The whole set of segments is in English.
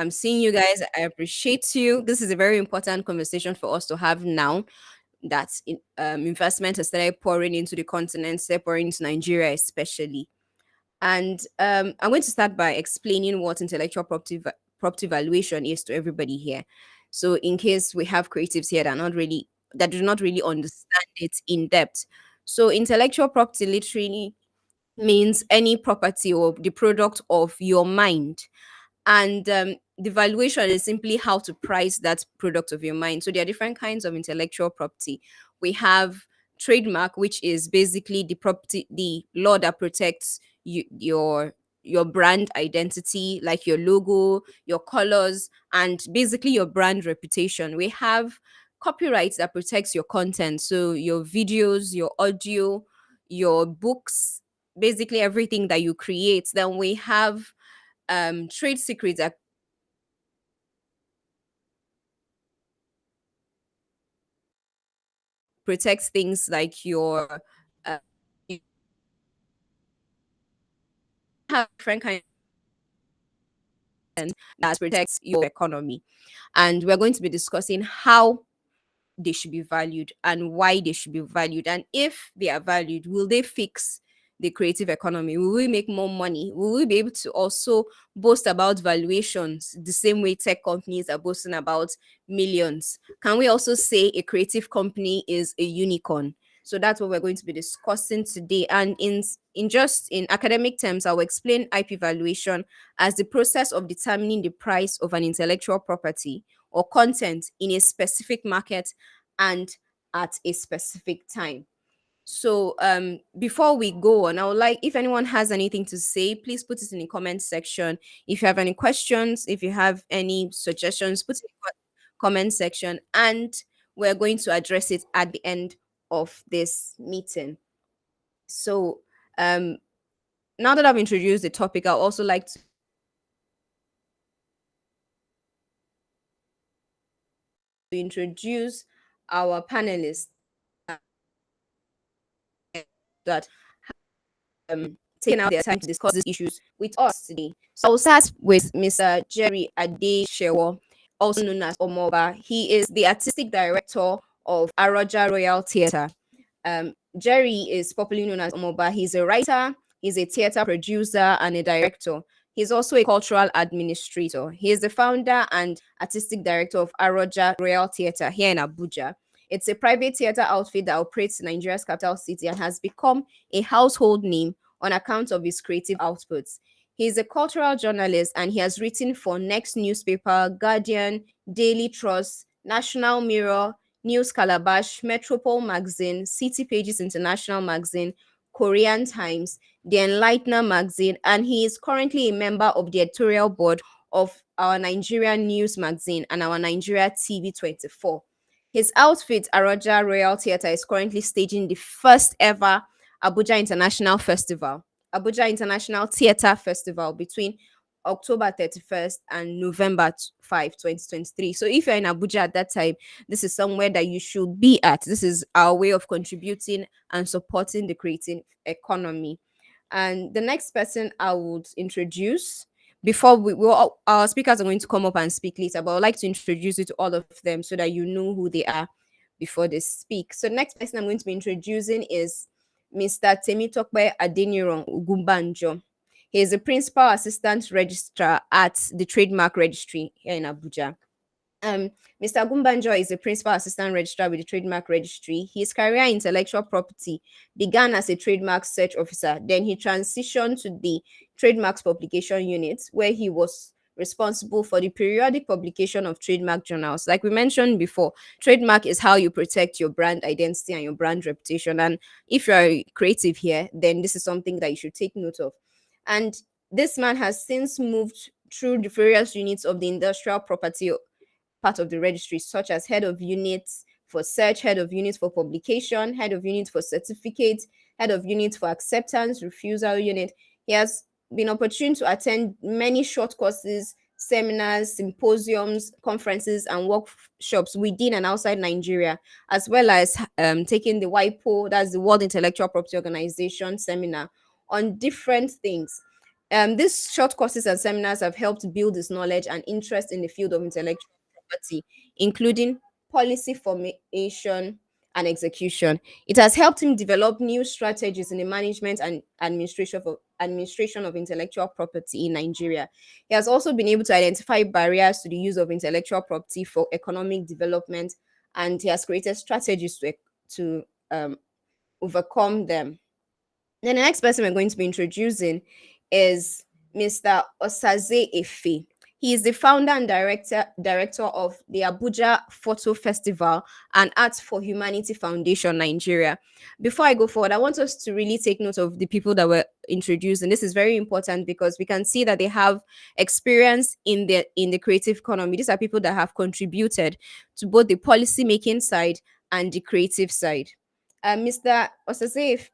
I'm seeing you guys. I appreciate you. This is a very important conversation for us to have now that investment has started pouring into the continent, started pouring into Nigeria especially. And I'm going to start by explaining what intellectual property valuation is to everybody here. So, in case we have creatives here that do not really understand it in depth. So, intellectual property literally means any property or the product of your mind, and the valuation is simply how to price that product of your mind. So there are different kinds of intellectual property. We have trademark, which is basically the law that protects your brand identity, like your logo, your colors, and basically your brand reputation. We have copyright that protects your content, so your videos, your audio, your books, basically everything that you create. Then we have trade secrets that protects things like your you have different kinds that protects your economy, and we're going to be discussing how they should be valued and why they should be valued, and if they are valued, will they fix the creative economy? Will we make more money? Will we be able to also boast about valuations the same way tech companies are boasting about millions? Can we also say a creative company is a unicorn? So that's what we're going to be discussing today. And in academic terms, I'll explain IP valuation as the process of determining the price of an intellectual property or content in a specific market and at a specific time. So before we go on, I would like, if anyone has anything to say, please put it in the comment section. If you have any questions, if you have any suggestions, put it in the comment section, and we're going to address it at the end of this meeting. So um now that I've introduced the topic, I'd also like to introduce our panelists that taking out their time to discuss these issues with us today. So I'll start with Mr. Jerry Adeshewo, also known as Omoba. He is the artistic director of Aroja Royal Theatre. Jerry is popularly known as Omoba. He's a writer, he's a theatre producer, and a director. He's also a cultural administrator. He is the founder and artistic director of Aroja Royal Theatre here in Abuja. It's a private theatre outfit that operates in Nigeria's capital city and has become a household name on account of his creative outputs. He is a cultural journalist and he has written for Next Newspaper, Guardian, Daily Trust, National Mirror, News Calabash, Metropole Magazine, City Pages International Magazine, Korean Times, The Enlightener Magazine, and he is currently a member of the editorial board of our Nigerian News Magazine and our Nigeria TV 24. His outfit, Aroja Royal Theatre, is currently staging the first ever Abuja International Festival, Abuja International Theatre Festival between October 31st and November 5, 2023. So if you're in Abuja at that time, this is somewhere that you should be at. This is our way of contributing and supporting the creative economy. And the next person I would introduce, before our speakers are going to come up and speak later, but I'd like to introduce you to all of them so that you know who they are before they speak. So the next person I'm going to be introducing is Mr. Temitokpe Adeniran Ugumbanjo. He is a principal assistant registrar at the Trademark Registry here in Abuja. Um, Mr. Gumbanjo is a principal assistant registrar with the Trademark Registry. His career in intellectual property began as a trademark search officer. Then he transitioned to the Trademarks Publication Unit, where he was responsible for the periodic publication of trademark journals. Like we mentioned before, trademark is how you protect your brand identity and your brand reputation. And if you're a creative here, then this is something that you should take note of. And this man has since moved through the various units of the industrial property part of the registry, such as head of units for search, head of units for publication, head of units for certificate, head of units for acceptance, refusal unit. He has been opportune to attend many short courses, seminars, symposiums, conferences, and workshops within and outside Nigeria, as well as taking the WIPO, that's the World Intellectual Property Organization seminar on different things. These short courses and seminars have helped build his knowledge and interest in the field of intellectual property, including policy formation and execution. It has helped him develop new strategies in the management and administration of intellectual property in Nigeria. He has also been able to identify barriers to the use of intellectual property for economic development, and he has created strategies to overcome them. Then the next person we're going to be introducing is Mr. Osaze Efe. He is the founder and director of the Abuja Photo Festival and Art for Humanity Foundation Nigeria. Before I go forward, I want us to really take note of the people that were introduced, and this is very important because we can see that they have experience in the creative economy. These are people that have contributed to both the policy making side and the creative side. Mr. Osaze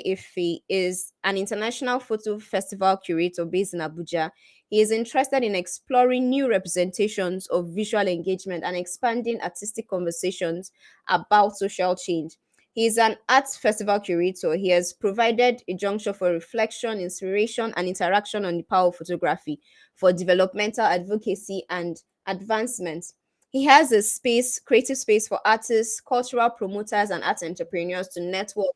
Efe is an international photo festival curator based in Abuja. He is interested in exploring new representations of visual engagement and expanding artistic conversations about social change. He is an arts festival curator. He has provided a juncture for reflection, inspiration, and interaction on the power of photography for developmental advocacy and advancement. He has a space, creative space for artists, cultural promoters, and art entrepreneurs to network,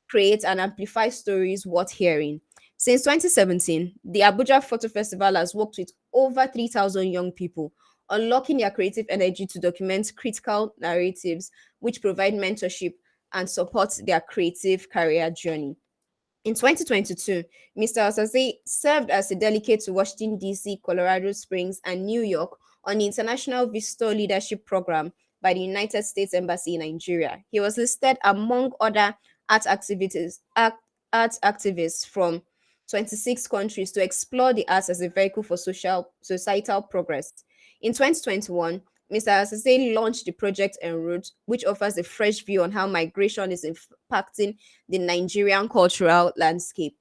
create, and amplify stories worth hearing. Since 2017, the Abuja Photo Festival has worked with over 3,000 young people, unlocking their creative energy to document critical narratives which provide mentorship and support their creative career journey. In 2022, Mr. Osaze served as a delegate to Washington, D.C., Colorado Springs, and New York on the International Visitor Leadership Program by the United States Embassy in Nigeria. He was listed among other art activities, art activists from 26 countries to explore the arts as a vehicle for societal progress. In 2021, Mr. Osaze launched the project En route, which offers a fresh view on how migration is impacting the Nigerian cultural landscape.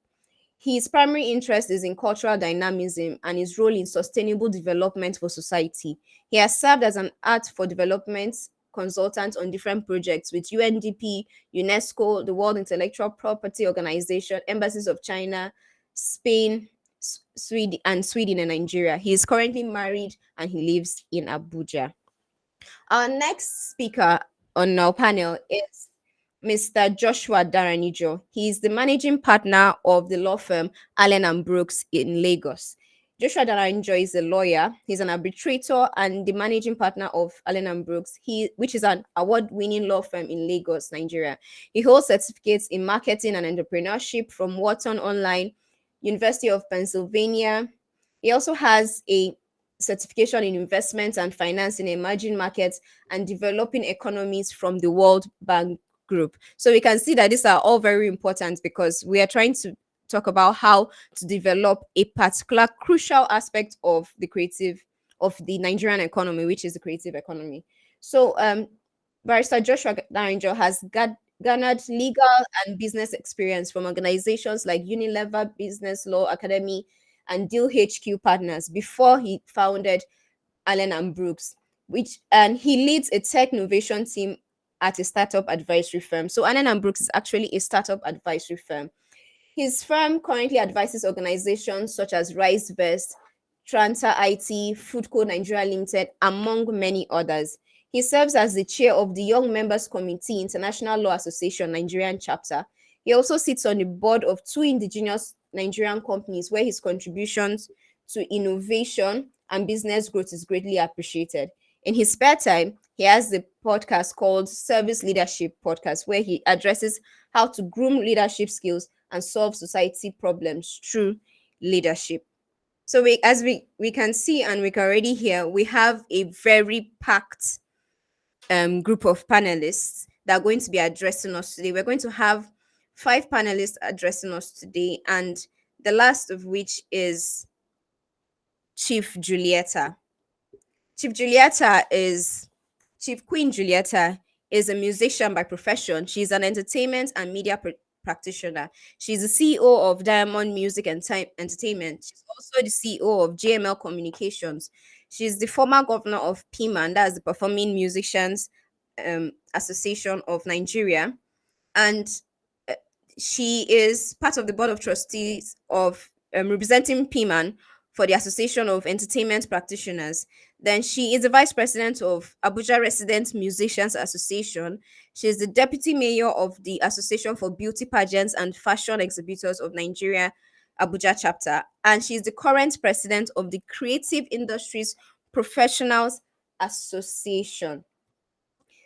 His primary interest is in cultural dynamism and his role in sustainable development for society. He has served as an art for development consultant on different projects with UNDP, UNESCO, the World Intellectual Property Organization, embassies of China, Spain, Sweden and Nigeria. He is currently married and he lives in Abuja. Our next speaker on our panel is Mr. Joshua Daranijo. He is the managing partner of the law firm Allen and Brooks in Lagos. Joshua Daranijo is a lawyer. He's an arbitrator and the managing partner of Allen and Brooks, which is an award-winning law firm in Lagos, Nigeria. He holds certificates in marketing and entrepreneurship from Wharton Online, University of Pennsylvania. He also has a certification in investment and finance in emerging markets and developing economies from the World Bank Group. So we can see that these are all very important because we are trying to talk about how to develop a particular crucial aspect of the Nigerian economy, which is the creative economy. So Barrister Joshua Darinjo has garnered legal and business experience from organizations like Unilever Business Law Academy and Deal HQ Partners before he founded Allen and Brooks, and he leads a tech innovation team at a startup advisory firm. So Allen and Brooks is actually a startup advisory firm. His firm currently advises organizations such as RiceVest, Tranta IT, Foodco Nigeria Limited, among many others. He serves as the chair of the Young Members Committee, International Law Association Nigerian chapter. He also sits on the board of two indigenous Nigerian companies where his contributions to innovation and business growth is greatly appreciated. In his spare time, he has the podcast called Service Leadership Podcast, where he addresses how to groom leadership skills and solve society problems through leadership. So we can see and we can already hear, we have a very packed group of panelists that are going to be addressing us today. We're going to have 5 panelists addressing us today, and the last of which is Chief Julieta. Chief Julieta is Chief Queen Julieta is a musician by profession. She's an entertainment and media practitioner. She's the CEO of Diamond Music and Time Entertainment. She's also the CEO of JML Communications. She's the former governor of PIMAN, that's the Performing Musicians Association of Nigeria, and uh, she is part of the board of trustees of representing PMAN for the Association of Entertainment Practitioners. Then she is the vice president of Abuja Resident Musicians Association. She is the deputy mayor of the Association for Beauty Pageants and Fashion Exhibitors of Nigeria, Abuja chapter. And she is the current president of the Creative Industries Professionals Association.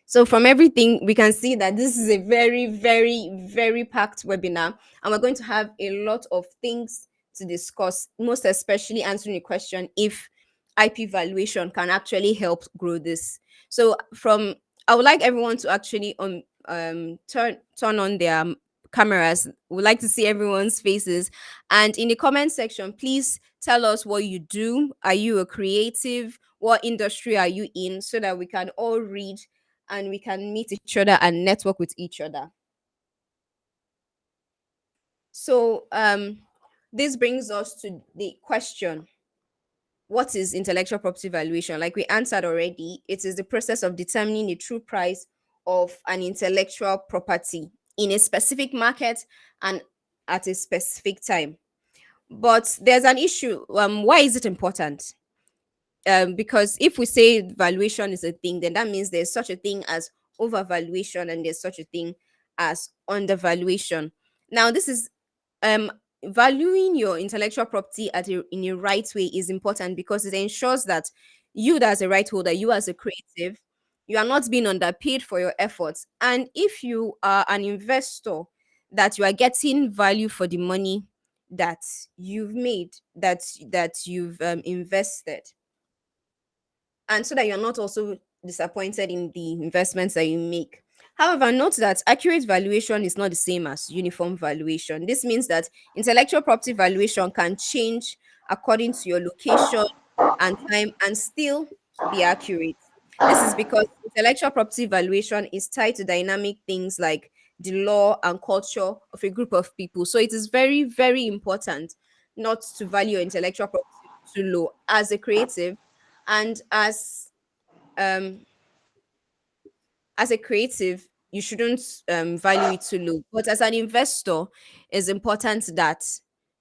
So from everything, we can see that this is a very, very, very packed webinar, and we're going to have a lot of things to discuss, most especially answering the question if IP valuation can actually help grow this. So from I would like everyone to actually turn on their cameras. We'd like to see everyone's faces. And in the comment section, please tell us what you do. Are you a creative? What industry are you in? So that we can all read and we can meet each other and network with each other. So this brings us to the question, what is intellectual property valuation? Like we answered already, it is the process of determining the true price of an intellectual property in a specific market and at a specific time. But there's an issue. Why is it important? Because if we say valuation is a thing, then that means there's such a thing as overvaluation and there's such a thing as undervaluation. Now, this is um valuing your intellectual property in a right way is important because it ensures that you as a right holder, you as a creative, you are not being underpaid for your efforts. And if you are an investor, that you are getting value for the money that you've made, that you've invested, and so that you're not also disappointed in the investments that you make. However, note that accurate valuation is not the same as uniform valuation. This means that intellectual property valuation can change according to your location and time and still be accurate. This is because intellectual property valuation is tied to dynamic things like the law and culture of a group of people. So it is very, very important not to value your intellectual property too low as a creative. And um as a creative, you shouldn't value it too low. But as an investor, it's important that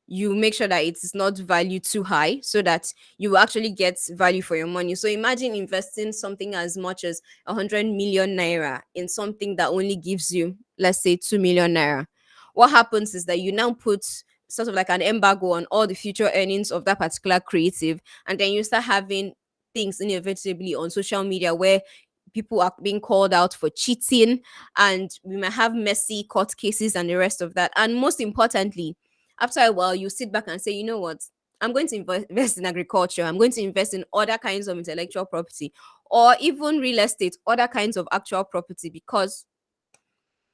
you make sure that it is not valued too high so that you will actually get value for your money. So imagine investing something as much as 100 million naira in something that only gives you, let's say, 2 million naira. What happens is that you now put sort of like an embargo on all the future earnings of that particular creative, and then you start having things inevitably on social media where people are being called out for cheating, and we might have messy court cases and the rest of that. And most importantly, after a while you sit back and say, you know what, I'm going to invest in agriculture, I'm going to invest in other kinds of intellectual property, or even real estate, other kinds of actual property, because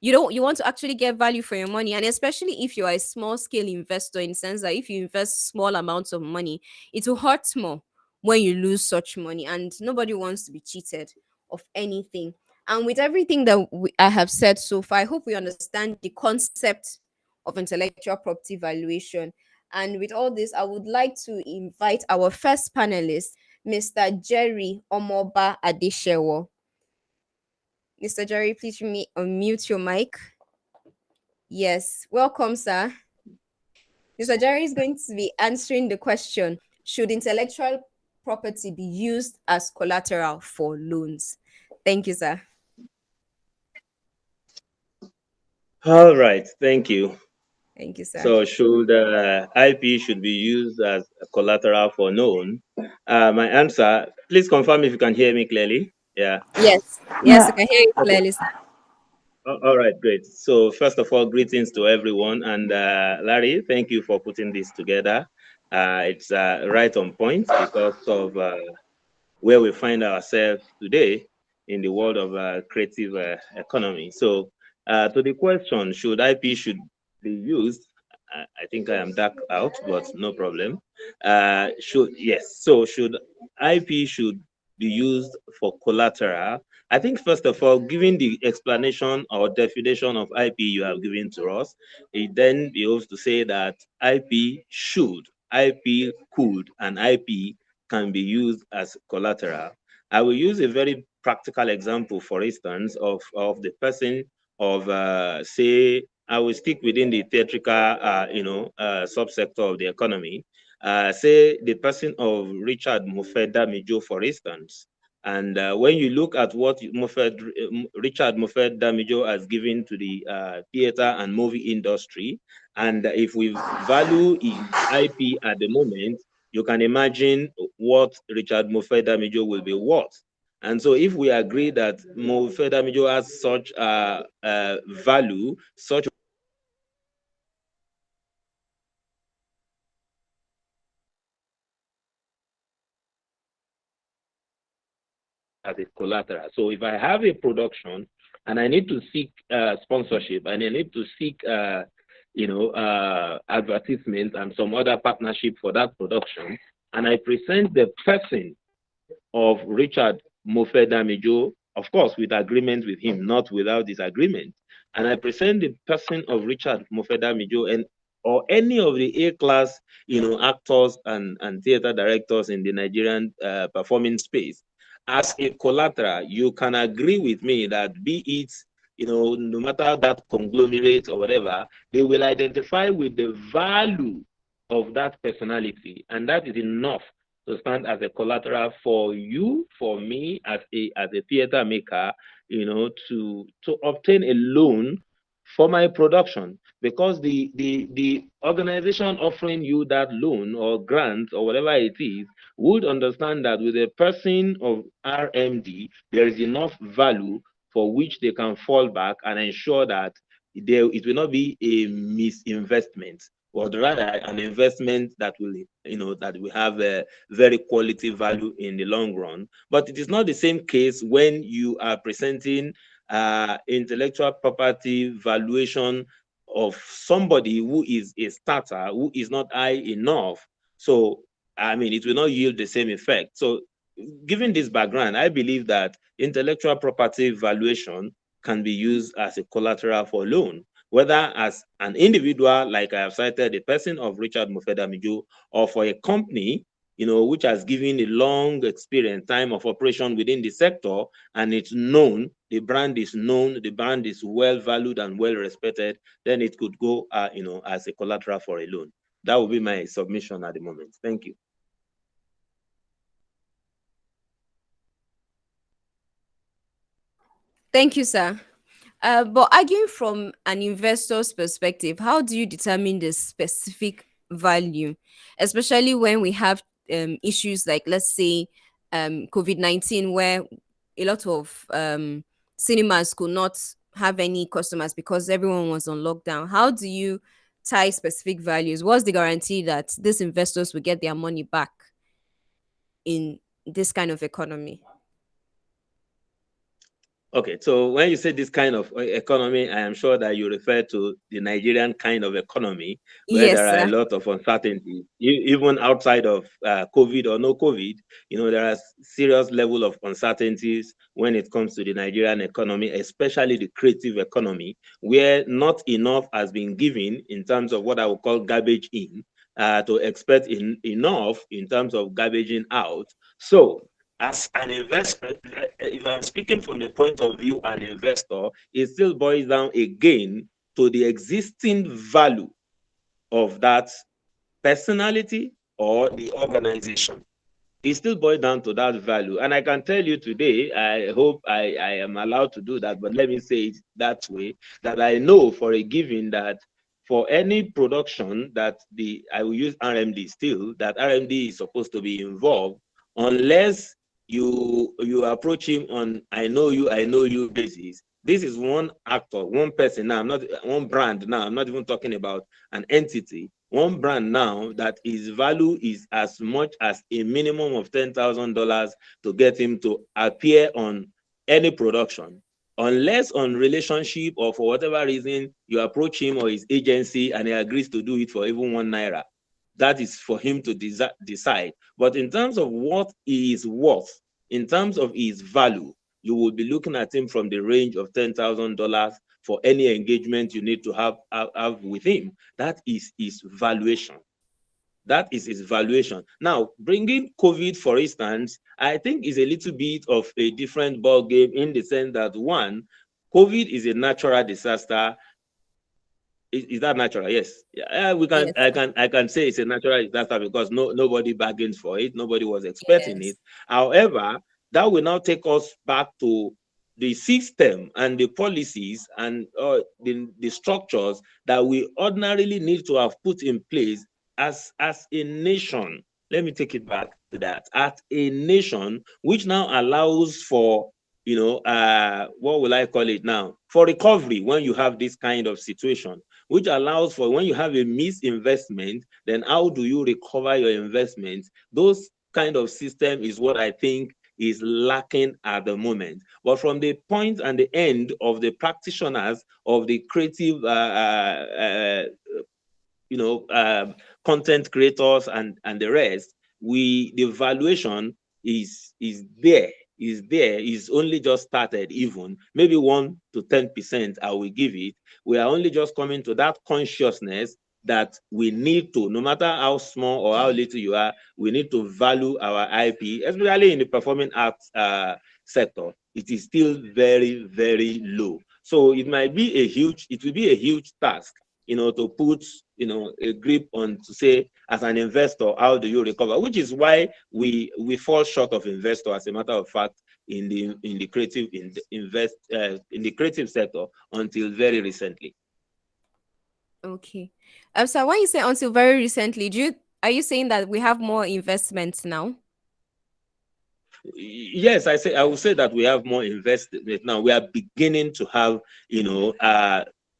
you want to actually get value for your money. And especially if you are a small scale investor, in the sense that if you invest small amounts of money, it will hurt more when you lose such money, and nobody wants to be cheated of anything. And with everything that I have said so far, I hope we understand the concept of intellectual property valuation. And with all this, I would like to invite our first panelist, Mr. Jerry Omoba Adeshewo. Mr. Jerry, please unmute your mic. Yes, welcome, sir. Mr. Jerry is going to be answering the question, should intellectual property be used as collateral for loans? Thank you, sir. All right, thank you. Thank you, sir. So, should IP should be used as a collateral for loan? My answer, please confirm if you can hear me clearly. Yeah. Yes, yes, I Yeah. can hear you Okay. clearly, sir. All right, great. So, first of all, greetings to everyone. And Larry, thank you for putting this together. It's right on point because of where we find ourselves today in the world of creative economy. So, to the question, should IP should be used? I think I am dark out, but no problem. Should yes. So, should IP should be used for collateral? I think first of all, given the explanation or definition of IP you have given to us, it then behoves to say that IP should, IP could, and IP can be used as collateral. I will use a very practical example, for instance, of the person of, say, I will stick within the theatrical, subsector of the economy. Say the person of Richard Moffett Damijo, for instance. And when you look at what Richard Moffett Damijo has given to the theater and movie industry, and if we value his IP at the moment, you can imagine what Richard Moffett Damijo will be worth. And so if we agree that Moffett Damijo has such value, such as a collateral. So if I have a production and I need to seek sponsorship and I need to seek, advertisement and some other partnership for that production, and I present the person of Richard Moffett Damijo, of course, with agreement with him, not without disagreement. And I present the person of Richard Moffett Damijo and or any of the A-class, actors and theater directors in the Nigerian performing space as a collateral. You can agree with me that be it, no matter that conglomerate or whatever, they will identify with the value of that personality, and that is enough to stand as a collateral for you, for me, as a theater maker, to obtain a loan for my production, because the organization offering you that loan or grant or whatever it is would understand that with a person of RMD, there is enough value for which they can fall back and ensure that it will not be a misinvestment, but rather an investment that will have a very quality value in the long run. But it is not the same case when you are presenting intellectual property valuation of somebody who is a starter, who is not high enough. So, I mean, it will not yield the same effect. So, given this background, I believe that intellectual property valuation can be used as a collateral for loan, whether as an individual, like I have cited, the person of Richard Moffett Damijo, or for a company, which has given a long experience, time of operation within the sector, and it's known, the brand is known, the brand is well valued and well respected, then it could go, as a collateral for a loan. That will be my submission at the moment. Thank you. Thank you, sir. But arguing from an investor's perspective, how do you determine the specific value, especially when we have issues like, let's say, COVID-19, where a lot of cinemas could not have any customers because everyone was on lockdown? How do you tie specific values? What's the guarantee that these investors will get their money back in this kind of economy? Okay, so when you say this kind of economy, I am sure that you refer to the Nigerian kind of economy, where Yes, there are a sir. lot of uncertainty, even outside of COVID or no COVID. There are serious level of uncertainties when it comes to the Nigerian economy, especially the creative economy, where not enough has been given in terms of what I would call garbage in, to expect enough in terms of garbaging out. So, as an investor, if I'm speaking from the point of view an investor, it still boils down again to the existing value of that personality or the organization. It still boils down to that value. And I can tell you today, I hope I am allowed to do that, but let me say it that way, that I know for a given that for any production that I will use RMD still, that RMD is supposed to be involved, unless you approach him on I know you basis. This is one actor, one person now, I'm not one brand now, I'm not even talking about an entity. One brand now that his value is as much as a minimum of $10,000 to get him to appear on any production, unless on relationship or for whatever reason you approach him or his agency and he agrees to do it for even 1 naira. That is for him to decide. But in terms of what he is worth, in terms of his value, you will be looking at him from the range of $10,000 for any engagement you need to have with him. That is his valuation. That is his valuation. Now, bringing COVID, for instance, I think is a little bit of a different ball game in the sense that, one, COVID is a natural disaster. Is that natural? Yes. Yeah, we can. Yes, I sir. can. I can say it's a natural disaster because nobody bargains for it. Nobody was expecting it. Yes. However, that will now take us back to the system and the policies and the structures that we ordinarily need to have put in place as a nation. Let me take it back to that. At a nation, which now allows for what will I call it now? For recovery when you have this kind of situation, which allows for when you have a misinvestment, then how do you recover your investment? Those kind of system is what I think is lacking at the moment. But from the point and the end of the practitioners of the creative content creators and the rest, the valuation is only just started. Even maybe 1 to 10% I will give it. We are only just coming to that consciousness that we need to, no matter how small or how little you are, we need to value our IP, especially in the performing arts sector. It is still very, very low. So it will be a huge task, to put, a grip on to say, as an investor, how do you recover? Which is why we fall short of investor, as a matter of fact, in the creative sector until very recently. Okay. So when you say until very recently, are you saying that we have more investments now? Yes, I would say that we have more investment now. We are beginning to have,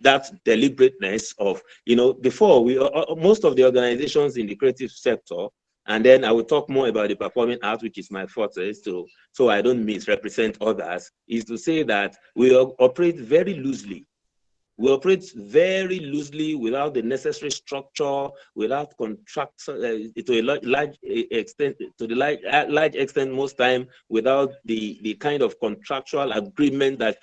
that deliberateness of, before most of the organizations in the creative sector, and then I will talk more about the performing art, which is my forte, so I don't misrepresent others, is to say that we operate very loosely. We operate very loosely, without the necessary structure, without contracts, to a large extent, large extent, most time, without the kind of contractual agreement that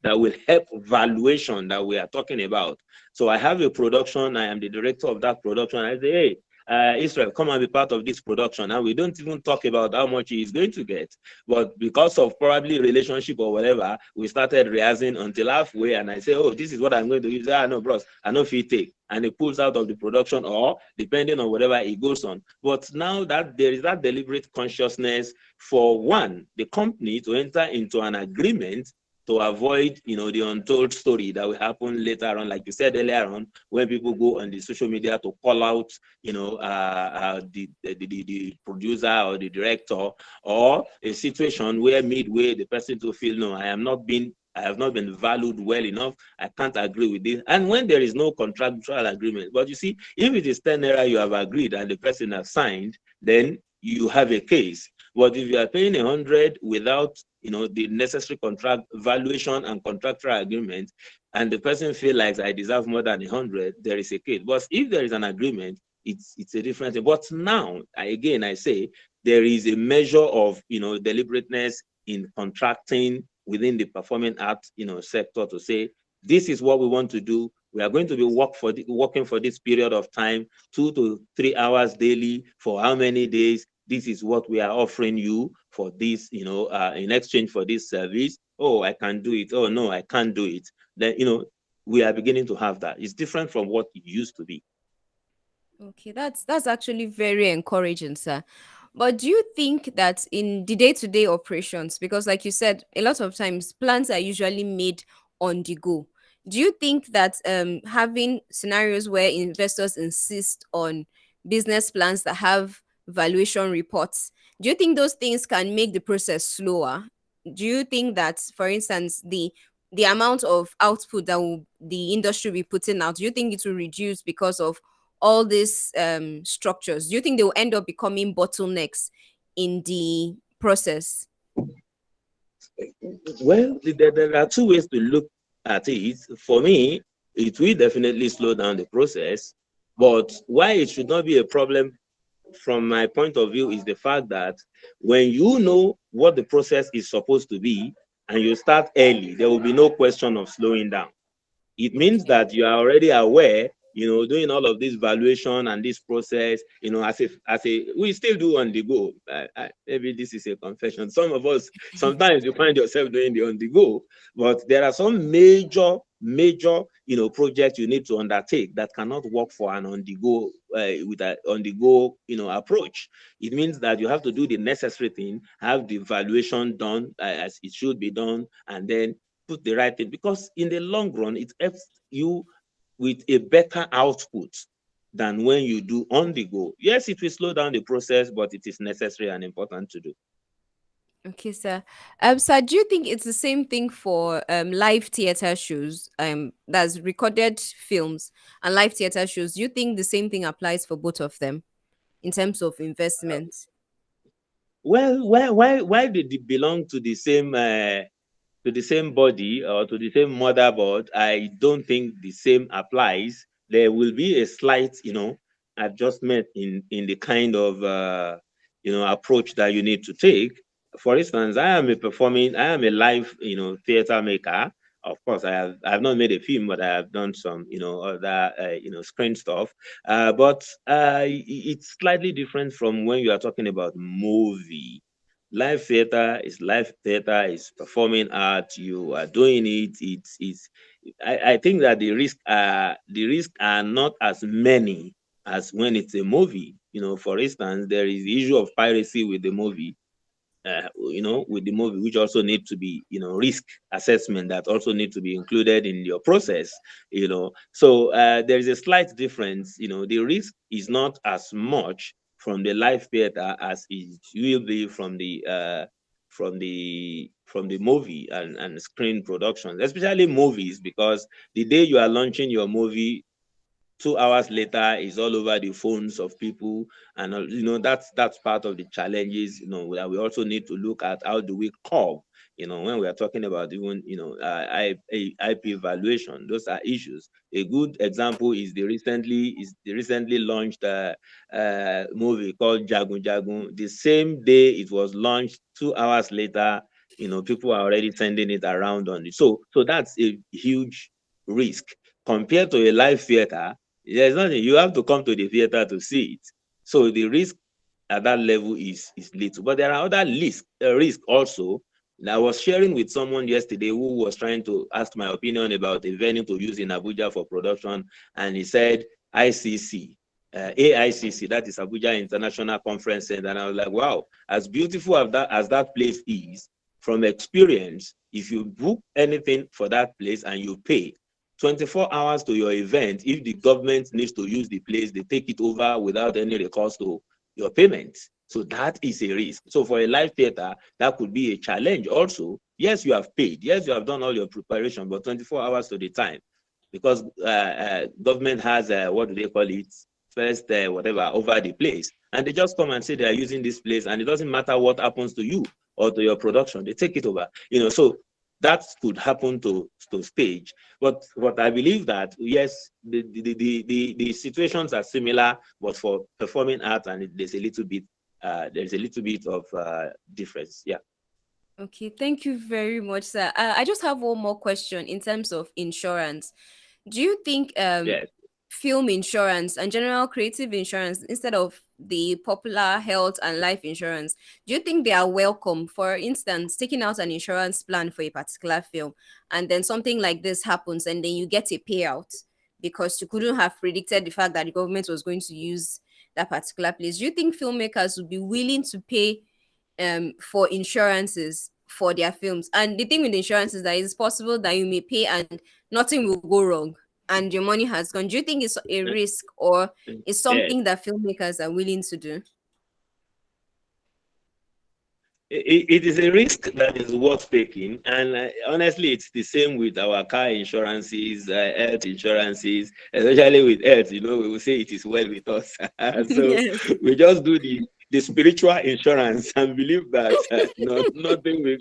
will help valuation that we are talking about. So I have a production. I am the director of that production. I say, hey, Israel, come and be part of this production. And we don't even talk about how much he is going to get. But because of probably relationship or whatever, we started rehearsing until halfway. And I say, oh, this is what I'm going to use. No, bros, I know if he take. And he pulls out of the production, or depending on whatever he goes on. But now that there is that deliberate consciousness for one, the company to enter into an agreement to avoid, the untold story that will happen later on, like you said earlier on, when people go on the social media to call out, the producer or the director, or a situation where midway the person to feel, no, I have not been valued well enough. I can't agree with this. And when there is no contractual agreement, but you see, if it is 10 naira you have agreed and the person has signed, then you have a case. But if you are paying 100 without, the necessary contract valuation and contractual agreement, and the person feels like I deserve more than 100, there is a case. But if there is an agreement, it's a different thing. But now, I say, there is a measure of, deliberateness in contracting within the performing arts, sector, to say, this is what we want to do. We are going to be working for this period of time, 2 to 3 hours daily, for how many days. This is what we are offering you for this, in exchange for this service. Oh, I can do it. Oh, no, I can't do it. Then, we are beginning to have that. It's different from what it used to be. Okay, that's actually very encouraging, sir. But do you think that in the day-to-day operations, because like you said, a lot of times plans are usually made on the go. Do you think that having scenarios where investors insist on business plans that have valuation reports, do you think those things can make the process slower? Do you think that, for instance, the amount of output that the industry will be putting out, do you think it will reduce because of all these structures? Do you think they will end up becoming bottlenecks in the process? Well, there are two ways to look at it. For me, it will definitely slow down the process. But why it should not be a problem from my point of view is the fact that when you know what the process is supposed to be and you start early, there will be no question of slowing down. It means Okay. that you are already aware, doing all of this valuation and this process, we still do on the go. Maybe this is a confession. Some of us, sometimes you find yourself doing the on the go, but there are some major major, project you need to undertake that cannot work for an on the go with an on the go, approach. It means that you have to do the necessary thing, have the valuation done as it should be done, and then put the right thing, because in the long run it helps you with a better output than when you do on the go. Yes, it will slow down the process, but it is necessary and important to do. Okay, sir. Sir, do you think it's the same thing for live theater shows? That's recorded films and live theater shows. Do you think the same thing applies for both of them in terms of investment? Well, why did it belong to the same body or to the same motherboard? I don't think the same applies. There will be a slight, adjustment in the kind of approach that you need to take. For instance, I am a live, theater maker. Of course, I have not made a film, but I have done some, other, screen stuff. But it's slightly different from when you are talking about movie. Live theater is performing art. You are doing it. I think that the risk are not as many as when it's a movie. For instance, there is the issue of piracy with the movie, which also need to be, risk assessment that also need to be included in your process, So there is a slight difference. The risk is not as much from the live theater as it will be from the movie and screen productions, especially movies, because the day you are launching your movie, 2 hours later is all over the phones of people, and that's part of the challenges, that we also need to look at. How do we curb, when we are talking about even, IP valuation? Those are issues. A good example is the recently launched movie called Jagun Jagun. The same day it was launched, 2 hours later, people are already sending it around on it. So that's a huge risk compared to a live theater. There's nothing. You have to come to the theater to see it. So the risk at that level is little. But there are other risk also. And I was sharing with someone yesterday who was trying to ask my opinion about a venue to use in Abuja for production, and he said ICC, AICC, that is Abuja International Conference Center. And I was like, wow, as beautiful as that place is, from experience, if you book anything for that place and you pay, 24 hours to your event, if the government needs to use the place, they take it over without any recourse to your payment. So that is a risk. So for a live theater, that could be a challenge also. Yes, you have paid. Yes, you have done all your preparation, but 24 hours to the time, because government has, what do they call it? First, whatever, over the place. And they just come and say they are using this place, and it doesn't matter what happens to you or to your production. They take it over. So that could happen to stage. But I believe that yes, the situations are similar, but for performing art, and there's a little bit of difference. Yeah. Okay, thank you very much, sir. I just have one more question in terms of insurance. Do you think Yes. film insurance and general creative insurance, instead of the popular health and life insurance, do you think they are welcome? For instance, taking out an insurance plan for a particular film, and then something like this happens, and then you get a payout because you couldn't have predicted the fact that the government was going to use that particular place. Do you think filmmakers would be willing to pay for insurances for their films? And the thing with insurance is that it's possible that you may pay and nothing will go wrong and your money has gone. Do you think it's a risk, or is Yes. something that filmmakers are willing to do? It is a risk that is worth taking, and honestly, it's the same with our car insurances, health insurances, especially with health. We will say it is well with us, so Yes. we just do the spiritual insurance and believe that nothing will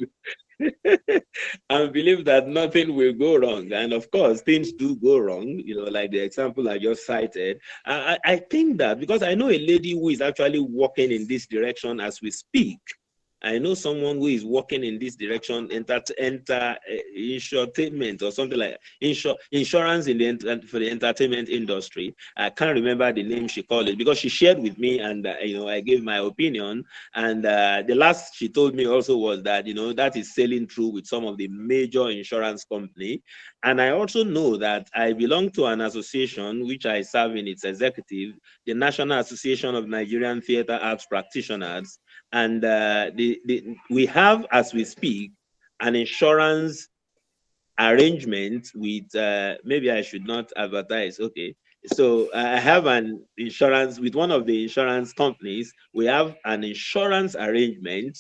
and believe that nothing will go wrong. And of course, things do go wrong. Like the example I just cited. I think that because I know a lady who is actually working in this direction as we speak. I know someone who is working in this direction, entertainment or something like insurance in for the entertainment industry. I can't remember the name she called it because she shared with me, and I gave my opinion. And the last she told me also was that that is selling through with some of the major insurance company. And I also know that I belong to an association which I serve in its executive, the National Association of Nigerian Theatre Arts Practitioners. And we have, as we speak, an insurance arrangement with, maybe I should not advertise. Okay. So I have an insurance with one of the insurance companies. We have an insurance arrangement,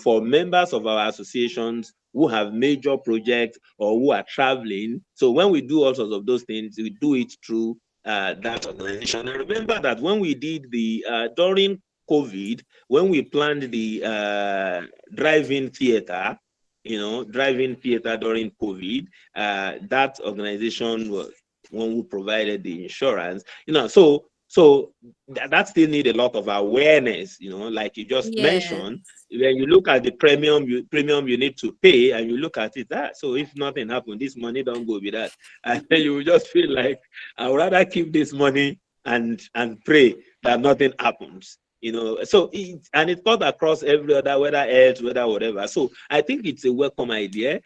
for members of our associations who have major projects or who are traveling. So when we do all sorts of those things, we do it through that organization. I remember that when we did during COVID, when we planned the drive-in theater, drive-in theater during COVID, that organization was one who provided the insurance. So that still need a lot of awareness. Like you just mentioned, Yes. when you look at the premium you need to pay, and you look at it, so if nothing happened, this money don't go with that, and then you will just feel like I would rather keep this money and pray that nothing happens. So it cut across every other, whether health, whether whatever. So I think it's a welcome idea.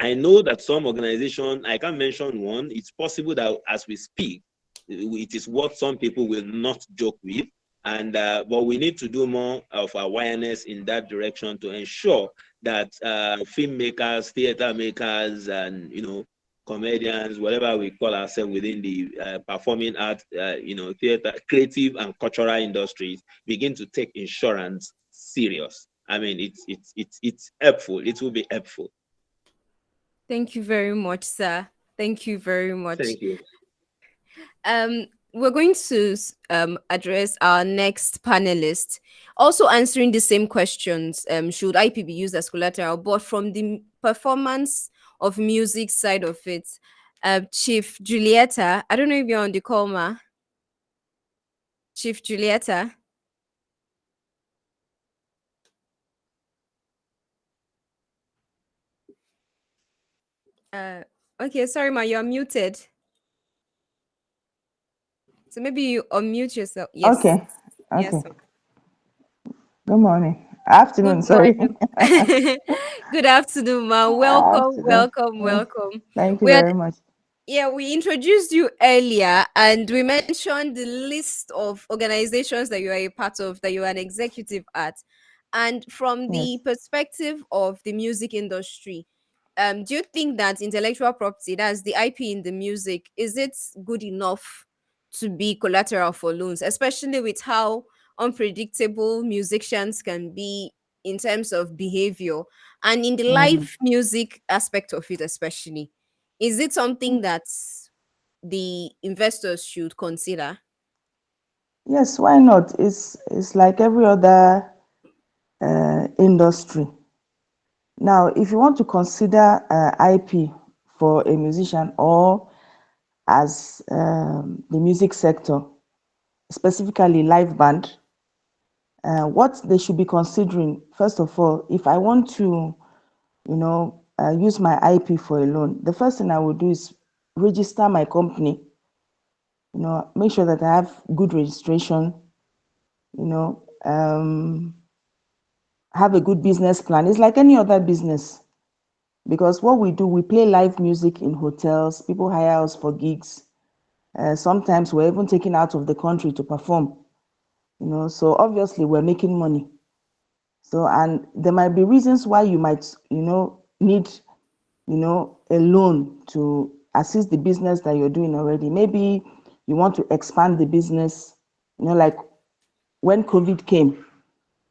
I know that some organization, I can't mention one, it's possible that as we speak, it is what some people will not joke with. And but we need to do more of awareness in that direction to ensure that filmmakers, theater makers, and comedians, whatever we call ourselves within the performing art, theater, creative and cultural industries, begin to take insurance serious. I mean, it's helpful. It will be helpful. Thank you very much, sir. Thank you very much. Thank you. We're going to address our next panelist, also answering the same questions. Should IP be used as collateral? But from the performance of music side of it, Chief Julieta, I don't know if you're on the call, ma. Chief Julieta. Uh, okay, sorry, ma, you're muted. So maybe you unmute yourself. Yes, Okay, yes. okay. Good morning. Afternoon, Good sorry. morning. Good afternoon, ma. Welcome, Afternoon. welcome, Yes. welcome. Thank you We are very much. Yeah, we introduced you earlier and we mentioned the list of organizations that you are a part of, that you are an executive at. And from Yes. the perspective of the music industry, do you think that intellectual property, that's the IP in the music, is it good enough to be collateral for loans, especially with how unpredictable musicians can be in terms of behavior and in the Mm. live music aspect of it, especially? Is it something that the investors should consider? Yes, why not? It's like every other industry. Now, if you want to consider IP for a musician or as the music sector, specifically live band, what they should be considering, first of all, if I want to use my IP for a loan, the first thing I will do is register my company, make sure that I have good registration, you know, have a good business plan. It's like any other business because what we do, we play live music in hotels, people hire us for gigs. Sometimes we're even taken out of the country to perform, so obviously we're making money. So, and there might be reasons why you might, need a loan to assist the business that you're doing already. Maybe you want to expand the business, like when COVID came,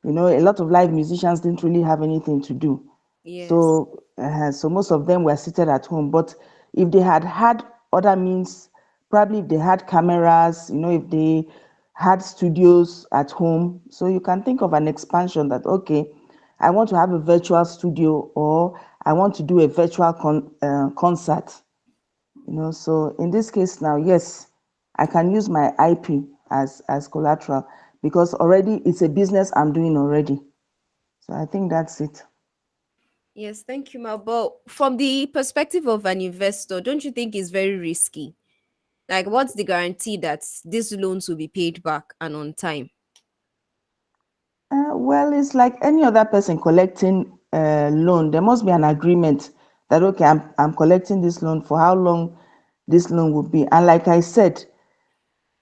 a lot of live musicians didn't really have anything to do. Yes. So most of them were seated at home. But if they had had other means, probably if they had cameras, if they had studios at home, so you can think of an expansion that, okay, I want to have a virtual studio or I want to do a virtual concert. So in this case now, yes, I can use my IP as collateral because already it's a business I'm doing already. So I think that's it. Yes, thank you, Ma. But from the perspective of an investor, don't you think it's very risky? Like, what's the guarantee that these loans will be paid back and on time? Well, it's like any other person collecting a loan. There must be an agreement that, okay, I'm collecting this loan for how long this loan will be. And like I said,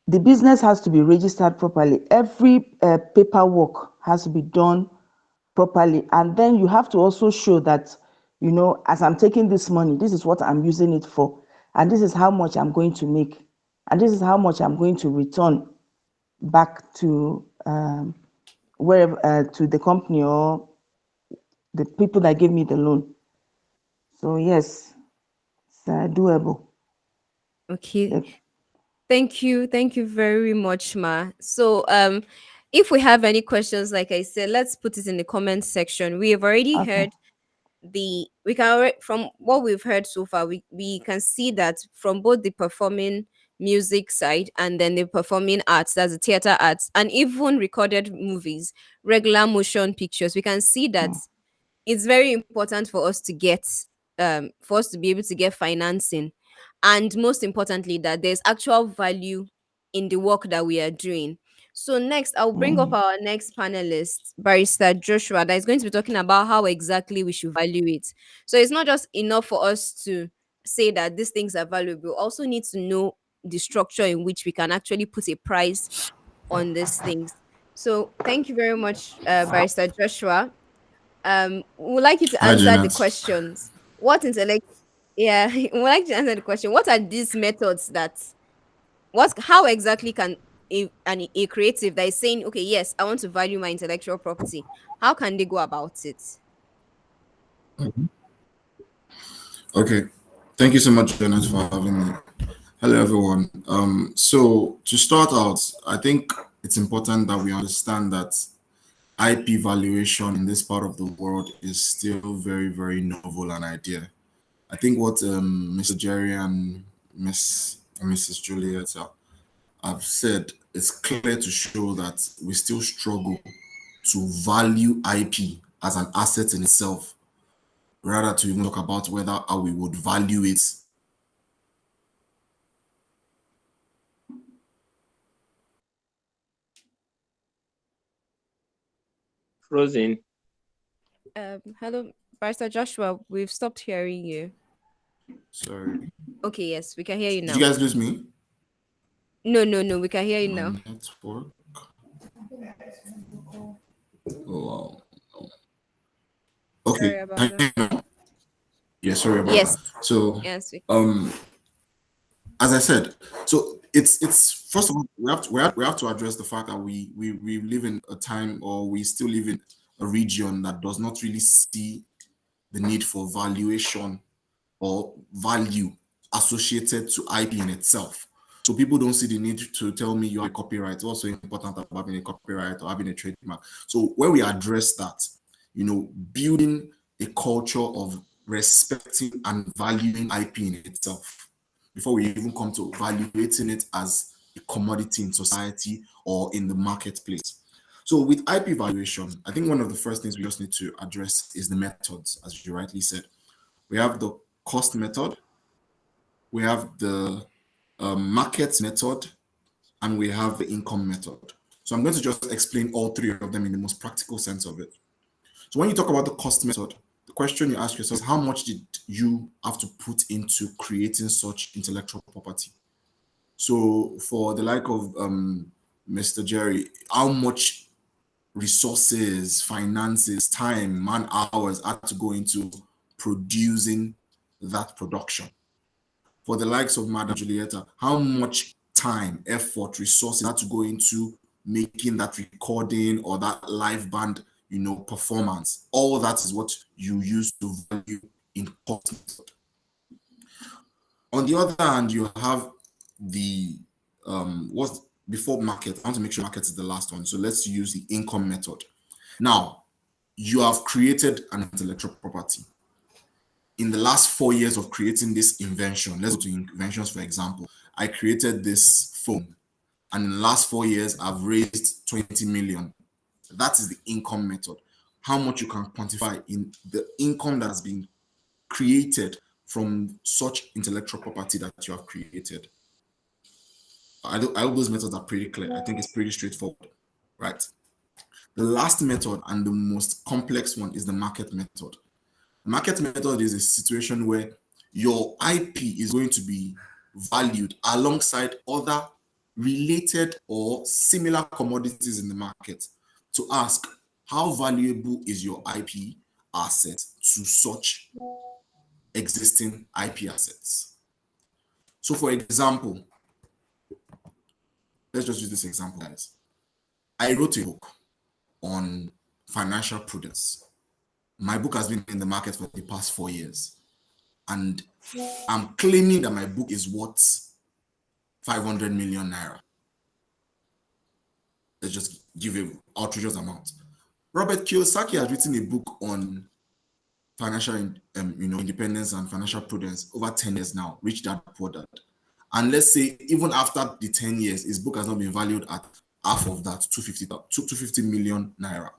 the business has to be registered properly. Every paperwork has to be done properly. And then you have to also show that, as I'm taking this money, this is what I'm using it for. And this is how much I'm going to make. And this is how much I'm going to return back to wherever, to the company or the people that gave me the loan. So yes, it's doable. Okay. Yeah. Thank you very much, Ma. So if we have any questions, like I said, let's put it in the comment section. We have already Okay. heard from what we've heard so far, we can see that from both the performing music side and then the performing arts, that's the theater arts, and even recorded movies, regular motion pictures, we can see that Mm. it's very important for us to get for us to be able to get financing, and most importantly that there's actual value in the work that we are doing. So next I'll bring up Mm. our next panelist, Barrister Joshua, that is going to be talking about how exactly we should value it. So it's not just enough for us to say that these things are valuable, we also need to know the structure in which we can actually put a price on these things. So thank you very much, Barrister Joshua. We would like you to Hi, answer the Janet. questions. What intellect? Yeah, we would like to answer the question. What are these methods that? What? How exactly can a creative that is saying, okay, yes, I want to value my intellectual property. How can they go about it? Okay. Thank you so much, Janet, for having me. Hello, everyone. So to start out, I think it's important that we understand that IP valuation in this part of the world is still very, very novel an idea. I think what Mr. Jerry and Mrs. Juliet have said is clear to show that we still struggle to value IP as an asset in itself, rather to even talk about whether how we would value it. Frozen. Hello, Barrister Joshua. We've stopped hearing you. Sorry. Okay, yes, we can hear you Did you now. guys lose me? No, no, no, we can hear you My now. network. Oh, wow. Sorry Okay. about that. Yeah, sorry about Yes, that. So, yes, um, as I said, so it's first of all we have to address the fact that we live in a time, or we still live in a region that does not really see the need for valuation or value associated to IP in itself. So people don't see the need to tell me you have a copyright. It's also important about having a copyright or having a trademark. So when we address that, building a culture of respecting and valuing IP in itself before we even come to evaluating it as a commodity in society or in the marketplace. So with IP valuation, I think one of the first things we just need to address is the methods, as you rightly said. We have the cost method, we have the market method, and we have the income method. So I'm going to just explain all three of them in the most practical sense of it. So when you talk about the cost method, the question you ask yourself is how much did you have to put into creating such intellectual property? So for the like of Mr. Jerry, how much resources, finances, time, man hours had to go into producing that production? For the likes of Madame Julieta, how much time, effort, resources had to go into making that recording or that live band, performance? All that is what you use to value in cost method. On the other hand, you have the what's before market. I want to make sure market is the last one. So let's use the income method. Now, you have created an intellectual property. In the last 4 years of creating this invention, let's go to inventions for example. I created this phone, and in the last 4 years, I've raised 20 million. That is the income method. how much you can quantify in the income that's been created from such intellectual property that you have created. I hope those methods are pretty clear. I think it's pretty straightforward, right? The last method and the most complex one is the market method. The market method is a situation where your IP is going to be valued alongside other related or similar commodities in the market to ask how valuable is your IP asset to such existing IP assets. So for example, let's just use this example, guys. I wrote a book on financial prudence. My book has been in the market for the past 4 years. And I'm claiming that my book is worth 500 million naira. Let's just give an outrageous amount. Robert Kiyosaki has written a book on financial independence and financial prudence over 10 years now, Rich Dad Poor Dad. And let's say even after the 10 years, his book has not been valued at half of that, 250 million naira.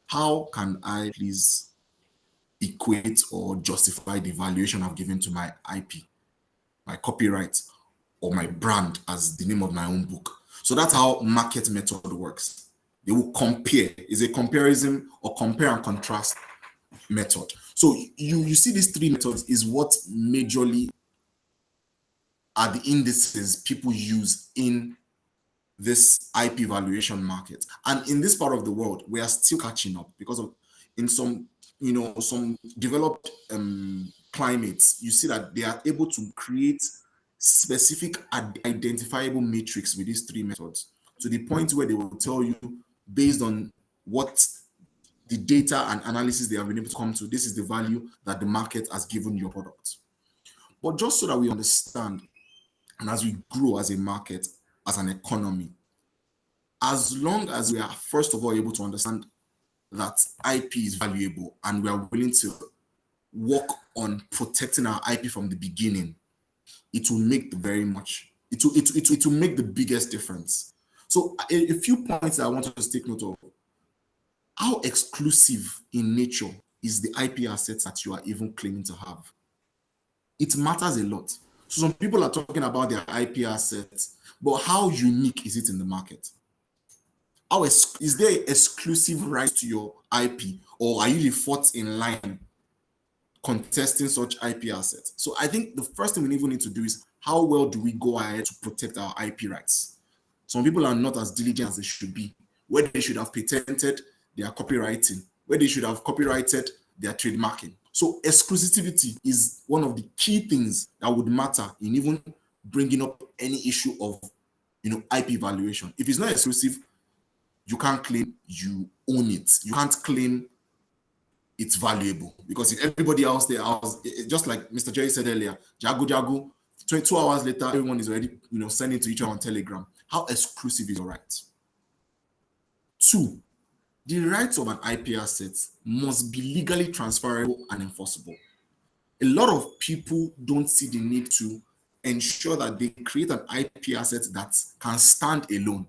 How can I please equate or justify the valuation I've given to my IP, my copyright, or my brand as the name of my own book? So that's how market method works. They will compare. It's a comparison or compare and contrast method. So you see these three methods is what majorly are the indices people use in this IP valuation market. And in this part of the world, we are still catching up because of in some developed climates, you see that they are able to create specific identifiable metrics with these three methods to the point where they will tell you based on what the data and analysis they have been able to come to, this is the value that the market has given your product. But just so that we understand, and as we grow as a market, as an economy, as long as we are first of all able to understand that IP is valuable and we are willing to work on protecting our IP from the beginning, it will make it will make the biggest difference. So a few points that I want to take note of. How exclusive in nature is the IP assets that you are even claiming to have? It matters a lot. So some people are talking about their IP assets, but how unique is it in the market? Is there exclusive right to your IP, or are you the fourth in line contesting such IP assets? So I think the first thing we even need to do is how well do we go ahead to protect our IP rights? Some people are not as diligent as they should be, where they should have patented their copywriting, where they should have copyrighted their trademarking. So exclusivity is one of the key things that would matter in even bringing up any issue of IP valuation. If it's not exclusive, you can't claim you own it. You can't claim it's valuable, because if everybody else there, just like Mr. Jerry said earlier, Jago, 22 hours later, everyone is already sending to each other on Telegram. How exclusive is your right? 2, the rights of an IP asset must be legally transferable and enforceable. A lot of people don't see the need to ensure that they create an IP asset that can stand alone.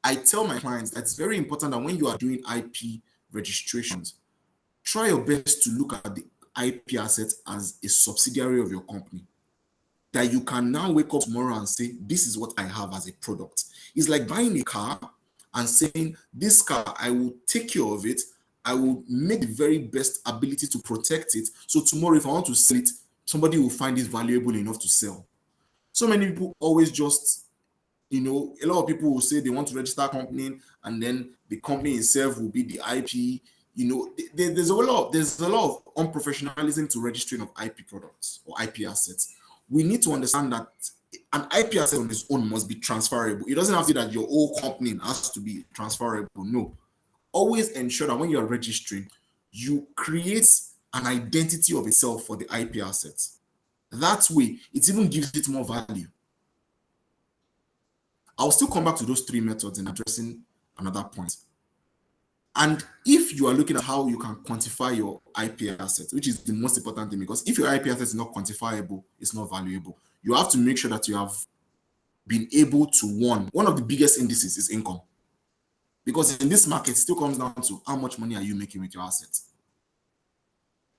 I tell my clients that it's very important that when you are doing IP registrations, try your best to look at the IP asset as a subsidiary of your company. That you can now wake up tomorrow and say, this is what I have as a product. It's like buying a car and saying, this car, I will take care of it. I will make the very best ability to protect it. So tomorrow, if I want to sell it, somebody will find it valuable enough to sell. So many people always just, a lot of people will say they want to register a company and then the company itself will be the IP. There's a lot of unprofessionalism to registering of IP products or IP assets. We need to understand that an IP asset on its own must be transferable. It doesn't have to be that your whole company has to be transferable. No. Always ensure that when you are registering, you create an identity of itself for the IP assets. That way, it even gives it more value. I'll still come back to those three methods in addressing another point. And if you are looking at how you can quantify your IP assets, which is the most important thing, because if your IP asset is not quantifiable, it's not valuable. You have to make sure that you have been able to, one of the biggest indices is income. Because in this market, it still comes down to how much money are you making with your assets.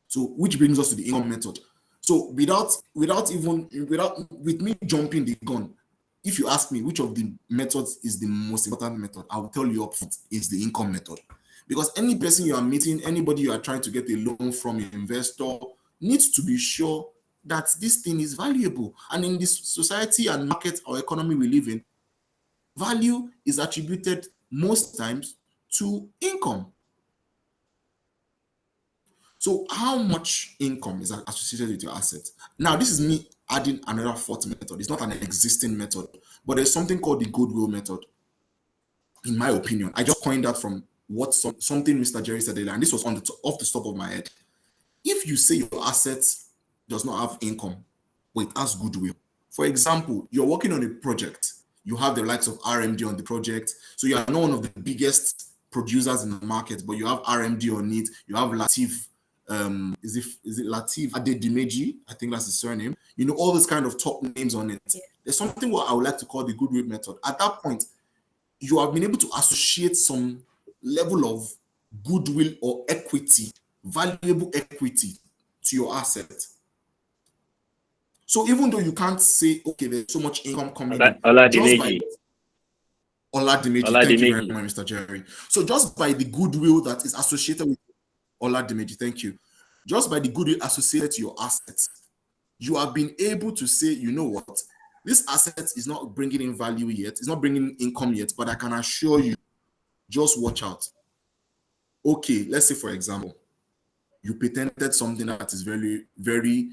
So, which brings us to the income method. So, without with me jumping the gun, if you ask me which of the methods is the most important method, I will tell you upfront is the income method. Because any person you are meeting, anybody you are trying to get a loan from, an investor, needs to be sure that this thing is valuable. And in this society and market or economy we live in, value is attributed most times to income. So how much income is associated with your assets? Now, this is me adding another fourth method. It's not an existing method, but there's something called the goodwill method. In my opinion, I just coined that from something Mr. Jerry said earlier, and this was off the top of my head. If you say your assets does not have income, but it has goodwill. For example, you're working on a project. You have the likes of RMD on the project. So you are not one of the biggest producers in the market, but you have RMD on it. You have Latif, is it Latif Adedimeji? I think that's the surname. You know, all those kind of top names on it. Yeah. There's something what I would like to call the goodwill method. At that point, you have been able to associate some level of goodwill or equity, valuable equity to your asset. So even though you can't say, okay, there's so much income coming in, just by Oladimeji, thank you very much, Mr. Jerry. So just by the goodwill that is associated with Oladimeji, thank you. Just by the goodwill associated to your assets, you have been able to say, you know what, this asset is not bringing in value yet, it's not bringing income yet, but I can assure you, just watch out. Okay, let's say, for example, you patented something that is very, very,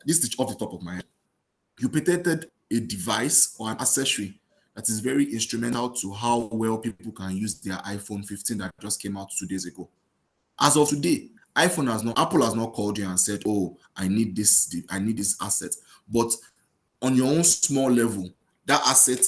this is off the top of my head. You patented a device or an accessory that is very instrumental to how well people can use their iPhone 15 that just came out 2 days ago. As of today, Apple has not called you and said, oh, I need this asset. But on your own small level, that asset,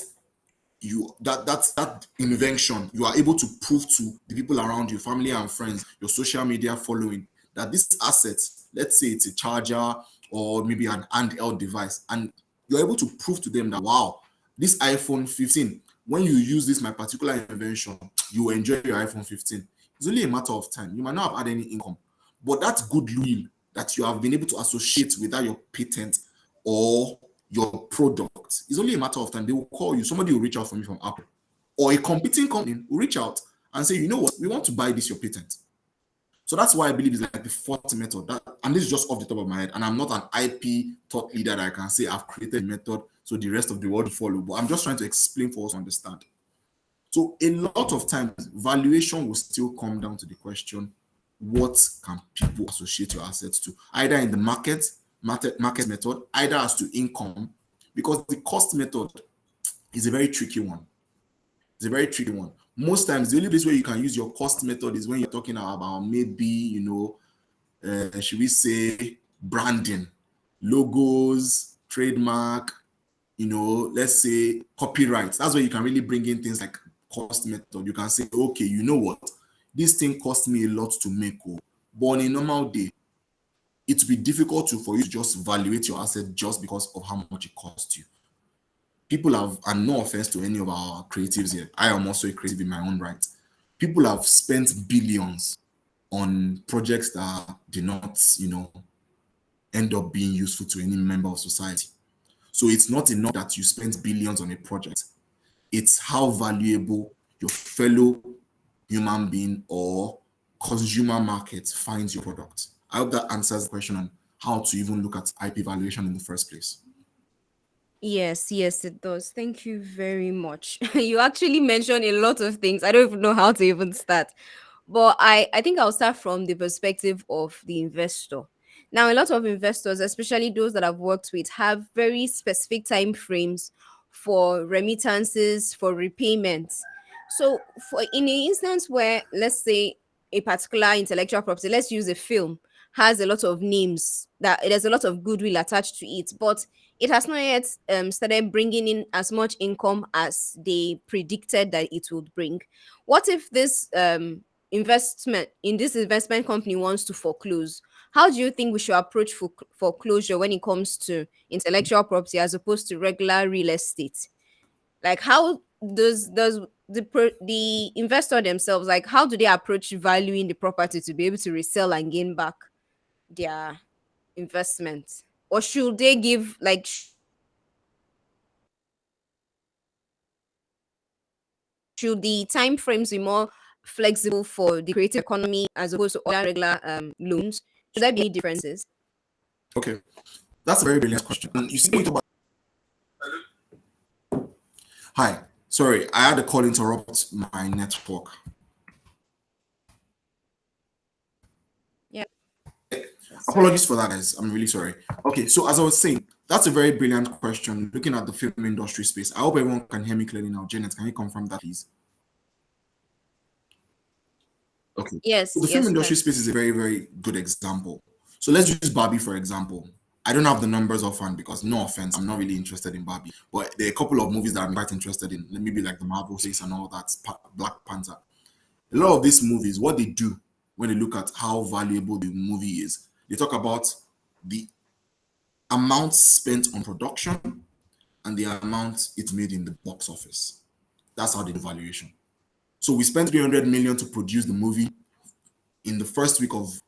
that invention, you are able to prove to the people around you, family and friends, your social media following, that this asset, let's say it's a charger or maybe an handheld device, and you're able to prove to them that, wow, this iPhone 15, when you use this my particular invention, you will enjoy your iPhone 15. It's only a matter of time. You might not have had any income, but that goodwill that you have been able to associate with that your patent or your product, is only a matter of time. They will call you. Somebody will reach out for me from Apple, or a competing company will reach out and say, you know what, we want to buy this your patent. So that's why I believe it's like the fourth method. And this is just off the top of my head. And I'm not an IP thought leader that I can say I've created a method so the rest of the world will follow. But I'm just trying to explain for us to understand. So a lot of times, valuation will still come down to the question, what can people associate your assets to? Either in the market method, either as to income, because the cost method is a very tricky one. It's a very tricky one. Most times, the only place where you can use your cost method is when you're talking about maybe, should we say branding, logos, trademark, let's say copyrights. That's where you can really bring in things like cost method. You can say, okay, you know what? This thing cost me a lot to make, but on a normal day, it will be difficult for you to just evaluate your asset just because of how much it costs you. People have, and no offense to any of our creatives here, I am also a creative in my own right. People have spent billions on projects that did not, end up being useful to any member of society. So it's not enough that you spent billions on a project. It's how valuable your fellow human being or consumer market finds your product. I hope that answers the question on how to even look at IP valuation in the first place. Yes, yes, it does. Thank you very much. You actually mentioned a lot of things. I don't even know how to even start. But I think I'll start from the perspective of the investor. Now, a lot of investors, especially those that I've worked with, have very specific time frames for remittances, for repayments. So, for in an instance where, let's say, a particular intellectual property, let's use a film, has a lot of names, that there's a lot of goodwill attached to it, but it has not yet started bringing in as much income as they predicted that it would bring. What if this investment company wants to foreclose? How do you think we should approach foreclosure when it comes to intellectual property as opposed to regular real estate? Like, how does the investor themselves, like how do they approach valuing the property to be able to resell and gain back their investment? Or should they give like should the time frames be more flexible for the creative economy as opposed to other regular loans? Should there be any differences? Okay, that's a very brilliant question. And you see, when you talk about, hi, sorry, I had a call interrupt my network. Yeah. Apologies for that, guys. I'm really sorry. Okay, so as I was saying, that's a very brilliant question. Looking at the film industry space, I hope everyone can hear me clearly now. Janet, can you confirm that, please? Okay. Yes, So the film yes, we industry can. space is a very, very good example. So let's use Barbie for example. I don't have the numbers offhand because, no offense, I'm not really interested in Barbie. But there are a couple of movies that I'm quite interested in. Maybe like the Marvel space and all that, Black Panther. A lot of these movies, what they do when they look at how valuable the movie is, they talk about the amount spent on production and the amount it made in the box office. That's how they do valuation. So we spent 300 million to produce the movie. In the first week of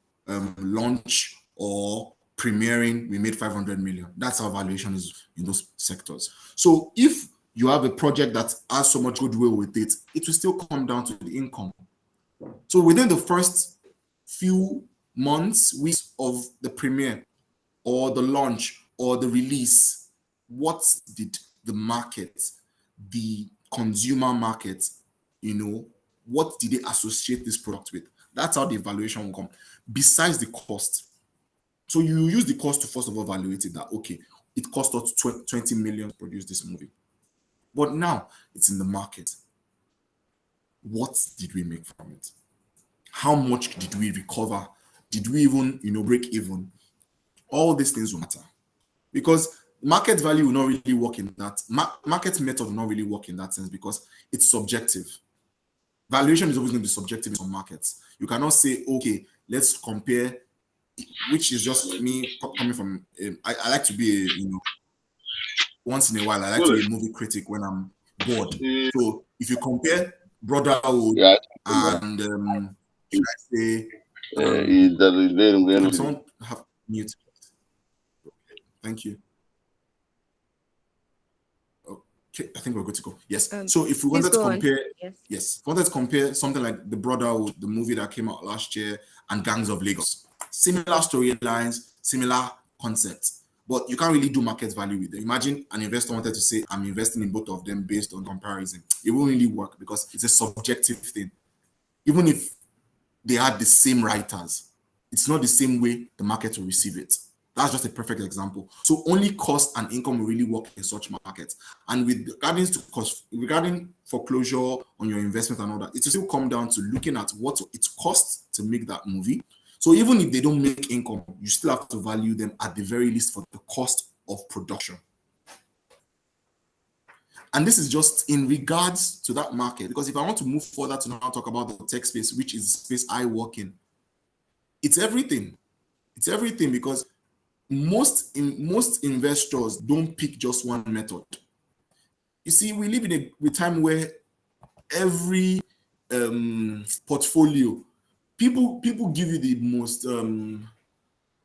launch or premiering, we made 500 million. That's how valuation is in those sectors. So if you have a project that has so much goodwill with it, it will still come down to the income. So within the first few months, weeks of the premiere or the launch or the release, what did the market, the consumer market, what did they associate this product with? That's how the evaluation will come. Besides the cost. So you use the cost to first of all evaluate it that, okay, it cost us 20 million to produce this movie. But now it's in the market. What did we make from it? How much did we recover? Did we even, break even? All these things will matter. Because market value will not really work in that. Market method will not really work in that sense because it's subjective. Valuation is always going to be subjective in some markets. You cannot say, okay, let's compare, which is just me coming from. I like to be, once in a while, I like to be a movie critic when I'm bored. So if you compare Brotherhood and, should I say, can someone have mute? Thank you. Okay, I think we're good to go. Yes. So if we wanted to compare, wanted to compare something like The Brotherhood, the movie that came out last year, and Gangs of Lagos, similar storylines, similar concepts, but you can't really do market value with them. Imagine an investor wanted to say, I'm investing in both of them based on comparison. It won't really work because it's a subjective thing. Even if they had the same writers, it's not the same way the market will receive it. That's just a perfect example. So only cost and income will really work in such markets. And with regarding foreclosure on your investment and all that, it will still come down to looking at what it costs to make that movie. So even if they don't make income, you still have to value them at the very least for the cost of production. And this is just in regards to that market. Because if I want to move further to now talk about the tech space, which is the space I work in, it's everything. It's everything because most investors don't pick just one method. You see, we live in a time where every portfolio, people give you the most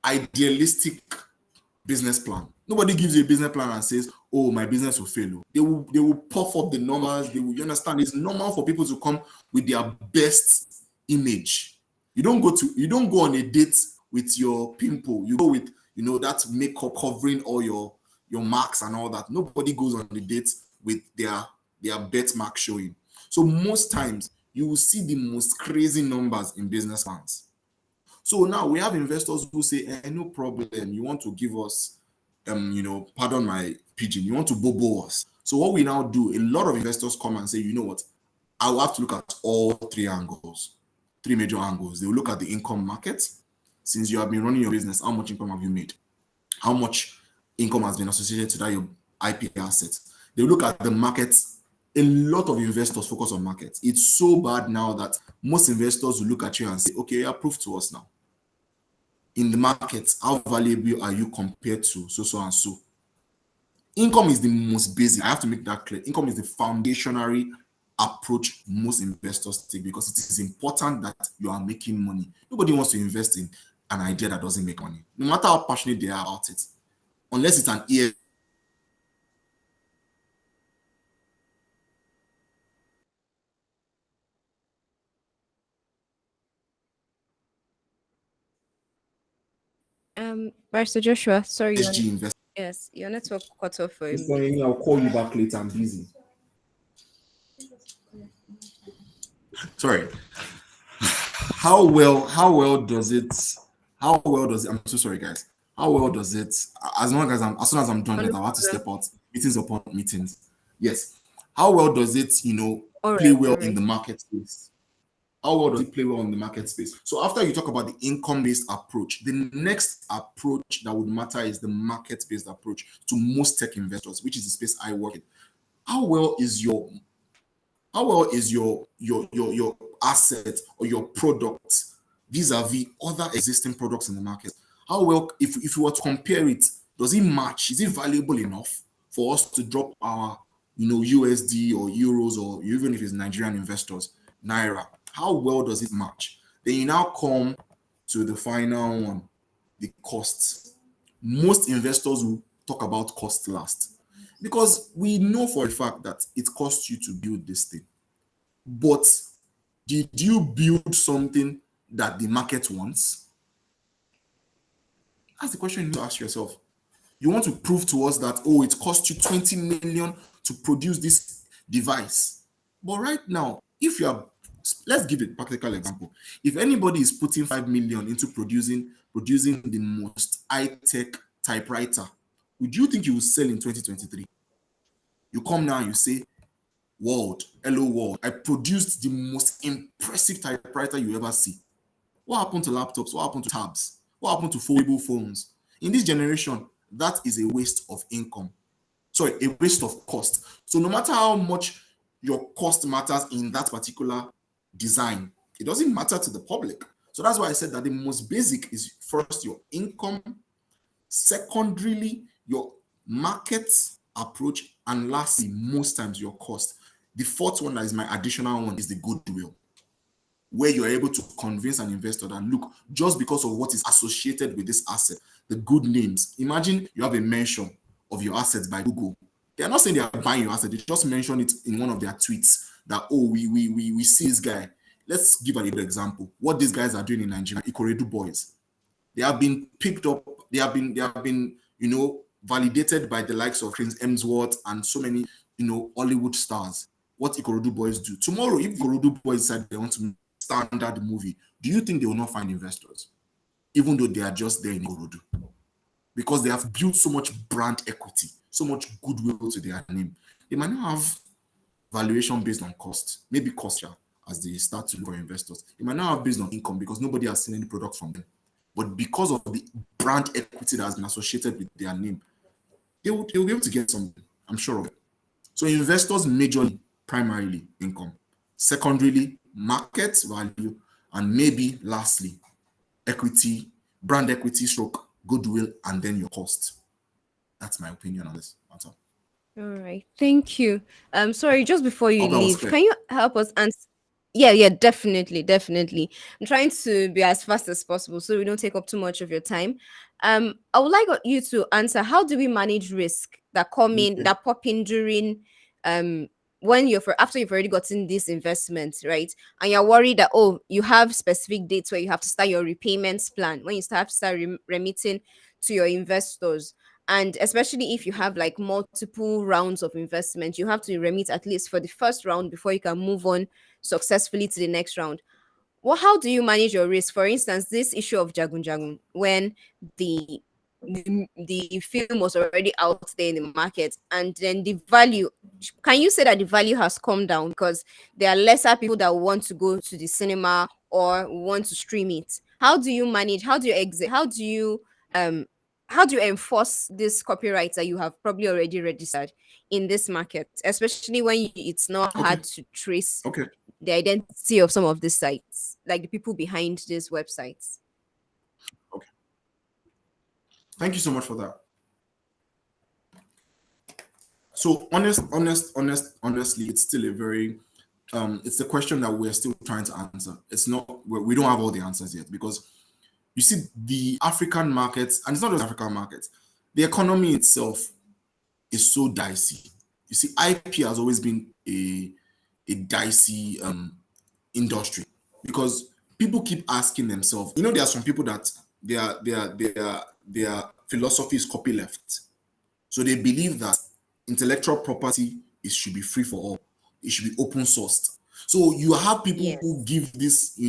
idealistic business plan. Nobody gives you a business plan and says, "Oh, my business will fail." They will puff up the numbers. You understand? It's normal for people to come with their best image. You don't go on a date with your pimple. You go with that makeup covering all your marks and all that. Nobody goes on the date with their bet mark showing. So most times you will see the most crazy numbers in business plans. So now we have investors who say, no problem, you want to give us, pardon my pidgin, you want to bobo us. So what we now do, a lot of investors come and say, you know what, I will have to look at all three major angles. They will look at the income market. Since you have been running your business, how much income have you made? How much income has been associated to that your IP assets? They will look at the market. A lot of investors focus on markets. It's so bad now that most investors will look at you and say, okay, prove to us now. In the market, how valuable are you compared to so and so? Income is the most basic. I have to make that clear. Income is the foundational approach most investors take, because it is important that you are making money. Nobody wants to invest in an idea that doesn't make money, no matter how passionate they are about it, unless it's an ES. Pastor Joshua, sorry, ESG investment. yes, your network cut off for a Mr. minute. Amy, I'll call you back later. I'm busy. Sorry. I'm so sorry, guys. How well does it, as soon as I'm done, No I'll have to problem. step out, meetings upon meetings. Yes. How well does it, All play right, well all in right. the market space? How well does it play well in the market space? So after you talk about the income-based approach, the next approach that would matter is the market-based approach to most tech investors, which is the space I work in. How well is your your asset or your product vis-a-vis other existing products in the market? How well, if you were to compare it, does it match? Is it valuable enough for us to drop our USD or euros, or even if it's Nigerian investors, naira? How well does it match? Then you now come to the final one, the costs. Most investors will talk about cost last, because we know for a fact that it costs you to build this thing. But did you build something that the market wants? That's the question you need to ask yourself. You want to prove to us that, oh, it cost you 20 million to produce this device. But right now, if you are, let's give a practical example. If anybody is putting 5 million into producing the most high-tech typewriter, would you think you will sell in 2023? You come now and you say, world, hello world, I produced the most impressive typewriter you ever see. What happened to laptops? What happened to tabs? What happened to foldable phones? In this generation, that is a waste of income. Sorry, a waste of cost. So no matter how much your cost matters in that particular design, it doesn't matter to the public. So that's why I said that the most basic is first your income, secondarily your market approach, and lastly, most times your cost. The fourth one, that is my additional one, is the goodwill, where you're able to convince an investor that, look, just because of what is associated with this asset, the good names. Imagine you have a mention of your assets by Google. They are not saying they are buying your asset, they just mention it in one of their tweets that, oh, we see this guy. Let's give a little example. What these guys are doing in Nigeria, Ikoredu boys. They have been picked up, they have been validated by the likes of Prince Emsworth and so many Hollywood stars. What Ikorodu boys do tomorrow, if Ikorodu boys decide they want to standard movie, do you think they will not find investors, even though they are just there in Ikorodu? Because they have built so much brand equity, so much goodwill to their name. They might not have valuation based on cost, maybe cost, as they start to look for investors. They might not have based on income because nobody has seen any product from them. But because of the brand equity that has been associated with their name, they will be able to get something. I'm sure of it. So investors majorly, primarily income, secondarily market value, and maybe lastly equity, brand equity, stroke goodwill, and then your cost. That's my opinion on this matter. All right, thank you. Sorry, just before I you hope that was leave, clear. can you help us answer? Yeah, definitely, definitely. I'm trying to be as fast as possible so we don't take up too much of your time. I would like you to answer, how do we manage risk that come in, Okay. that pop in during um when after you've already gotten this investment, right? And you're worried that, oh, you have specific dates where you have to start your repayments plan, when you start remitting to your investors. And especially if you have like multiple rounds of investment, you have to remit at least for the first round before you can move on successfully to the next round. Well, how do you manage your risk? For instance, this issue of Jagun Jagun, when the film was already out there in the market, and then the value, can you say that the value has come down because there are lesser people that want to go to the cinema or want to stream it? How do you manage? How do you exit? Um how do you enforce this copyright that you have probably already registered in this market, especially when it's not Okay. hard to trace Okay. the identity of some of these sites, like the people behind these websites? Okay. Thank you so much for that. So honestly, it's still a very it's the question that we're still trying to answer. It's not, we don't have all the answers yet, because you see the African markets, and it's not just African markets, the economy itself is so dicey. You see, IP has always been a dicey industry, because people keep asking themselves, there are some people that their philosophy is copyleft. So they believe that intellectual property should be free for all. It should be open sourced. So you have people who Yes. give this,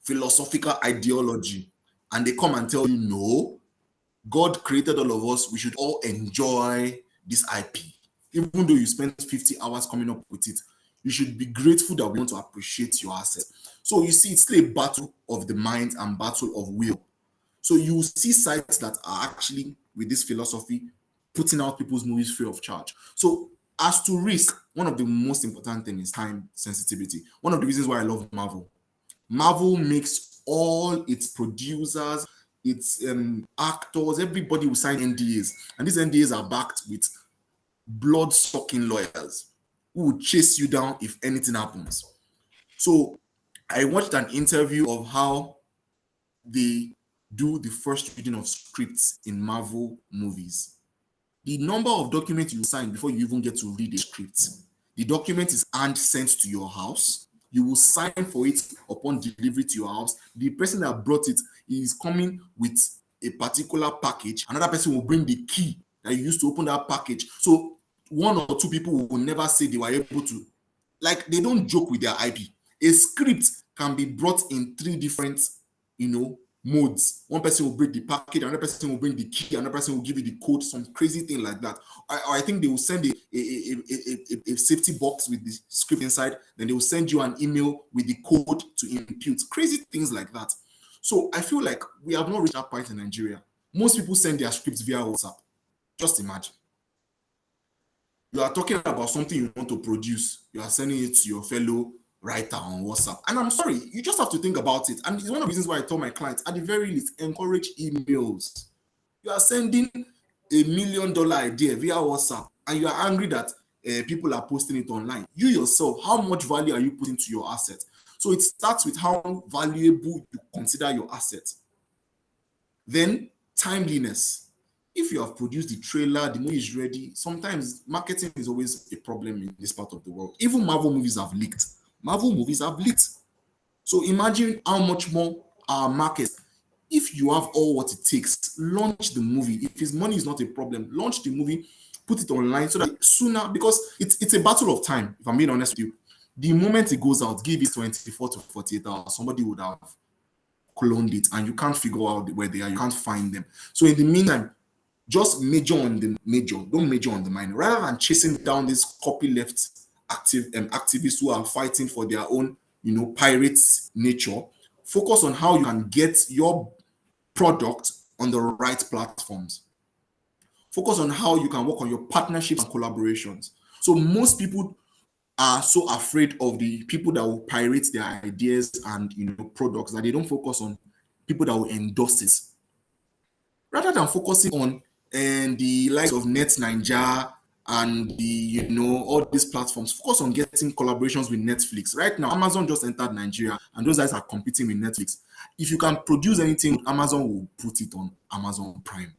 philosophical ideology, and they come and tell you, no, God created all of us. We should all enjoy this IP. Even though you spent 50 hours coming up with it, you should be grateful that we want to appreciate your asset. So you see, it's still a battle of the mind and battle of will. So you see sites that are actually, with this philosophy, putting out people's movies free of charge. So as to risk, one of the most important things is time sensitivity. One of the reasons why I love Marvel. Marvel makes all its producers, its actors, everybody will sign NDAs. And these NDAs are backed with blood-sucking lawyers who will chase you down if anything happens. So I watched an interview of how they do the first reading of scripts in Marvel movies. The number of documents you sign before you even get to read a script, the document is hand sent to your house. You will sign for it upon delivery to your house. The person that brought it is coming with a particular package. Another person will bring the key that you used to open that package. So one or two people will never say they were able to. Like, they don't joke with their IP. A script can be brought in three different, modes. One person will bring the package, another person will bring the key, another person will give you the code, some crazy thing like that. I think they will send a safety box with the script inside, then they will send you an email with the code to impute. Crazy things like that. So I feel like we have not reached that point in Nigeria. Most people send their scripts via WhatsApp. Just imagine. You are talking about something you want to produce. You are sending it to your fellow writer on WhatsApp. And I'm sorry, you just have to think about it. And it's one of the reasons why I tell my clients, at the very least, encourage emails. You are sending $1 million idea via WhatsApp, and you are angry that people are posting it online. You yourself, how much value are you putting to your asset? So it starts with how valuable you consider your asset. Then timeliness. If you have produced the trailer, the movie is ready. Sometimes marketing is always a problem in this part of the world. Even Marvel movies have leaked. Marvel movies have leaked. So imagine how much more our market. If you have all what it takes, launch the movie. If his money is not a problem, launch the movie, put it online so that sooner, because it's a battle of time, if I'm being honest with you. The moment it goes out, give it 24 to 48 hours, somebody would have cloned it, and you can't figure out where they are, you can't find them. So in the meantime, just major on the major, don't major on the minor. Rather than chasing down these copyleft activists who are fighting for their own, pirates nature, focus on how you can get your product on the right platforms. Focus on how you can work on your partnerships and collaborations. So most people are so afraid of the people that will pirate their ideas and products that they don't focus on people that will endorse it. Rather than focusing on the likes of Net Ninja and the all these platforms, focus on getting collaborations with Netflix. Right now, Amazon just entered Nigeria, and those guys are competing with Netflix. If you can produce anything, Amazon will put it on Amazon Prime.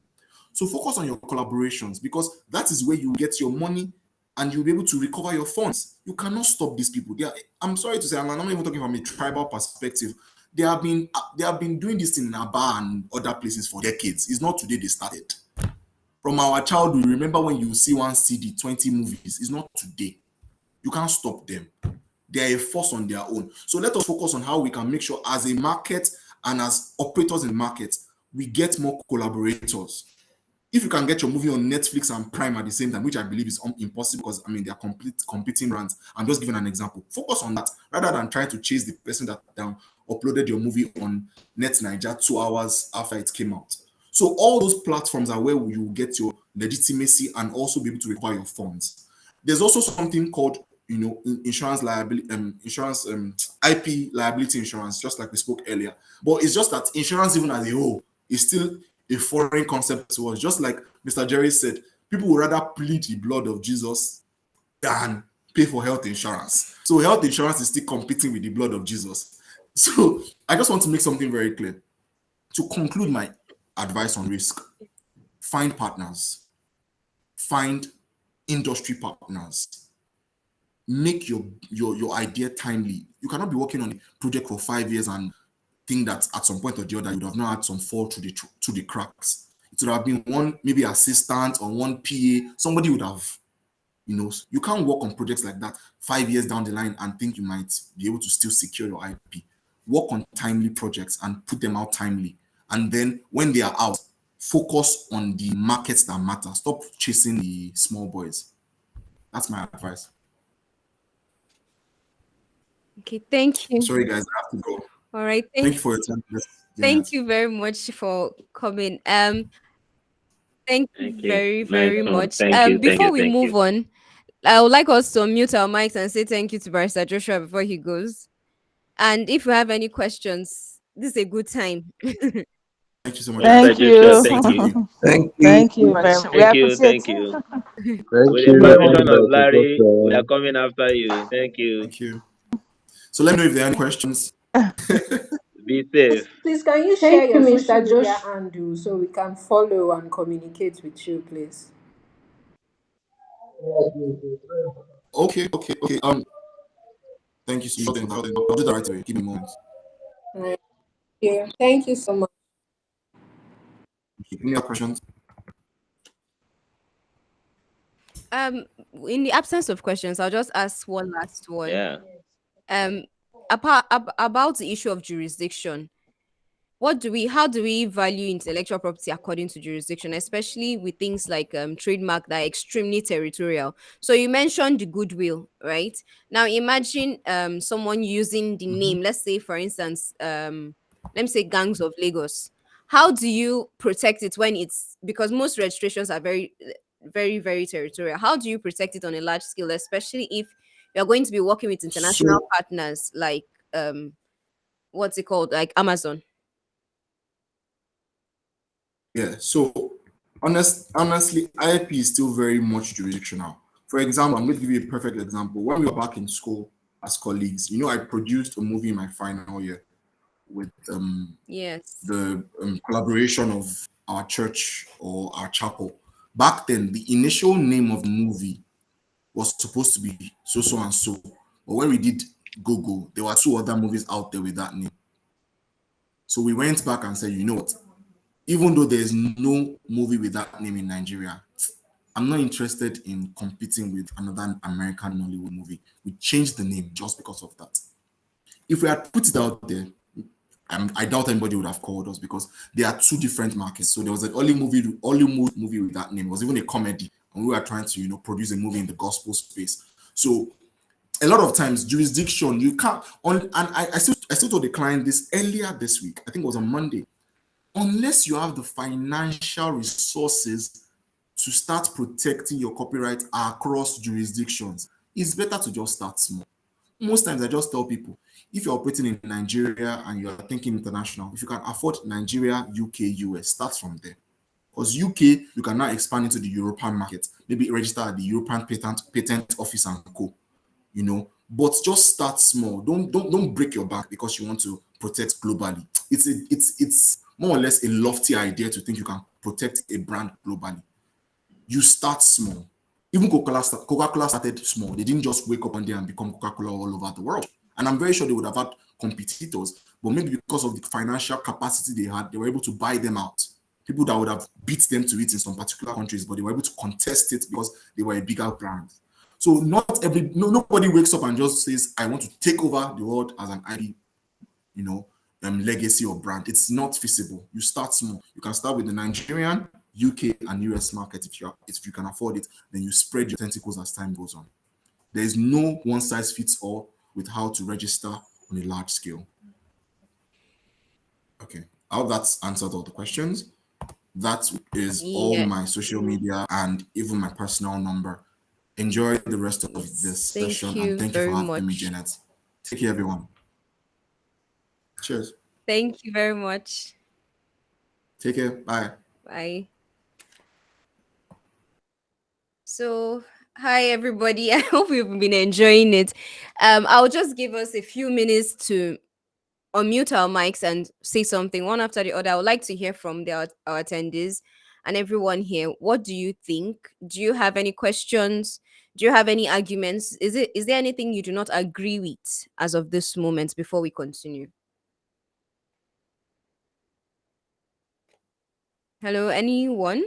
So focus on your collaborations, because that is where you get your money and you'll be able to recover your funds. You cannot stop these people. I'm sorry to say, I'm not even talking from a tribal perspective. They have been doing this in Aba and other places for decades. It's not today they started. From our childhood, remember when you see one CD, 20 movies. It's not today. You can't stop them. They are a force on their own. So let us focus on how we can make sure, as a market and as operators in markets, we get more collaborators. If you can get your movie on Netflix and Prime at the same time, which I believe is impossible, because they are competing brands. I'm just giving an example. Focus on that rather than trying to chase the person that uploaded your movie on Net Niger 2 hours after it came out. So all those platforms are where you get your legitimacy and also be able to require your funds. There's also something called insurance liability, IP liability insurance, just like we spoke earlier. But it's just that insurance, even as a whole, is still a foreign concept to us. Just like Mr. Jerry said, people would rather plead the blood of Jesus than pay for health insurance. So health insurance is still competing with the blood of Jesus. So I just want to make something very clear. To conclude my advice on risk, find partners, find industry partners, make your idea timely. You cannot be working on a project for 5 years and think that at some point or the other you would have not had some fall through the cracks. It would have been one maybe assistant or one PA. Somebody would have, you can't work on projects like that 5 years down the line and think you might be able to still secure your IP. Work on timely projects and put them out timely. And then when they are out, focus on the markets that matter. Stop chasing the small boys. That's my advice. Okay, thank you. Sorry, guys, I have to go. All right, Thank you for your time. thank you very much for coming. Thank you Thank you. very, Nice very one. much. Thank you. Thank Before you. we Thank move you. on, I would like us to unmute our mics and say thank you to Barrister Joshua before he goes. And if you have any questions, this is a good time. Thank you so much. Thank Joshua, you. thank you. Thank you. Thank you very much. We Thank you. appreciate Thank you. Thank With the you, permission of Dr. Larry, we are Joshua. coming after you. Thank you. Thank you. So let me know if there are any questions. Be safe. Please, can you share your social media handle so we can follow and communicate with you, please? Okay. Thank you so much. I'll do that right away. Give me a moment. Right. Yeah. Thank you so much. Any other questions? Um, in the absence of questions, I'll just ask one last one. Yeah. About the issue of jurisdiction. How do we value intellectual property according to jurisdiction, especially with things like trademark that are extremely territorial? So you mentioned the goodwill, right? Now imagine someone using the name, let's say for instance, let me say Gangs of Lagos. How do you protect it when it's, because most registrations are very, very, very territorial? How do you protect it on a large scale, especially if you're going to be working with international So partners like what's it called, like Amazon? yeah, so honestly, IP is still very much jurisdictional. For example, I'm going to give you a perfect example. When we were back in school as colleagues, I produced a movie in my final year with Yes. the collaboration of our church or our chapel. Back then, the initial name of the movie was supposed to be so and so. But when we did Google, there were 2 other movies out there with that name. So we went back and said, you know what? Even though there's no movie with that name in Nigeria, I'm not interested in competing with another American Nollywood movie. We changed the name just because of that. If we had put it out there, I doubt anybody would have called us because there are 2 different markets. So there was an Hollywood movie with that name. It was even a comedy, and we were trying to produce a movie in the gospel space. So a lot of times jurisdiction you can't on, and I still told the client this earlier this week. I think it was on Monday. Unless you have the financial resources to start protecting your copyright across jurisdictions, it's better to just start small. Most times I just tell people, if you're operating in Nigeria and you're thinking international, if you can afford Nigeria, UK, US, start from there. Because UK, you can now expand into the European market, maybe register at the European Patent Office and co. But just start small. Don't break your back because you want to protect globally. It's more or less a lofty idea to think you can protect a brand globally. You start small. Even Coca-Cola started small. They didn't just wake up one day and become Coca-Cola all over the world. And I'm very sure they would have had competitors, but maybe because of the financial capacity they had, they were able to buy them out. People that would have beat them to it in some particular countries, but they were able to contest it because they were a bigger brand. So nobody wakes up and just says, I want to take over the world as an IP, legacy or brand. It's not feasible. You start small. You can start with the Nigerian, UK, and US market if you can afford it. Then you spread your tentacles as time goes on. There is no one size fits all with how to register on a large scale. Okay, I hope that's answered all the questions. That is all Yeah. my social media and even my personal number. Enjoy the rest of this Thank session, you and thank you very for having me, much. Janet. Take care, everyone. Cheers. Thank you very much. Take care. Bye. Bye. So Hi, everybody. I hope you've been enjoying it. I'll just give us a few minutes to unmute our mics and say something one after the other. I would like to hear from our attendees and everyone here. What do you think? Do you have any questions? Do you have any arguments? Is there anything you do not agree with as of this moment before we continue? Hello, anyone?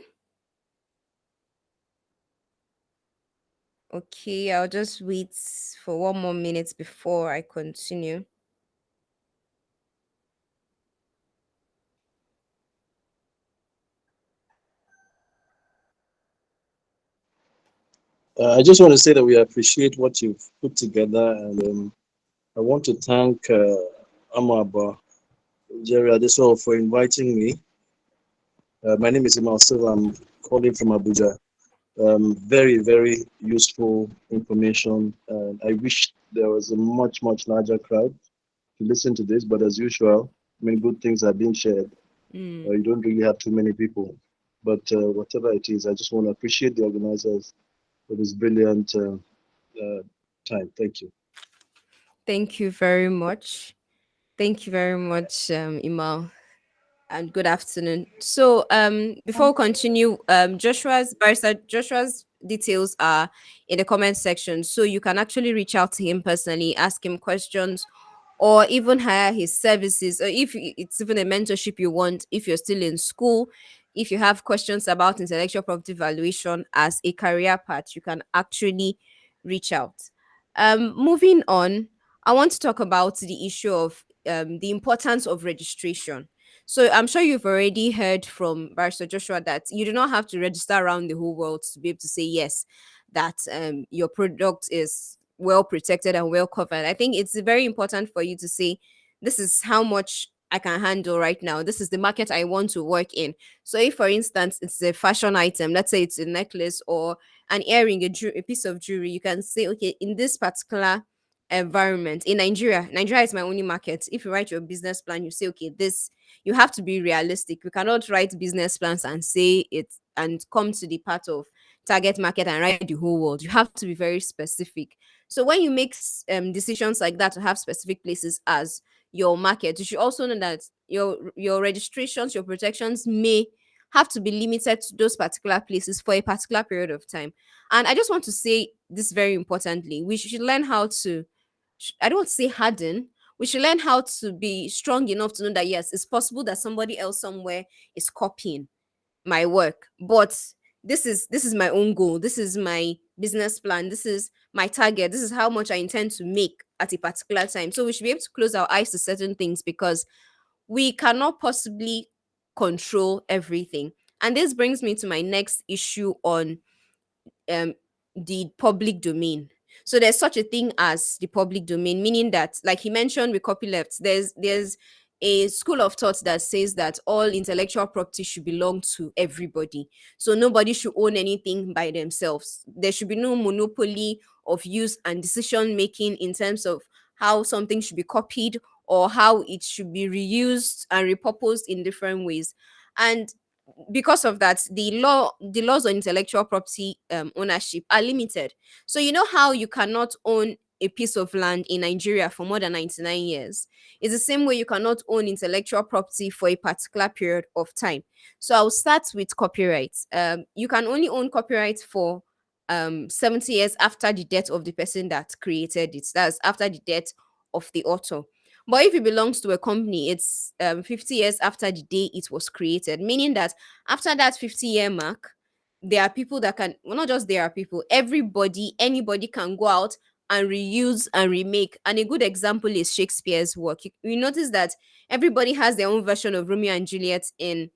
Okay, I'll just wait for one more minute before I continue. I just want to say that we appreciate what you've put together, and I want to thank Amaba Jerry Adeso for inviting me. My name is Imal Silva. I'm calling from Abuja. Very, very useful information. I wish there was a much, much larger crowd to listen to this, but as usual, many good things are being shared. Mm. You don't really have too many people. But whatever it is, I just want to appreciate the organizers for this brilliant time. Thank you. Thank you very much. Thank you very much, Imal, and good afternoon. So, before we continue, Barrister Joshua's details are in the comment section, so you can actually reach out to him personally, ask him questions, or even hire his services. Or if it's even a mentorship you want, if you're still in school, if you have questions about intellectual property valuation as a career path, you can actually reach out. Moving on, I want to talk about the issue of the importance of registration. So I'm sure you've already heard from Barrister Joshua that you do not have to register around the whole world to be able to say yes, that your product is well protected and well covered. I think it's very important for you to say, this is how much I can handle right now. This is the market I want to work in. So if, for instance, it's a fashion item, let's say it's a necklace or an earring, a piece of jewelry, you can say, okay, in this particular environment in Nigeria is my only market. If you write your business plan, you say, okay, this, you have to be realistic. We cannot write business plans and say it and come to the part of target market and write the whole world. You have to be very specific. So when you make decisions like that to have specific places as your market, you should also know that your registrations, your protections may have to be limited to those particular places for a particular period of time. And I just want to say this very importantly: we should learn how to, I don't want to say harden. We should learn how to be strong enough to know that yes, it's possible that somebody else somewhere is copying my work, but this is my own goal. This is my business plan. This is my target. This is how much I intend to make at a particular time. So we should be able to close our eyes to certain things because we cannot possibly control everything. And this brings me to my next issue on um the public domain. So there's such a thing as the public domain, meaning that, like he mentioned with copyleft, there's a school of thought that says that all intellectual property should belong to everybody. So nobody should own anything by themselves. There should be no monopoly of use and decision making in terms of how something should be copied or how it should be reused and repurposed in different ways. And because of that, the laws on intellectual property ownership are limited. So you know how you cannot own a piece of land in Nigeria for more than 99 years. It's the same way you cannot own intellectual property for a particular period of time. So I'll start with copyright. You can only own copyright for 70 years after the death of the person that created it. That's after the death of the author. But if it belongs to a company, it's 50 years after the day it was created, meaning that after that 50-year mark, there are people that can, well, not just there are people, everybody, anybody can go out and reuse and remake. And a good example is Shakespeare's work. You notice that everybody has their own version of Romeo and Juliet in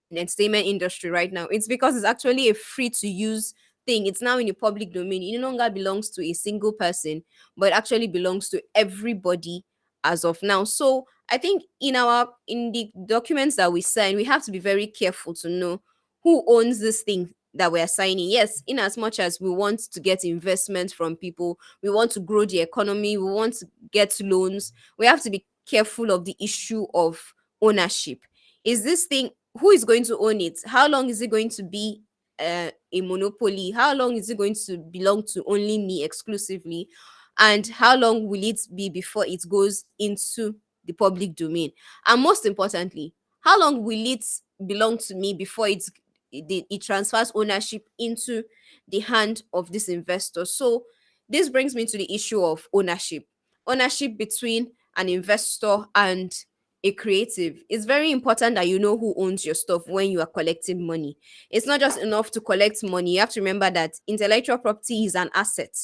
the entertainment industry right now. It's because it's actually a free to use thing. It's now in the public domain. It no longer belongs to a single person, but it actually belongs to everybody as of now. So I think in the documents that we sign, we have to be very careful to know who owns this thing that we're signing. Yes, in as much as we want to get investment from people, we want to grow the economy, we want to get loans, we have to be careful of the issue of ownership. Is this thing, who is going to own it? How long is it going to be a monopoly? How long is it going to belong to only me exclusively? And how long will it be before it goes into the public domain? And most importantly, how long will it belong to me before it transfers ownership into the hand of this investor? So this brings me to the issue of ownership between an investor and a creative. It's very important that you know who owns your stuff when you are collecting money. It's not just enough to collect money. You have to remember that intellectual property is an asset.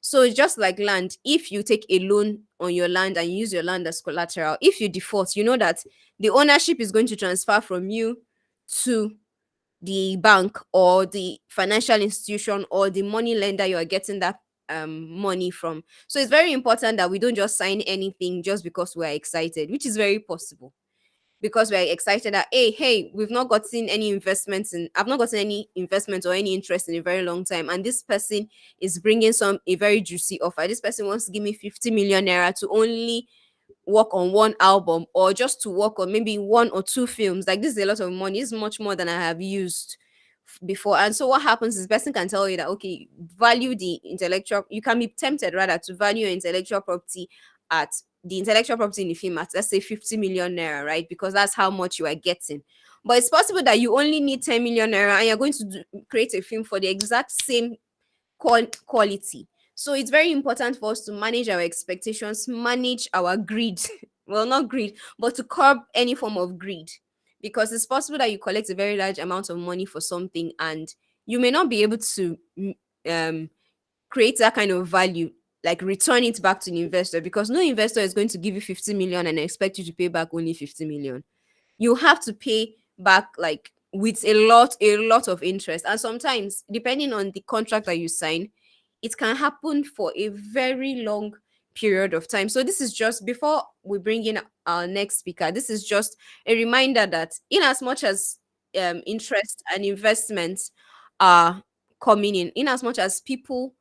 So it's just like land. If you take a loan on your land and you use your land as collateral, if you default, you know that the ownership is going to transfer from you to the bank or the financial institution or the money lender you are getting that money from. So it's very important that we don't just sign anything just because we're excited, which is very possible. Because we're excited that hey, we've not gotten any investments in I've not gotten any investment or any interest in a very long time, and this person is bringing a very juicy offer. This person wants to give me 50 million naira to only work on one album, or just to work on maybe one or two films. Like, this is a lot of money. It's much more than I have used before. And so what happens is, person can tell you that, okay, value the intellectual you can be tempted rather to value your intellectual property at the intellectual property in the film at, let's say, 50 million naira, right? Because that's how much you are getting. But it's possible that you only need 10 million naira and you're going to create a film for the exact same quality. So it's very important for us to manage our expectations, manage our greed. Well, not greed, but to curb any form of greed. Because it's possible that you collect a very large amount of money for something and you may not be able to um, create that kind of value, like return it back to the investor, because no investor is going to give you 50 million and expect you to pay back only 50 million. You have to pay back, like, with a lot of interest. And sometimes, depending on the contract that you sign, it can happen for a very long period of time. So this is just, before we bring in our next speaker, this is just a reminder that in as much as interest and investments are coming in as much as people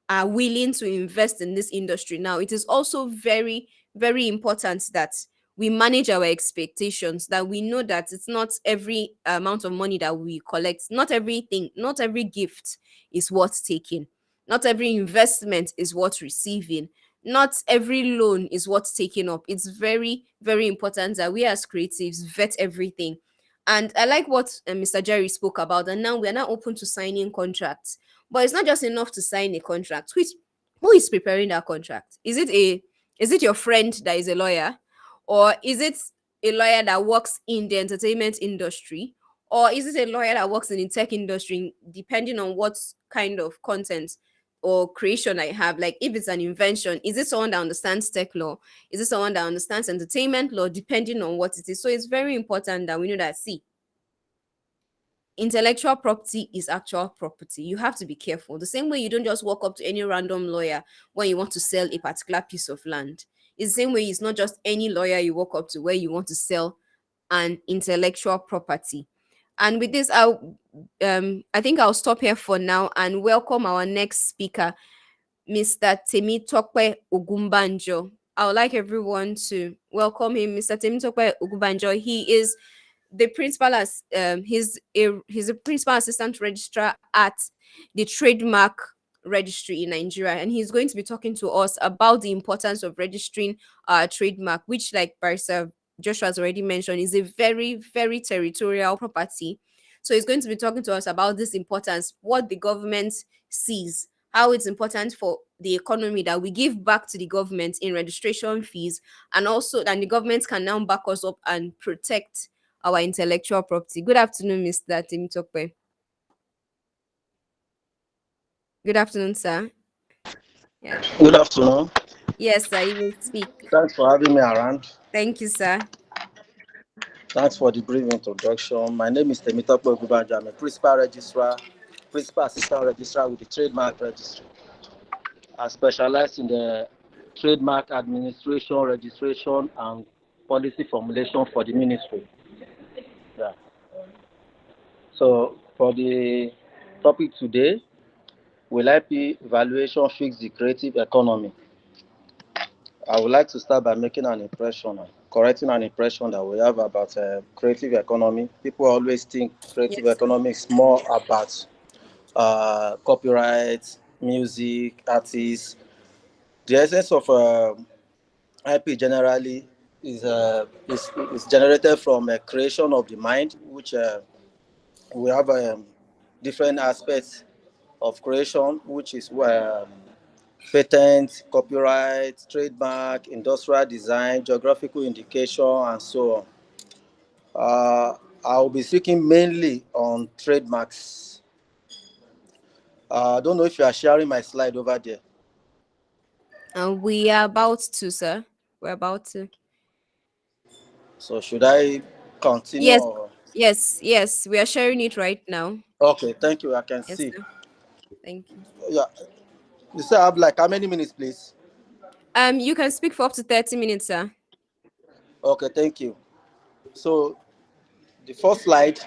are willing to invest in this industry now, it is also very, very important that we manage our expectations, that we know that it's not every amount of money that we collect, not everything, not every gift is worth taking, not every investment is worth receiving, not every loan is worth taking up. It's very, very important that we as creatives vet everything. And I like what Mr. Jerry spoke about, and now we are now open to signing contracts. But it's not just enough to sign a contract. Who is preparing that contract? Is it your friend that is a lawyer? Or is it a lawyer that works in the entertainment industry? Or is it a lawyer that works in the tech industry, depending on what kind of content or creation I have? Like, if it's an invention, is it someone that understands tech law? Is it someone that understands entertainment law, depending on what it is? So it's very important that we know that, see, intellectual property is actual property. You have to be careful. The same way you don't just walk up to any random lawyer when you want to sell a particular piece of land. It's the same way it's not just any lawyer you walk up to where you want to sell an intellectual property. And with this, I think I'll stop here for now and welcome our next speaker, Mr. Temitope Ogumbanjo. I would like everyone to welcome him, Mr. Temitope Ogumbanjo. He is the principal as he's a principal assistant registrar at the trademark registry in Nigeria, and he's going to be talking to us about the importance of registering trademark, which, like Barrister Joshua has already mentioned, is a very, very territorial property. So he's going to be talking to us about this importance, what the government sees, how it's important for the economy that we give back to the government in registration fees, and also that the government can now back us up and protect our intellectual property. Good afternoon, Mr. Timitope. Good afternoon, sir. Yeah. Good afternoon. Yes, sir, you will speak. Thanks for having me around. Thank you, sir. Thanks for the brief introduction. My name is Temitope Ogubanjo. I'm a principal assistant registrar with the Trademark Registry. I specialize in the trademark administration, registration, and policy formulation for the ministry. Yeah. So for the topic today, will IP valuation fix the creative economy? I would like to start by making an impression, correcting an impression that we have about creative economy. People always think creative Yes, sir. economy is more about copyright, music, artists. The essence of IP generally is generated from a creation of the mind, which we have different aspects of creation, which is patent, copyright, trademark, industrial design, geographical indication, and so on. I'll be speaking mainly on trademarks. I don't know if you are sharing my slide over there. And we are about to, sir. We're about to. So should I continue? Yes, Or? yes. We are sharing it right now. Okay, thank you. I can Yes, see. sir. Thank you. Yeah. You say I have like how many minutes, please? You can speak for up to 30 minutes, sir. Okay, thank you. So the first slide,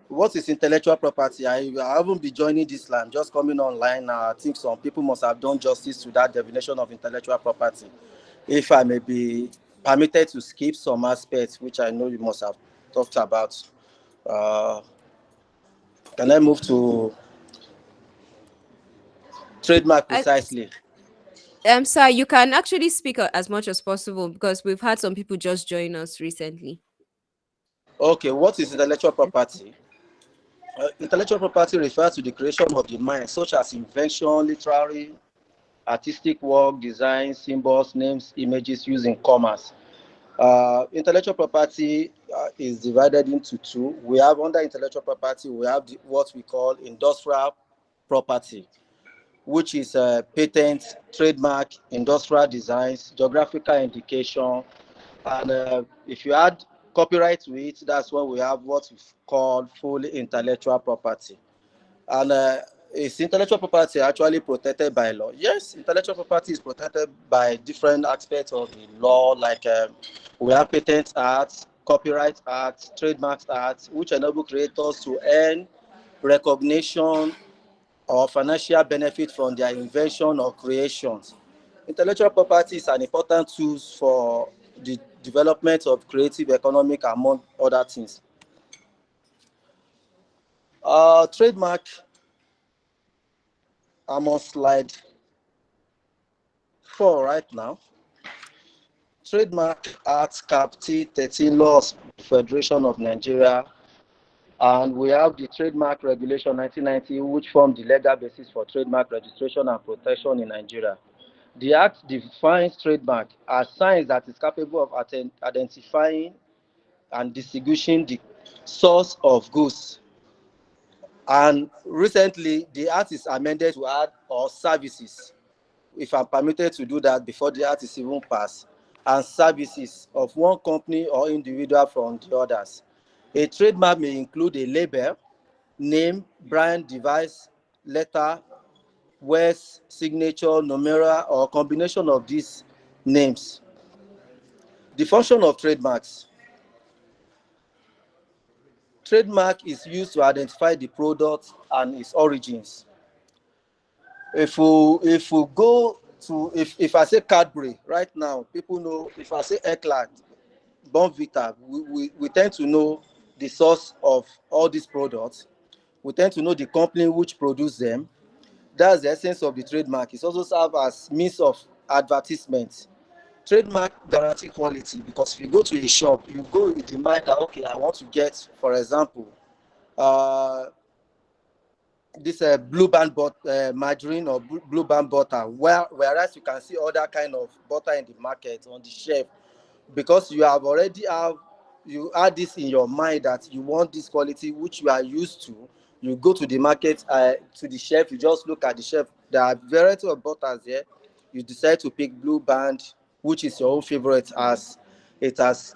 what is intellectual property? I haven't been joining this line, just coming online now. I think some people must have done justice to that definition of intellectual property. If I may be permitted to skip some aspects, which I know you must have talked about. Uh, can I move to trademark I, precisely? sir, you can actually speak as much as possible because we've had some people just join us recently. Okay, what is intellectual property? Intellectual property refers to the creation of the mind, such as invention, literary, artistic work, design, symbols, names, images used in commerce. Intellectual property is divided into two. We have under intellectual property, we have what we call industrial property, which is patent, trademark, industrial designs, geographical indication, and if you add copyright to it, that's when we have what we call full intellectual property. And is intellectual property actually protected by law? Yes, intellectual property is protected by different aspects of the law, like we have Patent Act, Copyright Act, Trademarks Act, which enable creators to earn recognition or financial benefit from their invention or creations. Intellectual property is an important tool for the development of creative economic, among other things. Trademark, I'm on slide 4 right now. Trademark Act Cap T13 laws, Federation of Nigeria, and we have the Trademark Regulation 1990, which formed the legal basis for trademark registration and protection in Nigeria. The Act defines trademark as signs that is capable of identifying and distinguishing the source of goods. And recently, the Act is amended to add or services, if I'm permitted to do that before the Act is even passed, and services of one company or individual from the others. A trademark may include a label, name, brand, device, letter, words, signature, numeral, or combination of these names. The function of trademarks. Trademark is used to identify the product and its origins. If we go to, if I say Cadbury right now, people know. If I say Eclat, Bonvita, we tend to know the source of all these products. We tend to know the company which produce them. That's the essence of the trademark. It also serves as means of advertisement. Trademark guarantee quality, because if you go to a shop, you go with the mind that, okay, I want to get, for example, uh, this blue band margarine or blue band butter, whereas you can see other kind of butter in the market on the shelf, because you have already have you add this in your mind that you want this quality which you are used to. You go to the market, to the shelf, you just look at the shelf, there are variety of butters there. You decide to pick blue band, which is your own favorite, as it has,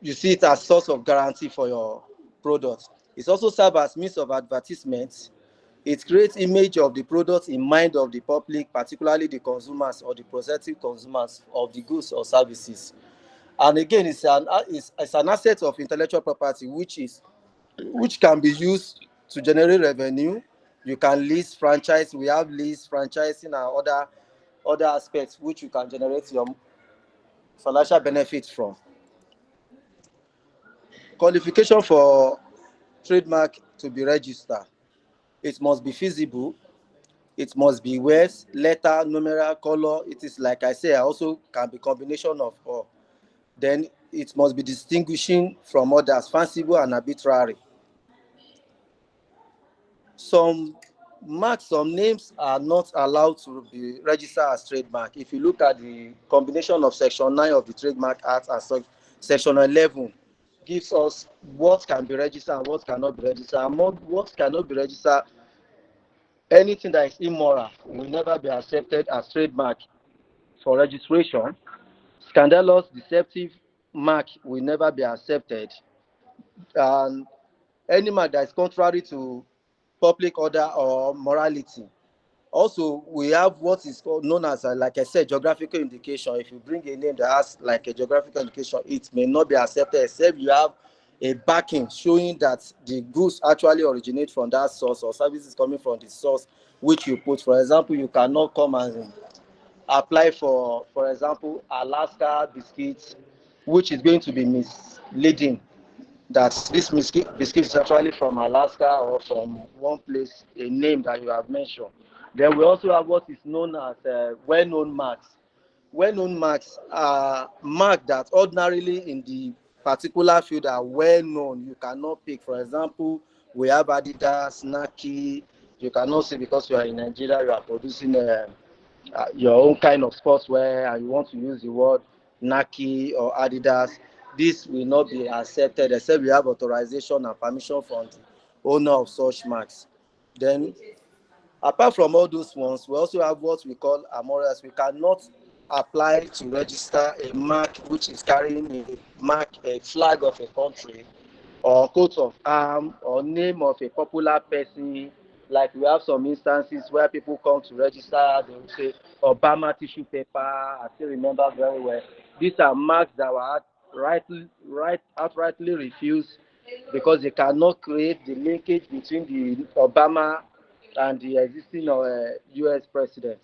you see it as source of guarantee for your product. It also serves as means of advertisement. It creates image of the product in mind of the public, particularly the consumers or the prospective consumers of the goods or services. And again, it's an asset of intellectual property, which can be used to generate revenue. You can lease franchise. We have lease, franchising, and other aspects which you can generate your financial benefits from. Qualification for trademark to be registered, it must be feasible, it must be words, letter, numeral, color. It is like I say, also can be combination of all. Then it must be distinguishing from others, fanciful and arbitrary. Some marks, some names are not allowed to be registered as trademark. If you look at the combination of Section 9 of the Trademark Act and Section 11 gives us what can be registered and what cannot be registered. Among what cannot be registered, anything that is immoral will never be accepted as trademark for registration. Scandalous, deceptive mark will never be accepted. And any mark that is contrary to public order or morality. Also, we have what is known as, like I said, geographical indication. If you bring a name that has like a geographical indication, it may not be accepted except you have a backing showing that the goods actually originate from that source or services coming from the source which you put. For example, you cannot come and apply for example, Alaska biscuits, which is going to be misleading that this biscuit is actually from Alaska or from one place, a name that you have mentioned. Then we also have what is known as well-known marks. Well-known marks are marks that ordinarily in the particular field are well-known. You cannot pick. For example, we have Adidas, Nike. You cannot say because you are in Nigeria, you are producing your own kind of sportswear and you want to use the word Nike or Adidas. This will not be accepted except you have authorization and permission from the owner of such marks. Then, apart from all those ones, we also have what we call amorals. We cannot apply to register a mark which is carrying a flag of a country or coat of arms or name of a popular person. Like we have some instances where people come to register, they will say Obama tissue paper. I still remember very well. These are marks that were outrightly refused because they cannot create the linkage between the Obama and the existing U.S. president.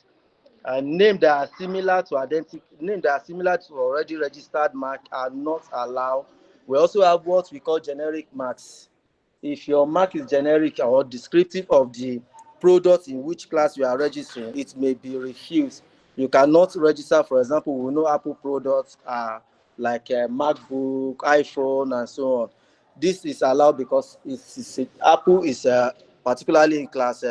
Names that are similar to already registered mark are not allowed. We also have what we call generic marks. If your mark is generic or descriptive of the product in which class you are registering, it may be refused. You cannot register, for example, we know Apple products are like a MacBook, iPhone, and so on. This is allowed because Apple is particularly in class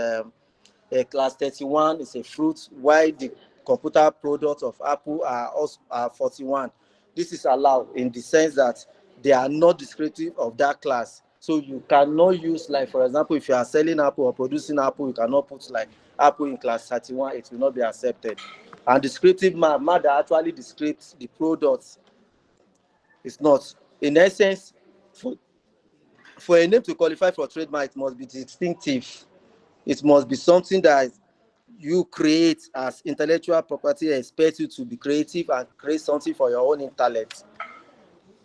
31 is a fruit, while the computer products of Apple are 41. This is allowed in the sense that they are not descriptive of that class. So you cannot use, like, for example, if you are selling Apple or producing Apple, you cannot put like Apple in class 31, it will not be accepted. And descriptive mark that actually describes the products is not. In essence, for a name to qualify for trademark, it must be distinctive. It must be something that you create as intellectual property, expect you to be creative and create something for your own intellect.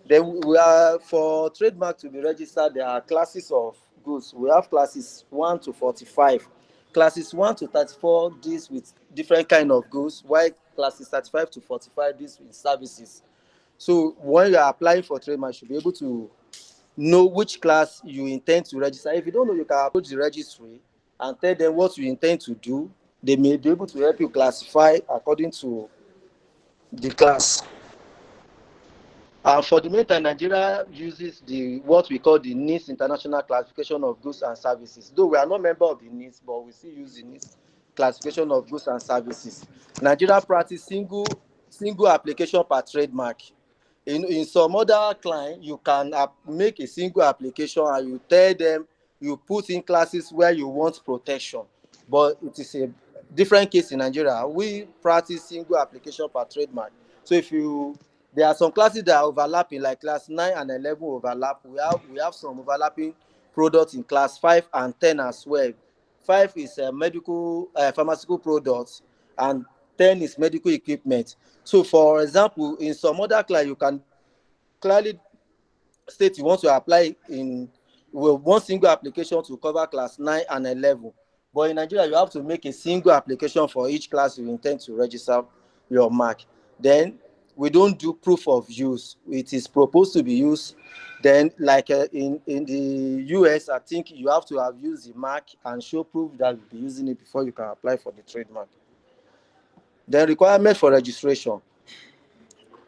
Then we are, for trademark to be registered, there are classes of goods. We have classes 1 to 45. Classes 1 to 34 deals with different kind of goods, while classes 35 to 45 deals with services. So when you are applying for trademark, you should be able to know which class you intend to register. If you don't know, you can approach the registry and tell them what you intend to do. They may be able to help you classify according to the class. For the meantime, Nigeria uses what we call the NIS International Classification of Goods and Services. Though we are not member of the NIS, but we still use the NIS Classification of Goods and Services. Nigeria practice single application per trademark. In some other client, you can make a single application and you tell them you put in classes where you want protection. But it is a different case in Nigeria. We practice single application per trademark. So there are some classes that are overlapping, like class 9 and 11 overlap. We have some overlapping products in class 5 and 10 as well. 5 is pharmaceutical products, and 10 is medical equipment. So, for example, in some other class, you can clearly state you want to apply in one single application to cover class 9 and 11. But in Nigeria, you have to make a single application for each class you intend to register your mark. Then we don't do proof of use. It is proposed to be used. Then, like in the US, I think you have to have used the mark and show proof that you'll be using it before you can apply for the trademark. The requirement for registration.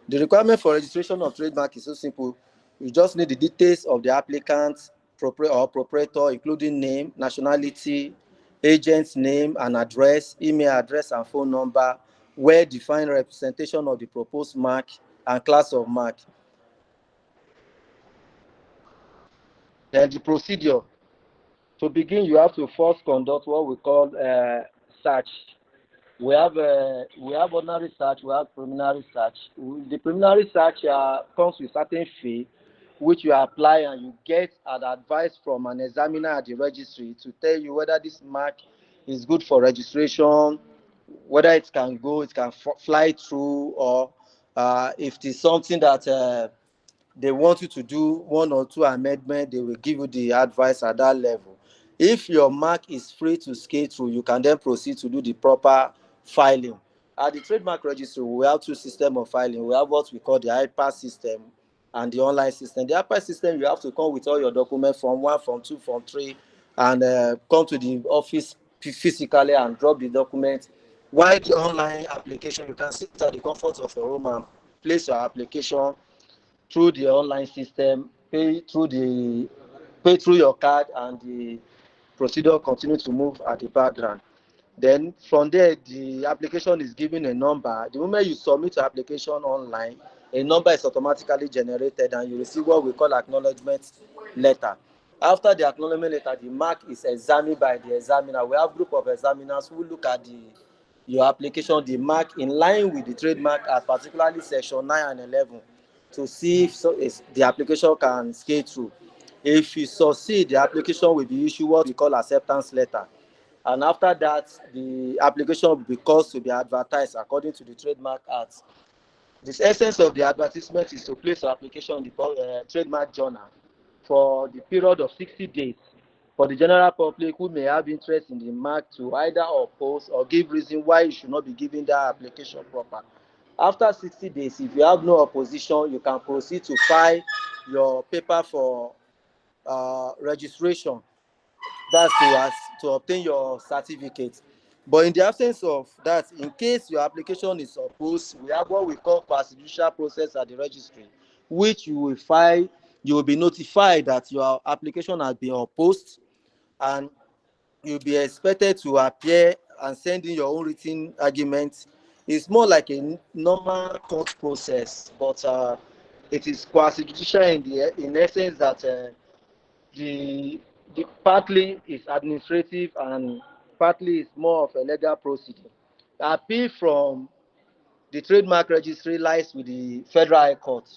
The requirement for registration of trademark is so simple. You just need the details of the applicant or proprietor, including name, nationality, agent's name and address, email address and phone number, well-defined representation of the proposed mark, and class of mark. Then the procedure. To begin, you have to first conduct what we call search. We have ordinary search, we have preliminary search. The preliminary search comes with certain fee, which you apply and you get an advice from an examiner at the registry to tell you whether this mark is good for registration, whether it can go, it can fly through, or if it is something that they want you to do one or two amendments, they will give you the advice at that level. If your mark is free to scale through, you can then proceed to do the proper filing. At the trademark registry, we have two systems of filing. We have what we call the iPass system and the online system. The iPass system, you have to come with all your documents from 1, from 2, from 3, and come to the office physically and drop the document. While the online application, you can sit at the comfort of your home and place your application through the online system, pay through your card, and the procedure continue to move at the background. Then from there, the application is given a number. The moment you submit your application online, a number is automatically generated and you receive what we call acknowledgement letter. After the acknowledgement letter, the mark is examined by the examiner. We have a group of examiners who look at your application, the mark in line with the trademark, as particularly section 9 and 11, to see if the application can scale through. If you succeed, the application will be issued what we call acceptance letter. And after that, the application will be caused to be advertised according to the Trademark Act. The essence of the advertisement is to place your application in the trademark journal for the period of 60 days for the general public who may have interest in the mark to either oppose or give reason why you should not be giving that application proper. After 60 days, if you have no opposition, you can proceed to file your paper for registration. That's to obtain your certificate. But in the absence of that, in case your application is opposed, we have what we call quasi-judicial process at the registry, which you will file. You will be notified that your application has been opposed, and you'll be expected to appear and send in your own written argument. It's more like a normal court process, but it is quasi-judicial in essence that the partly is administrative and partly is more of a legal proceeding. Appeal from the trademark registry lies with the Federal High Court.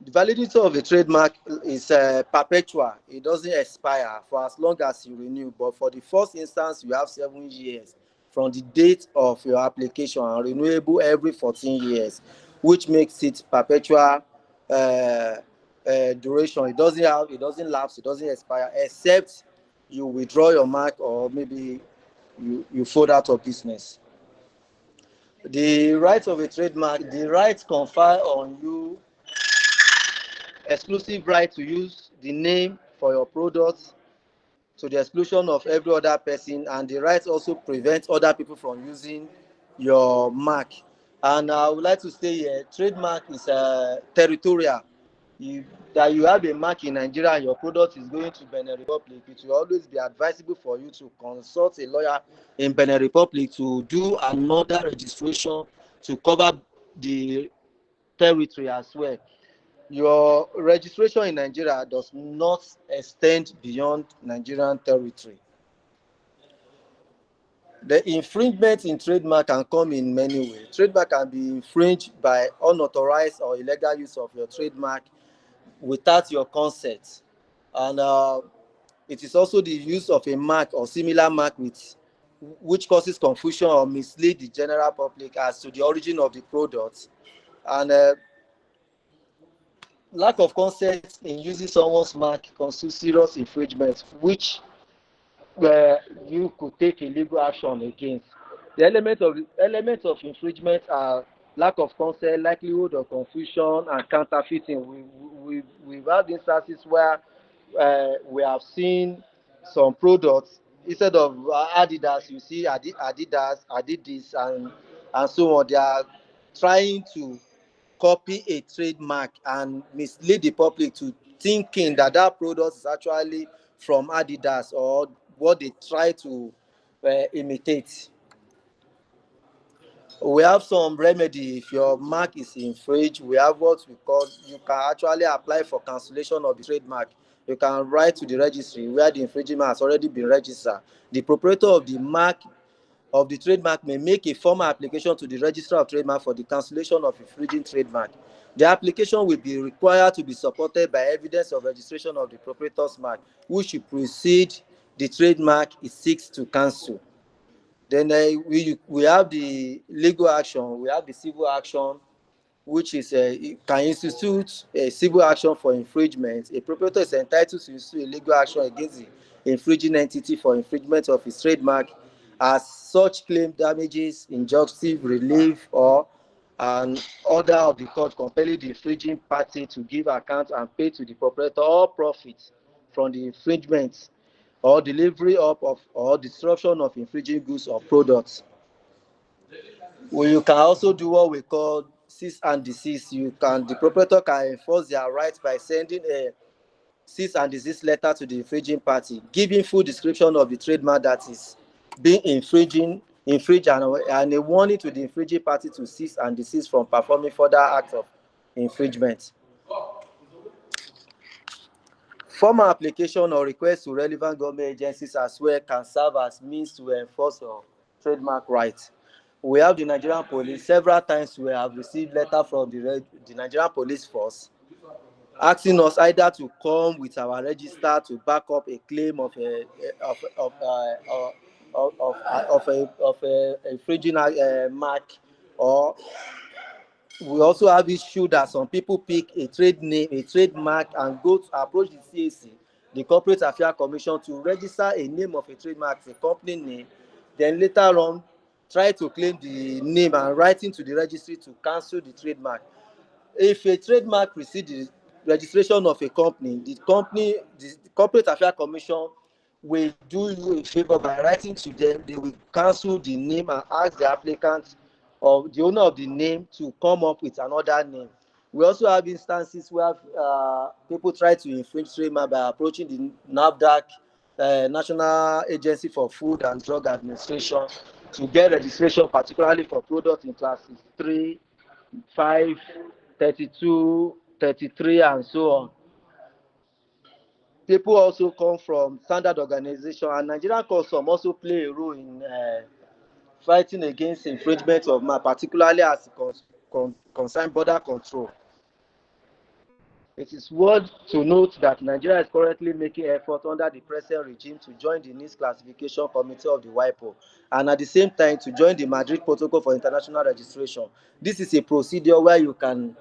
The validity of a trademark is perpetual. It doesn't expire for as long as you renew. But for the first instance, you have 7 years from the date of your application and renewable every 14 years, which makes it perpetual duration. It doesn't lapse, it doesn't expire, except you withdraw your mark or maybe you fold out of business. The rights of a trademark, the rights confer on you exclusive right to use the name for your products to the exclusion of every other person, and the right also prevent other people from using your mark. And I would like to say here, trademark is territorial. That you have a mark in Nigeria and your product is going to Benin Republic, it will always be advisable for you to consult a lawyer in Benin Republic to do another registration to cover the territory as well. Your registration in Nigeria does not extend beyond Nigerian territory. The infringement in trademark can come in many ways. Trademark can be infringed by unauthorized or illegal use of your trademark without your consent. And it is also the use of a mark or similar mark which causes confusion or mislead the general public as to the origin of the product. And lack of consent in using someone's mark constitutes serious infringement, which you could take a legal action against. The elements of infringement are lack of consent, likelihood of confusion, and counterfeiting. We've had instances where we have seen some products instead of Adidas, you see Adidas, Adidas, and so on. They are trying to copy a trademark and mislead the public to thinking that that product is actually from Adidas or what they try to imitate. We have some remedy if your mark is infringed. We have what we call, you can actually apply for cancellation of the trademark. You can write to the registry where the infringement has already been registered. The proprietor of the mark of the trademark may make a formal application to the registrar of trademark for the cancellation of infringing trademark. The application will be required to be supported by evidence of registration of the proprietor's mark, which should precede the trademark it seeks to cancel. Then we have the legal action, we have the civil action, which is can institute a civil action for infringement. A proprietor is entitled to issue a legal action against the infringing entity for infringement of his trademark, as such claim damages, injunctive relief, or an order of the court compelling the infringing party to give account and pay to the proprietor all profits from the infringement or delivery of or destruction of infringing goods or products. You can also do what we call cease and desist. The proprietor can enforce their rights by sending a cease and desist letter to the infringing party, giving full description of the trademark that is being infringed, and a warning to the infringing party to cease and desist from performing further acts of infringement. Formal application or request to relevant government agencies as well can serve as means to enforce your trademark rights. We have the Nigerian police. Several times we have received letter from the Nigerian police force asking us either to come with our register to back up a claim of a infringing mark, or we also have issue that some people pick a trade name, a trademark, and go to approach the CAC, the Corporate Affairs Commission, to register a name of a trademark, a company name, then later on try to claim the name and writing to the registry to cancel the trademark. If a trademark precedes the registration of a company, the Corporate Affairs Commission will do you a favor by writing to them. They will cancel the name and ask the applicant or the owner of the name to come up with another name. We also have instances where people try to infringe trademark by approaching the NAFDAC, National Agency for Food and Drug Administration, to get registration, particularly for products in classes 3, 5, 32, 33, and so on. People also come from standard organization, and Nigerian custom also play a role in fighting against infringement of mark, particularly as concern border control. It is worth to note that Nigeria is currently making effort under the present regime to join the NIS Classification Committee of the WIPO, and at the same time to join the Madrid Protocol for International Registration. This is a procedure where you can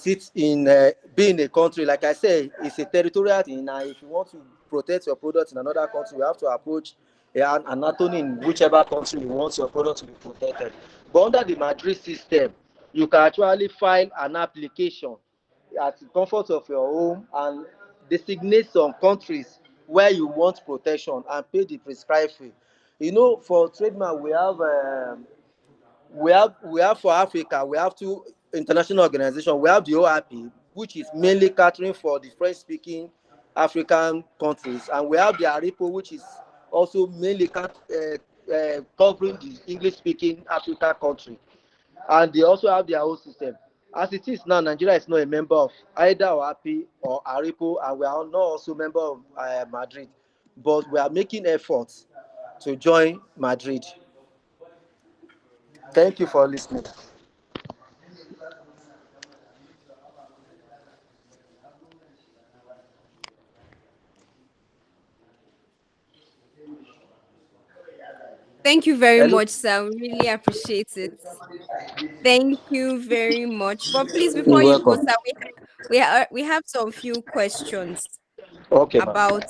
be in a country. Like I say, it's a territorial thing. Now, if you want to protect your product in another country, you have to approach an attorney in whichever country you want your product to be protected. But under the Madrid system, you can actually file an application at the comfort of your home and designate some countries where you want protection and pay the prescribed fee. For trademark, we have for Africa, we have two international organizations. We have the OIP, which is mainly catering for the French-speaking African countries, and we have the ARIPO, which is also mainly covering the English-speaking African country, and they also have their own system. As it is now, Nigeria is not a member of either OIP or ARIPO, and we are not also a member of Madrid, but we are making efforts to join Madrid. Thank you for listening. Thank you very Hello. much, sir. We really appreciate it. Thank you very much. But please, before You're you go, welcome. sir, we have some few questions Okay, ma'am. about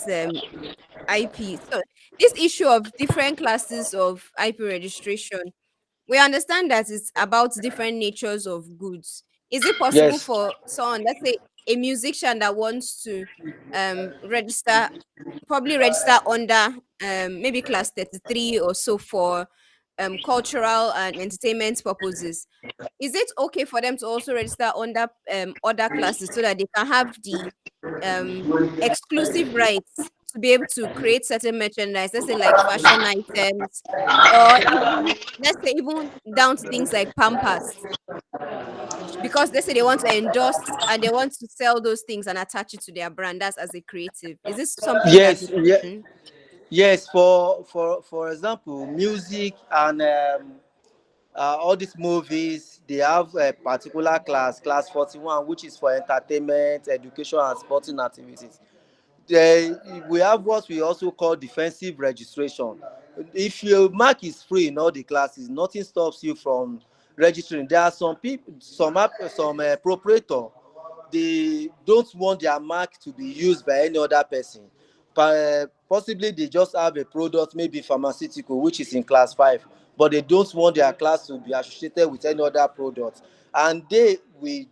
IP. So this issue of different classes of IP registration, we understand that it's about different natures of goods. Is it possible Yes. for someone, let's say a musician that wants to register, probably register under maybe class 33 or so for cultural and entertainment purposes, is it okay for them to also register under other classes so that they can have the um exclusive rights to be able to create certain merchandise, let's say like fashion items, or even, let's say, even down to things like pampers, because they say they want to endorse and they want to sell those things and attach it to their brand, that's as a creative. Is this something that Yes. is Yeah. mm, Yes. For example, music and all these movies, they have a particular class 41, which is for entertainment, education, and sporting activities. We have what we also call defensive registration. If your mark is free in all the classes, nothing stops you from registering. There are some people, some proprietor, they don't want their mark to be used by any other person. Possibly they just have a product, maybe pharmaceutical, which is in class 5, but they don't want their class to be associated with any other product, and they will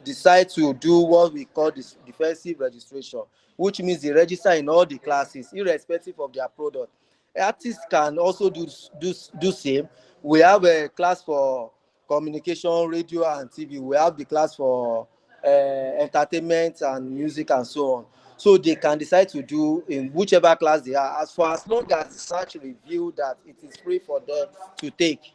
decide to do what we call this defensive registration, which means they register in all the classes irrespective of their product. Artists can also do same. We have a class for communication, radio and TV. We have the class for entertainment and music and so on. So they can decide to do in whichever class they are, as far as long as the search reveal that it is free for them to take.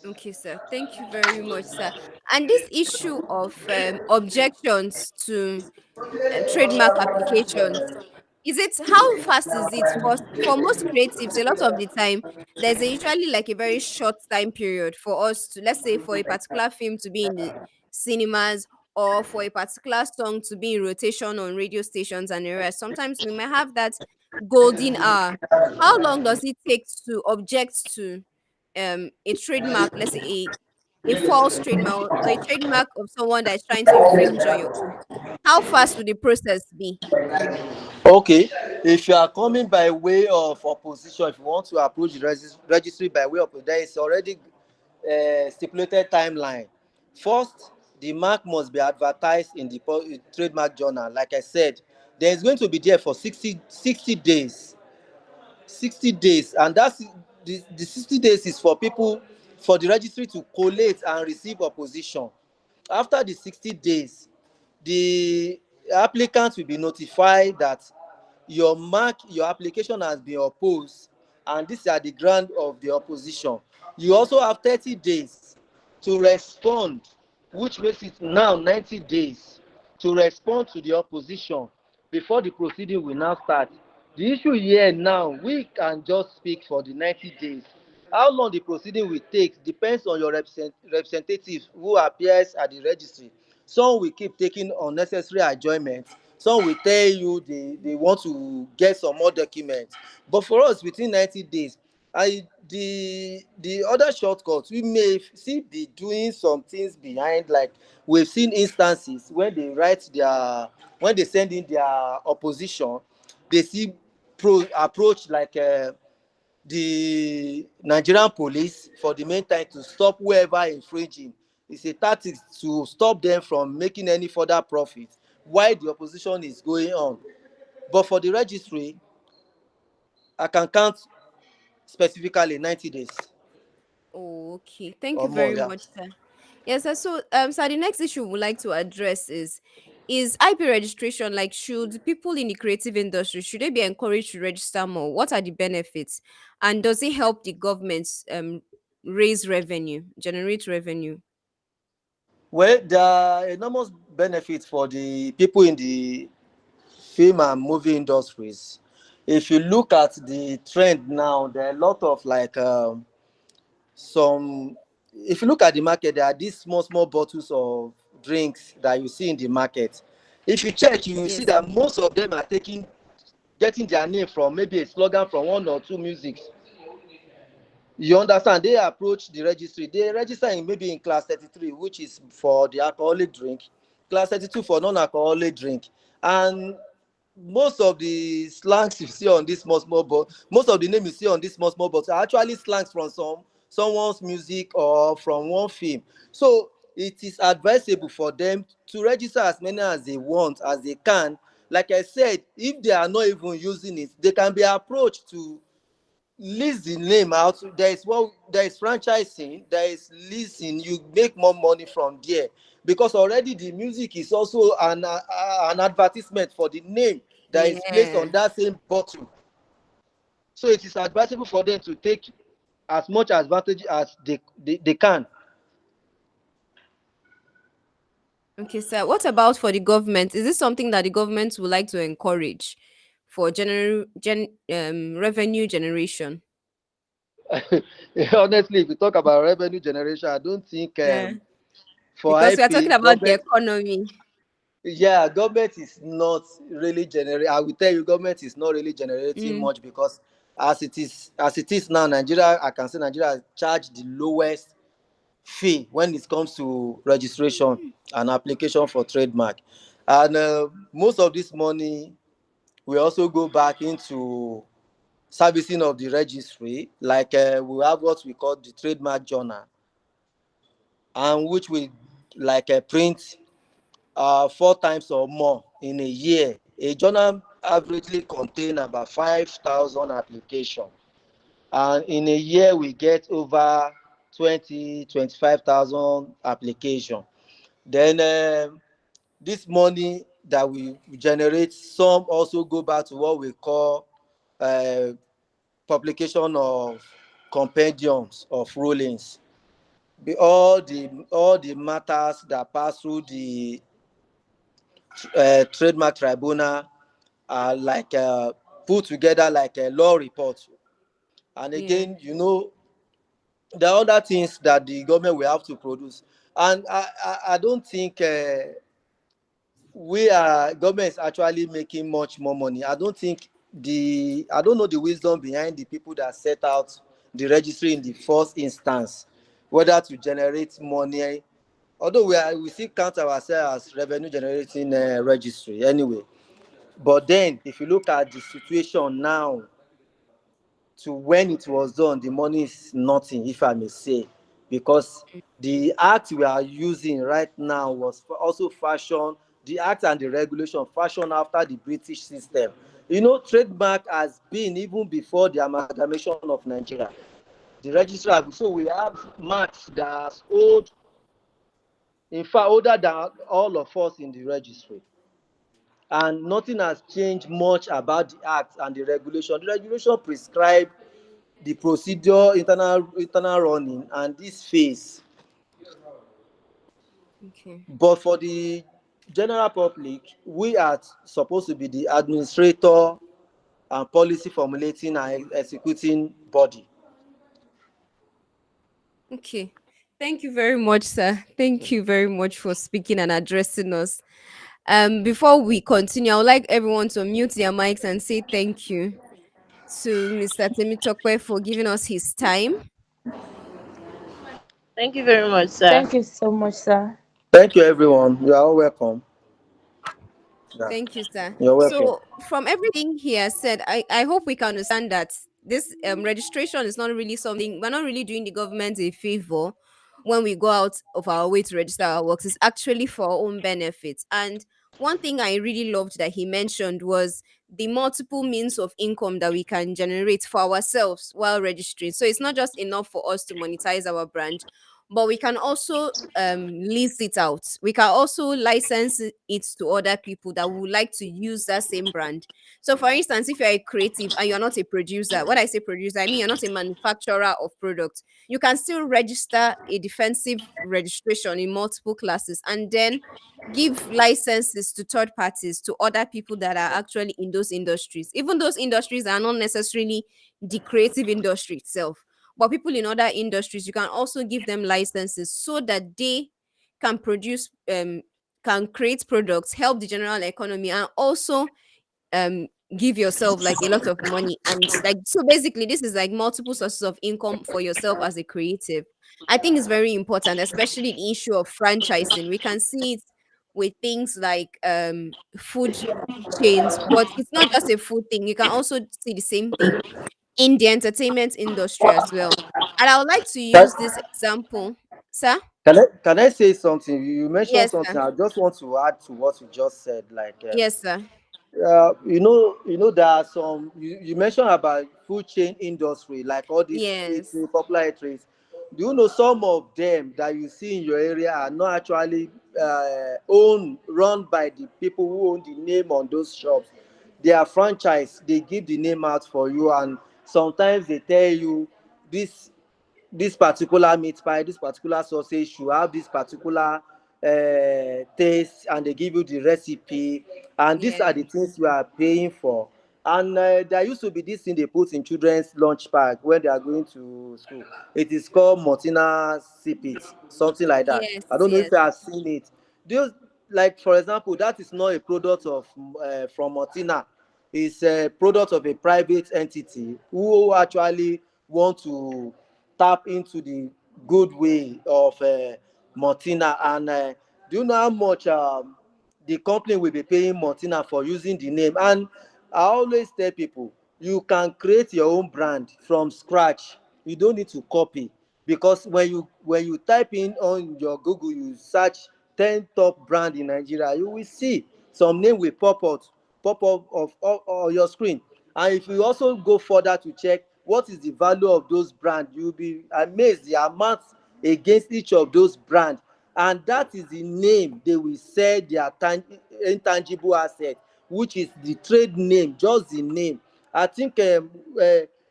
okay, sir, thank you very much, sir. And this issue of objections to trademark applications, is it, how fast is it for most creatives? A lot of the time there's usually like a very short time period for us to, let's say, for a particular film to be in the cinemas, or for a particular song to be in rotation on radio stations and the rest. Sometimes we may have that golden hour. How long does it take to object to a trademark, let's say a false trademark, or a trademark of someone that is trying to infringe on your own? How fast would the process be? Okay, if you are coming by way of opposition, if you want to approach the registry by way of, there is already stipulated timeline. First, the mark must be advertised in the trademark journal. Like I said, there is going to be there for 60 days. 60 days, and that's the 60 days is for people, for the registry to collate and receive opposition. After the 60 days, the applicant will be notified that your application has been opposed, and these are the ground of the opposition. You also have 30 days to respond, which makes it now 90 days to respond to the opposition before the proceeding will now start. The issue here now, we can just speak for the 90 days. How long the proceeding will take depends on your representative who appears at the registry. Some will keep taking unnecessary adjournment. Some will tell you they want to get some more documents. But for us, within 90 days, the other shortcuts, we may still be doing some things behind, like we've seen instances when they write their, when they send in their opposition, they see approach like the Nigerian police for the meantime to stop whoever infringing. It's a tactic to stop them from making any further profit while the opposition is going on. But for the registry, I can count specifically 90 days Oh, okay. Thank or you more. very Yeah. much, sir. Yes, sir. So, sir, the next issue we'd like to address is IP registration. Like, should people in the creative industry, should they be encouraged to register more? What are the benefits, and does it help the government raise revenue, generate revenue? Well, there are enormous benefits for the people in the film and movie industries. If you look at the trend now, there are a lot of like some, if you look at the market, there are these small bottles of drinks that you see in the market. If you check, you will see Yes. that most of them are getting their name from maybe a slogan from one or two musics. You understand? They approach the registry, they register in maybe in class 33, which is for the alcoholic drink, class 32 for non-alcoholic drink, and most of the slangs you see on this small small board, most of the name you see on this small small board are actually slangs from someone's music or from one film. So it is advisable for them to register as many as they want, as they can. Like I said, if they are not even using it, they can be approached to list the name out. There is franchising, there is leasing. You make more money from there, because already the music is also an advertisement for the name that is placed Yeah. on that same bottle. So it is advisable for them to take as much advantage as they can. Okay, sir. What about for the government? Is this something that the government would like to encourage for revenue generation? Honestly, if you talk about revenue generation, I don't think Yeah. for Because we are talking IP about the government. economy. Yeah, government is not really generating. I will tell you, government is not really generating Mm, much, because as it is now, Nigeria, I can say Nigeria charge the lowest fee when it comes to registration and application for trademark. And most of this money will also go back into servicing of the registry. Like we have what we call the trademark journal, and which we like print 4 times or more in a year. A journal averagely contain about 5,000 applications, and in a year we get over 25,000 applications. Then this money that we generate, some also go back to what we call uh, publication of compendiums of rulings. All the matters that pass through the trademark tribunal are like put together like a law report. And yeah. again, there are other things that the government will have to produce. And I don't think government is actually making much more money. I don't know the wisdom behind the people that set out the registry in the first instance, whether to generate money. Although we still count ourselves as revenue generating registry anyway. But then, if you look at the situation now to when it was done, the money is nothing, if I may say, because the act we are using right now was also fashioned, the act and the regulation fashioned after the British system. Trademark has been even before the amalgamation of Nigeria. The registrar, so we have marks that are old, in fact, older than all of us in the registry. And nothing has changed much about the act and the regulation. The regulation prescribe the procedure, internal running, and this phase. Okay. But for the general public, we are supposed to be the administrator and policy formulating and executing body. Okay. Thank you very much, sir. Thank you very much for speaking and addressing us. Before we continue, I would like everyone to mute their mics and say thank you to Mr. Temitokwe for giving us his time. Thank you very much, sir. Thank you so much, sir. Thank you, everyone. You are all welcome. Yeah, Thank you, sir. you're welcome. So, from everything he has said, I hope we can understand that this registration is not really something, we're not really doing the government a favor when we go out of our way to register our works. It's actually for our own benefit. And one thing I really loved that he mentioned was the multiple means of income that we can generate for ourselves while registering. So, it's not just enough for us to monetize our brand, but we can also lease it out. We can also license it to other people that would like to use that same brand. So, for instance, if you're a creative and you're not a producer, when I say producer, I mean you're not a manufacturer of products, you can still register a defensive registration in multiple classes and then give licenses to third parties, to other people that are actually in those industries. Even those industries are not necessarily the creative industry itself, but people in other industries, you can also give them licenses so that they can produce can create products, help the general economy, and also um give yourself like a lot of money. And like, so basically this is like multiple sources of income for yourself as a creative. I think it's very important, especially the issue of franchising. We can see it with things like food chains, but it's not just a food thing. You can also see the same thing in the entertainment industry as well. And I would like to Can, use this example, sir. can I say something? You mentioned Yes, something. sir. I just want to add to what you just said. Like, Yes, sir. there are some. You mentioned about food chain industry, like all these Yes. popular eateries. Do you know some of them that you see in your area are not actually owned, run by the people who own the name on those shops? They are franchise. They give the name out for you, and sometimes they tell you this this particular meat pie, this particular sausage should have this particular taste, and they give you the recipe, and these are Yes. the things you are paying for. And there used to be this thing they put in children's lunch bag when they are going to school. It is called Mortina Sipit, something like that. Yes. I don't know if Yes. you have seen it. Those, like for example, that is not a product of from Mortina. It's a product of a private entity who actually want to tap into the good way of Martina. And do you know how much the company will be paying Martina for using the name? And I always tell people, you can create your own brand from scratch. You don't need to copy, because when you type in on your Google, you search 10 top brand in Nigeria, you will see some name will pop up of your screen. And if you also go further to check what is the value of those brands, you'll be amazed the amount against each of those brands. And that is the name they will sell their intangible asset, which is the trade name, just the name. I think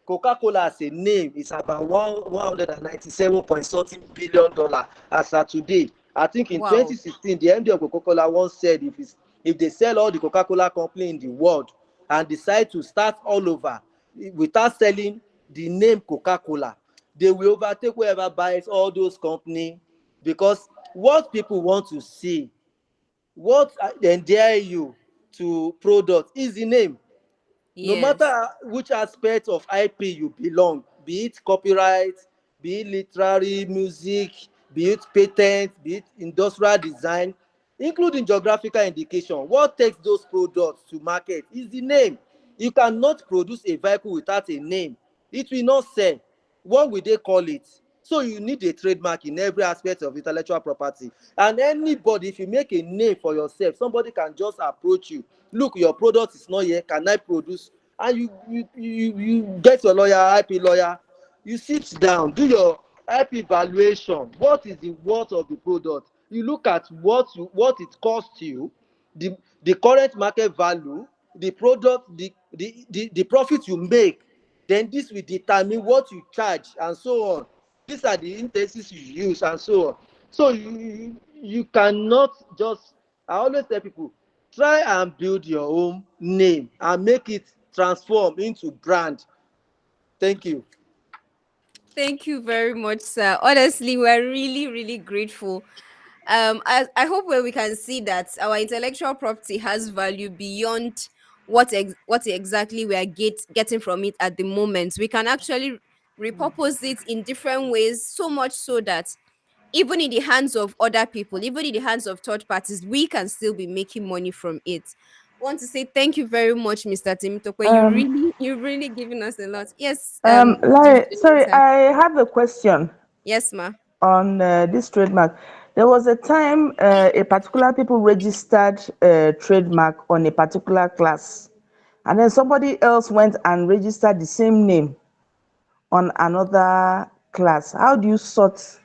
Coca-Cola as a name is about 197 point something billion as of today. I think in Wow. 2016, the MD of Coca-Cola once said if they sell all the Coca-Cola company in the world and decide to start all over without selling the name Coca-Cola, they will overtake whoever buys all those companies, because what people want to see, what endear you to product is the name. No Yes. matter which aspect of IP you belong, be it copyright, be it literary, music, be it patent, be it industrial design, including geographical indication, what takes those products to market is the name. You cannot produce a vehicle without a name. It will not sell. What will they call it? So you need a trademark in every aspect of intellectual property. And anybody, if you make a name for yourself, somebody can just approach you. Look, your product is not here. Can I produce? And you get your lawyer, IP lawyer. You sit down, do your IP valuation. What is the worth of the product? You look at what it costs you, the current market value, the product, the profit you make. Then this will determine what you charge, and so on. These are the indices you use, and so on. So you cannot just, I always tell people, try and build your own name and make it transform into brand. Thank you. Thank you very much, sir. Honestly, we're really, really grateful. I hope where we can see that our intellectual property has value beyond what exactly we are getting from it at the moment. We can actually repurpose it in different ways, so much so that even in the hands of other people, even in the hands of third parties, we can still be making money from it. I want to say thank you very much, Mr. Timitope. Um, You've really given us a lot. Yes, Did Larry, you sorry, say, I have a question yes, ma. on this trademark. There was a time a particular people registered trademark on a particular class, and then somebody else went and registered the same name on another class. How do you sort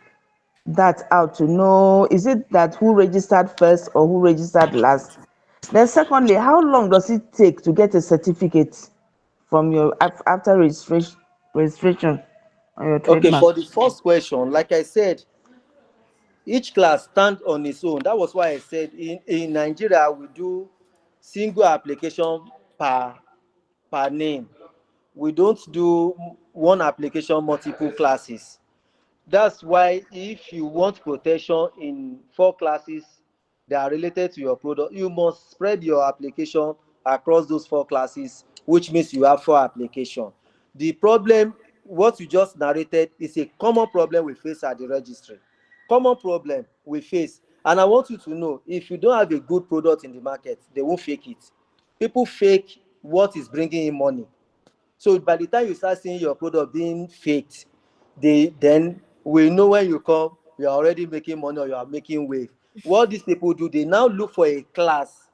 that out to know, is it that who registered first or who registered last? Then secondly, how long does it take to get a certificate from your after registration on your Okay, trademark? for the first question, like I said, each class stand on its own. That was why I said in Nigeria we do single application per name. We don't do one application multiple classes. That's why if you want protection in 4 classes that are related to your product, you must spread your application across those 4 classes, which means you have 4 applications. The problem, what you just narrated, is a common problem we face at the registry. Common problem we face. And I want you to know, if you don't have a good product in the market, they won't fake it. People fake what is bringing in money. So by the time you start seeing your product being faked, then we know when you come, you are already making money or you are making wave. What these people do, they now look for a class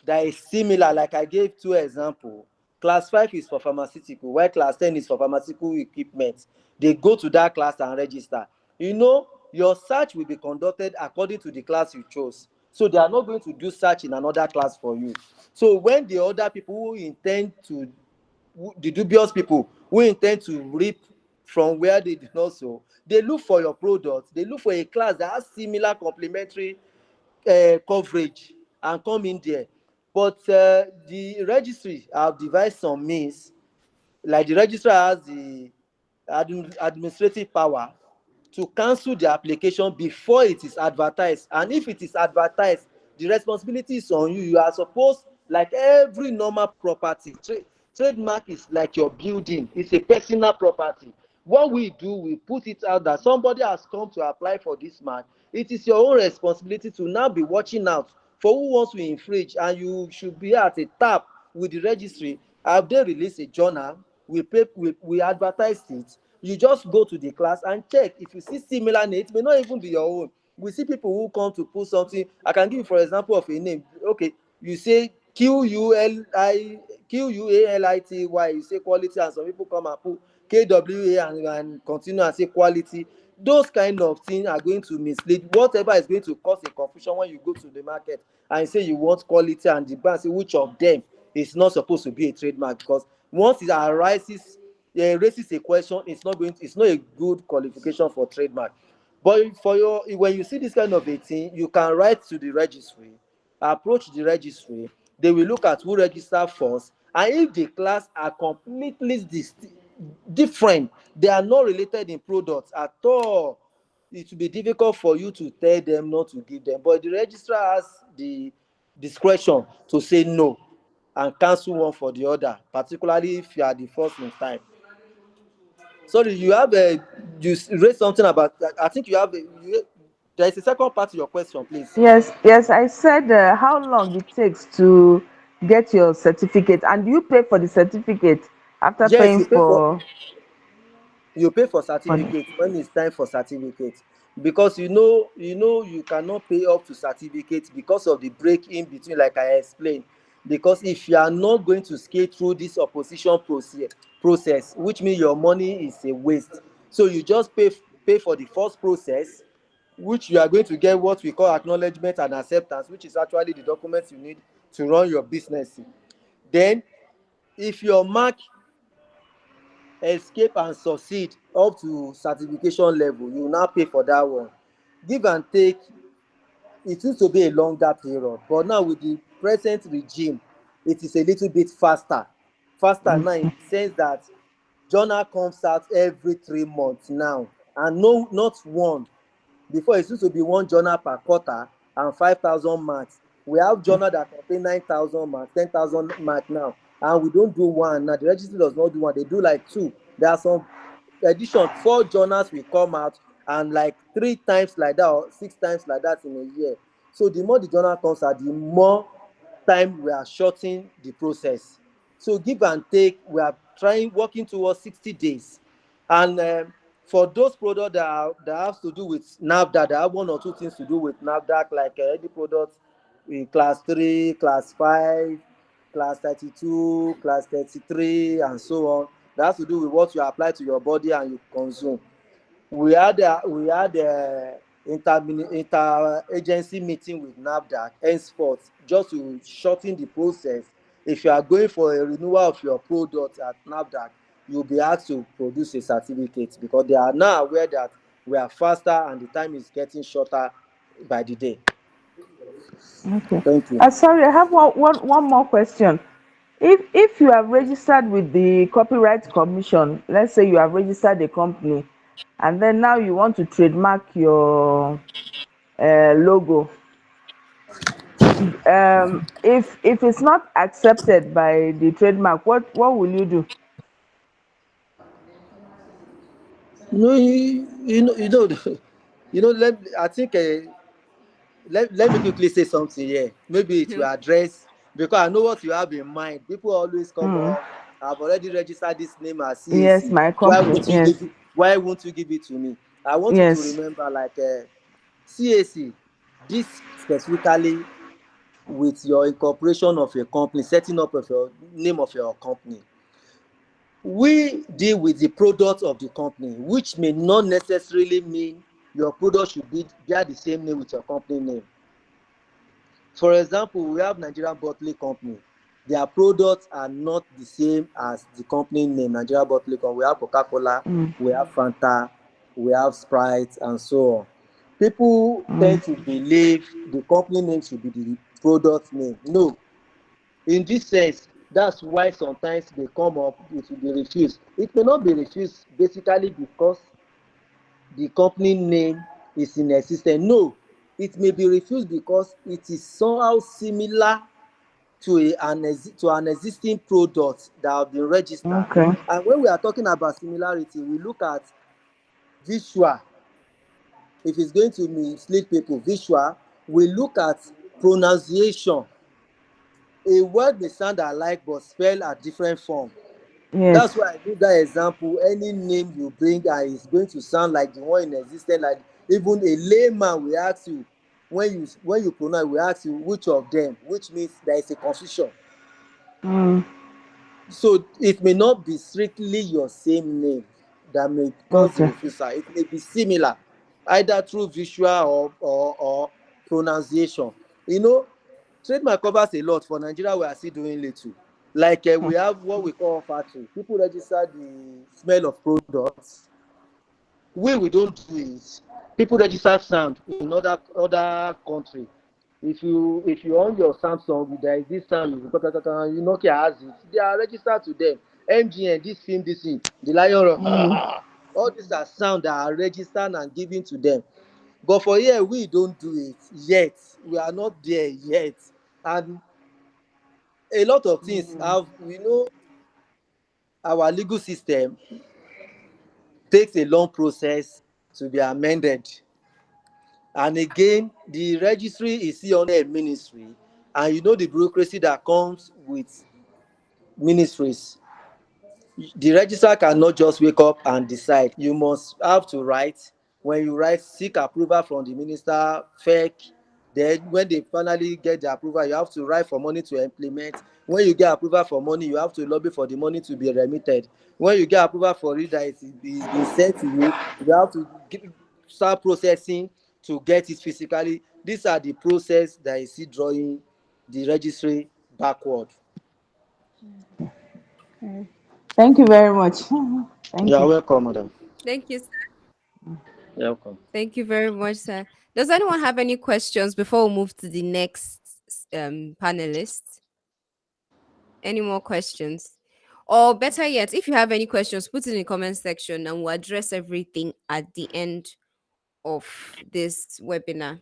that is similar. Like I gave two examples. Class 5 is for pharmaceutical, while class 10 is for pharmaceutical equipment. They go to that class and register. Your search will be conducted according to the class you chose. So they are not going to do search in another class for you. So when the other people the dubious people who intend to reap from where they did not sow, they look for your product, they look for a class that has similar complementary coverage and come in there. But the registry have devised some means, like the registrar has the administrative power to cancel the application before it is advertised. And if it is advertised, the responsibility is on you. You are supposed, like every normal property, trademark is like your building. It's a personal property. What we do, we put it out that somebody has come to apply for this mark. It is your own responsibility to now be watching out for who wants to infringe, and you should be at a tap with the registry. Have they released a journal? We advertised it. You just go to the class and check. If you see similar name, it may not even be your own. We see people who come to put something. I can give you for example of a name. Okay, you say Quality, you say quality, and some people come and put KWA and continue and say quality. Those kind of things are going to mislead. Whatever is going to cause a confusion when you go to the market and say you want quality, and the brand say which of them is not supposed to be a trademark, because once it arises, raises a question, it's not a good qualification for trademark. But when you see this kind of a thing, you can write to the registry, approach the registry. They will look at who registered first, and if the class are completely different, they are not related in products at all, it will be difficult for you to tell them not to give them. But the registrar has the discretion to say no and cancel one for the other, particularly if you are the first in time. Sorry, you raised something about, I think you have there is a second part to your question, please. Yes, I said how long it takes to get your certificate, and do you pay for the certificate after Yes, paying you pay for for the, certificate when it's time for certificate, because you cannot pay up to certificate because of the break in between, like I explained. Because if you are not going to skate through this opposition process, which means your money is a waste. So you just pay for the first process, which you are going to get what we call acknowledgement and acceptance, which is actually the documents you need to run your business. Then if your mark escape and succeed up to certification level, you now pay for that one. Give and take, it used to be a longer period, but now with the present regime, it is a little bit faster now, in the sense that journal comes out every 3 months now, and no, not one. Before, it used to be one journal per quarter and 5,000 marks. We have journal that contain 9,000 marks, 10,000 marks now, and we don't do one now. The registry does not do one; they do like two. There are some edition, 4 journals will come out, and like 3 times like that or 6 times like that in a year. So the more the journal comes out, the more time we are shortening the process. So give and take, we are working towards 60 days. And for those products that have to do with NAFDAC, that have one or two things to do with NAFDAC, like any product in class 3, class 5, class 32, class 33, and so on, that has to do with what you apply to your body and you consume. We had inter-agency meeting with NAFDAC henceforth, just to shorten the process. If you are going for a renewal of your product at NAFDAC, you'll be asked to produce a certificate, because they are now aware that we are faster and the time is getting shorter by the day. okay. Thank you. Sorry, I have one more question. If you have registered with the Copyright Commission, let's say you have registered a company, and then now you want to trademark your logo, if it's not accepted by the trademark, what will you do? You know, you know, you know, let I think let me quickly say something here. Maybe it will Okay. address, because I know what you have in mind. People always come Mm. up. I've already registered this name as Yes, CAC. my Why company. won't you Yes. give it? Why won't you give it to me? I want you to Yes. remember, like, CAC. This specifically with your incorporation of your company, setting up of your name of your company. We deal with the product of the company, which may not necessarily mean your product should bear the same name with your company name. For example, we have Nigerian Bottling Company. Their products are not the same as the company name, Nigerian Bottling Company. We have Coca-Cola, Mm. we have Fanta, we have Sprite, and so on. People Mm. tend to believe the company name should be the product name. No, in this sense, that's why sometimes they come up, it will be refused. It may not be refused basically because the company name is in existence. No, it may be refused because it is somehow similar to an existing product that have been registered. Okay. And when we are talking about similarity, we look at visual. If it's going to mislead people, visual. We look at pronunciation. A word may sound alike but spell a different form. That's Yes. why I give that example. Any name you bring and it's going to sound like the one in existence, like even a layman will ask you, when you pronounce, will ask you which of them, which means there is a confusion. Mm. So it may not be strictly your same name that may cause the Okay. refusal. It may be similar, either through visual or pronunciation. You know, trademark covers a lot. For Nigeria, we are still doing little. Like, we have what we call factory. People register the smell of products. We don't do it. People register sound in other country. If you own your Samsung, there is this sound, you Nokia has it. They are registered to them. MGN, this film, this thing, the lion roar, Mm. all these are sound that are registered and given to them. But for here, we don't do it yet. We are not there yet. And a lot of things have, our legal system takes a long process to be amended. And again, the registry is still under a ministry, and you know the bureaucracy that comes with ministries. The registrar cannot just wake up and decide. You must have to write. When you write, seek approval from the minister, fake. Then when they finally get the approval, you have to write for money to implement. When you get approval for money, you have to lobby for the money to be remitted. When you get approval for it that it's been sent to you, you have to start processing to get it physically. These are the process that you see drawing the registry backward. Thank you very much. Thank You are you. welcome, madam. Thank you, sir. You're welcome. Thank you very much, sir. Does anyone have any questions before we move to the next panelist? Any more questions? Or better yet, if you have any questions, put it in the comment section and we'll address everything at the end of this webinar.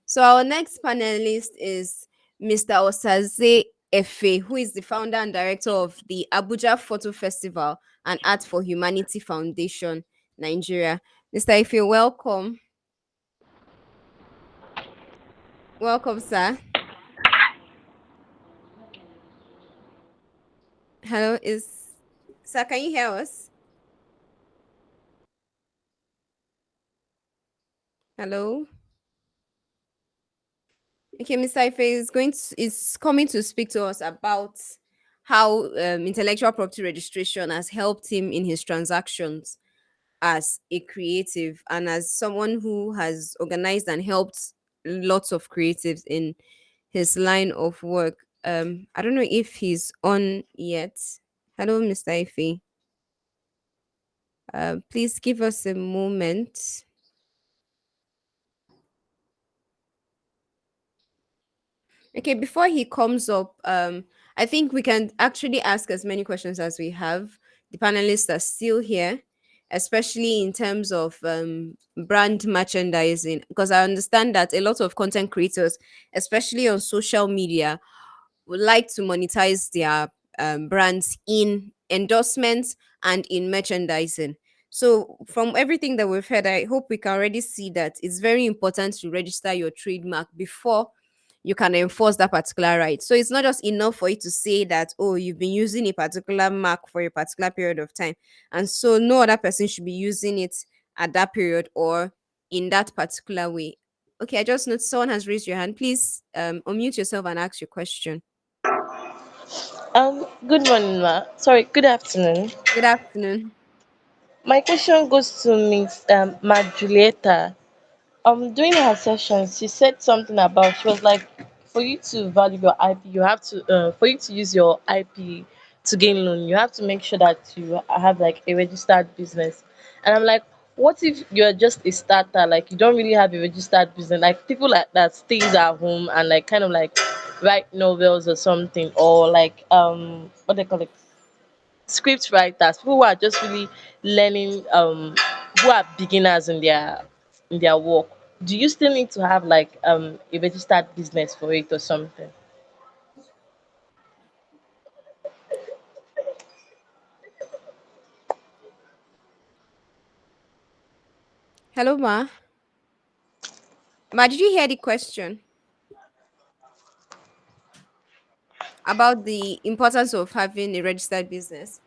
So our next panelist is Mr. Osaze Efe, who is the founder and director of the Abuja Photo Festival and Art for Humanity Foundation, Nigeria. Mr. Efe, welcome. Welcome, sir. Hello, is sir, can you hear us? Hello. Okay, Mr. Ife is coming to speak to us about how intellectual property registration has helped him in his transactions as a creative and as someone who has organized and helped lots of creatives in his line of work. I don't know if he's on yet. Hello, Mr. Ife. Please give us a moment. Okay, before he comes up, I think we can actually ask as many questions as we have. The panelists are still here, especially in terms of brand merchandising, because I understand that a lot of content creators, especially on social media, would like to monetize their brands in endorsements and in merchandising. So, from everything that we've heard, I hope we can already see that it's very important to register your trademark before you can enforce that particular right. So, it's not just enough for you to say that, oh, you've been using a particular mark for a particular period of time. And so, no other person should be using it at that period or in that particular way. Okay, I just noticed someone has raised your hand. Please unmute yourself and ask your question. Good morning, ma. Sorry, good afternoon. Good afternoon. My question goes to Miss Ma Julieta. During her session, she said something about, she was like, for you to value your IP, you have to for you to use your IP to gain loan, you have to make sure that you have like a registered business. And I'm like, what if you're just a starter, like you don't really have a registered business, like people like that stays at home and like kind of like write novels or something, or like what they call it, script writers, people who are just really learning, who are beginners in their work. Do you still need to have like a registered business for it or something? Hello, Ma. Ma, did you hear the question about the importance of having a registered business?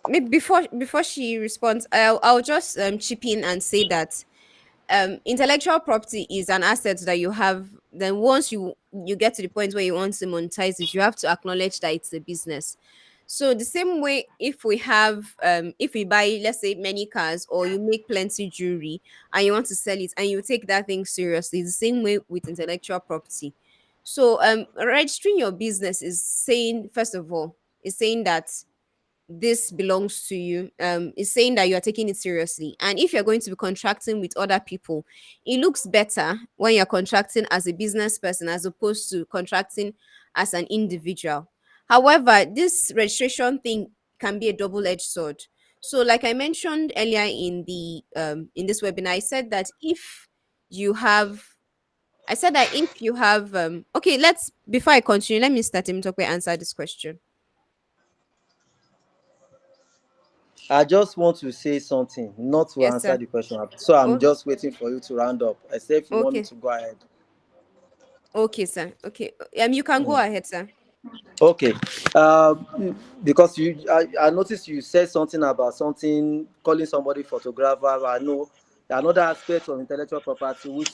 Maybe before she responds, I'll just chip in and say that intellectual property is an asset that you have. Then once you get to the point where you want to monetize it, you have to acknowledge that it's a business. So the same way, if we buy, let's say, many cars, or you make plenty jewelry and you want to sell it and you take that thing seriously, it's the same way with intellectual property. So registering your business is saying, first of all, is saying that this belongs to you. Is saying that you are taking it seriously. And if you're going to be contracting with other people, it looks better when you're contracting as a business person as opposed to contracting as an individual. However, this registration thing can be a double-edged sword. So like I mentioned earlier in this webinar, I said that if you have okay, let's before I continue, let me start him talk answer this question. I just want to say something, not to Yes, answer sir. the question. So I'm Oh, just waiting for you to round up. I say if you want me okay. to go ahead. Okay, sir. Okay. You can go ahead, sir. Okay. Because I noticed you said something about something calling somebody photographer. I know another aspect of intellectual property, which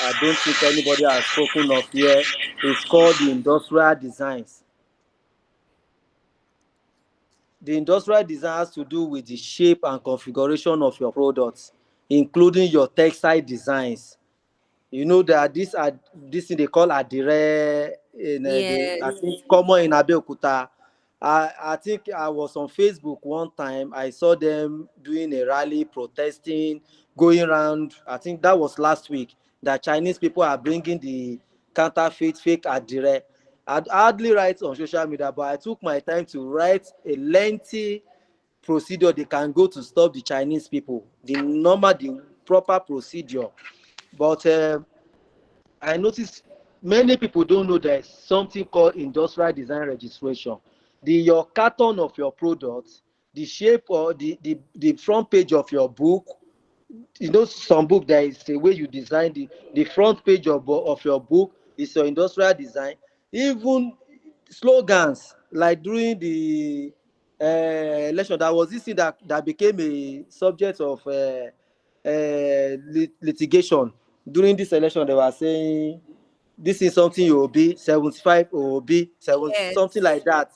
I don't think anybody has spoken of here, is called the industrial designs. The industrial design has to do with the shape and configuration of your products, including your textile designs. You know that these are this thing they call adire in I Yes. think common in Abeokuta. I think I was on Facebook one time. I saw them doing a rally protesting, going around. I think that was last week. That Chinese people are bringing the counterfeit fake adire. I'd hardly write on social media, but I took my time to write a lengthy procedure they can go to stop the Chinese people. The proper procedure. But I noticed many people don't know there's something called industrial design registration. Your carton of your product, the shape or the front page of your book, you know, some book there is a way you design the front page of your book is your industrial design. Even slogans like during the election, that was this thing that became a subject of litigation. During this election they were saying this is something you will be 75 or be 7, something Yes. like that.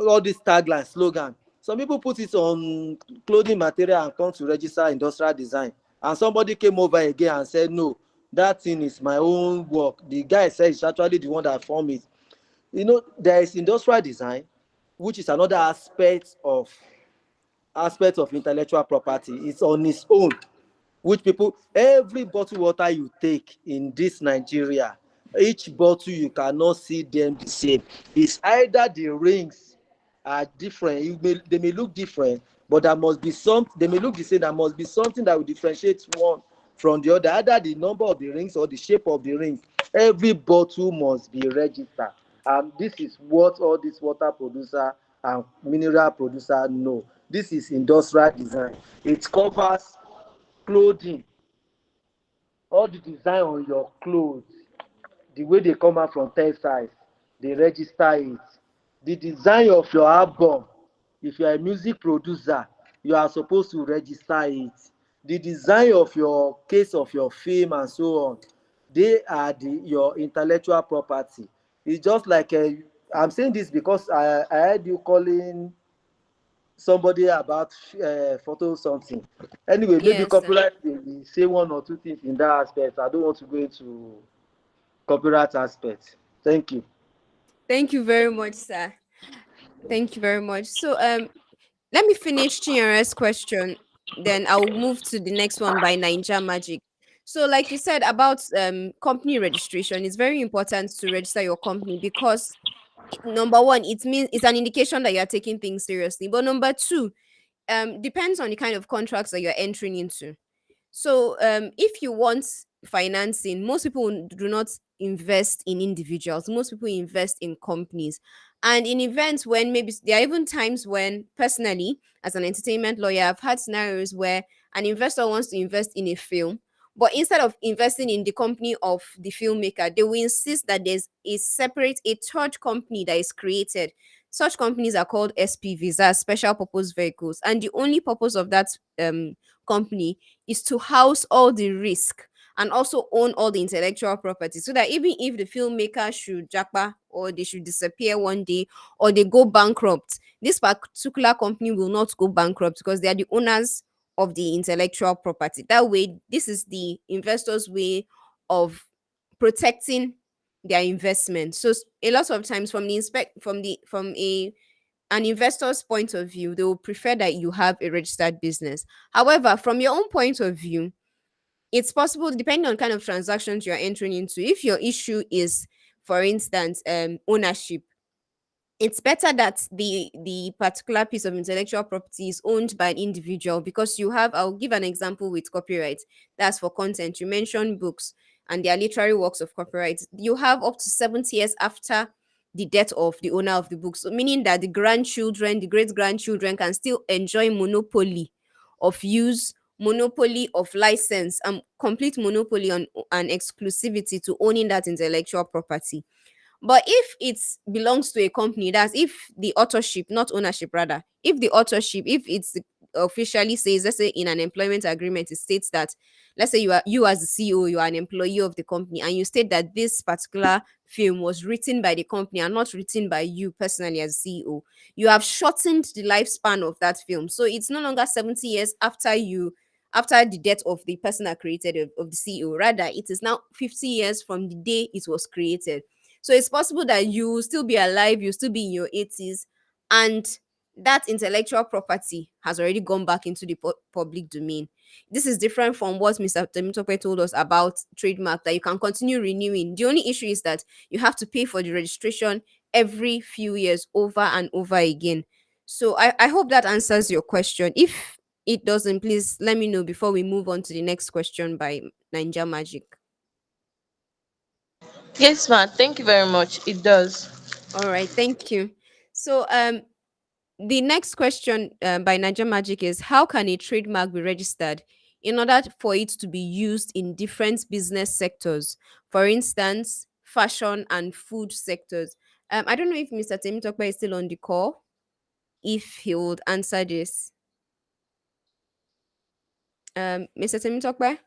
All this tagline slogan, some people put it on clothing material and come to register industrial design, and somebody came over again and said no, that thing is my own work. The guy said it's actually the one that formed it. You know, there is industrial design, which is another aspect of intellectual property. It's on its own, which people, every bottle water you take in this Nigeria, each bottle you cannot see them the same. It's either the rings are different, they may look different, but there must be some, they may look the same, there must be something that will differentiate one from the other, either the number of the rings or the shape of the rings. Every bottle must be registered, and this is what all these water producer and mineral producer know. This is industrial design. It covers clothing, all the design on your clothes, the way they come out from textiles, they register it. The design of your album, if you are a music producer, you are supposed to register it. The design of your case of your film and so on, they are your intellectual property. It's just like I'm saying this because I heard you calling somebody about photo something. Anyway, maybe Yes, sir. copyright will say one or two things in that aspect. I don't want to go into copyright aspect. Thank you. Thank you very much, sir. Thank you very much. So let me finish Chinyere's question, then I'll move to the next one by Ninja Magic. So, like you said about company registration, it's very important to register your company because number one, it means it's an indication that you're taking things seriously. But number two, depends on the kind of contracts that you're entering into. So, if you want financing, most people do not invest in individuals. Most people invest in companies. And in events when maybe there are even times when, personally, as an entertainment lawyer, I've had scenarios where an investor wants to invest in a film, but instead of investing in the company of the filmmaker, they will insist that there's a third company that is created. Such companies are called SPVs, as special purpose vehicles. And the only purpose of that company is to house all the risk and also own all the intellectual property, so that even if the filmmaker should japa or they should disappear one day or they go bankrupt, this particular company will not go bankrupt because they are the owners of the intellectual property. That way, this is the investor's way of protecting their investment. So a lot of times from the inspect from a an investor's point of view, they will prefer that you have a registered business. However, from your own point of view, it's possible, depending on kind of transactions you're entering into. If your issue is, for instance, ownership, it's better that the particular piece of intellectual property is owned by an individual, because you have, I'll give an example with copyright. That's for content. You mentioned books and their literary works of copyright. You have up to 70 years after the death of the owner of the book, so meaning that the grandchildren, the great grandchildren can still enjoy monopoly of use, monopoly of license, complete monopoly on and exclusivity to owning that intellectual property. But if it belongs to a company, that's if the authorship, not ownership rather, if the authorship, if it's officially says, let's say in an employment agreement, it states that, let's say you as the CEO, you are an employee of the company, and you state that this particular film was written by the company and not written by you personally as CEO, you have shortened the lifespan of that film. So it's no longer 70 years after the death of the person that created of the CEO. Rather, it is now 50 years from the day it was created. So it's possible that you will still be alive, you still be in your 80s, and that intellectual property has already gone back into the public domain. This is different from what Mr. Temitope told us about trademark, that you can continue renewing. The only issue is that you have to pay for the registration every few years over and over again. So I hope that answers your question. If it doesn't, please let me know before we move on to the next question by Ninja Magic. Yes, ma. Thank you very much. It does. All right, thank you. So the next question by Naija Magic is, how can a trademark be registered in order for it to be used in different business sectors? For instance, fashion and food sectors. I don't know if Mr. Temitope is still on the call, if he would answer this. Mr. Temitope?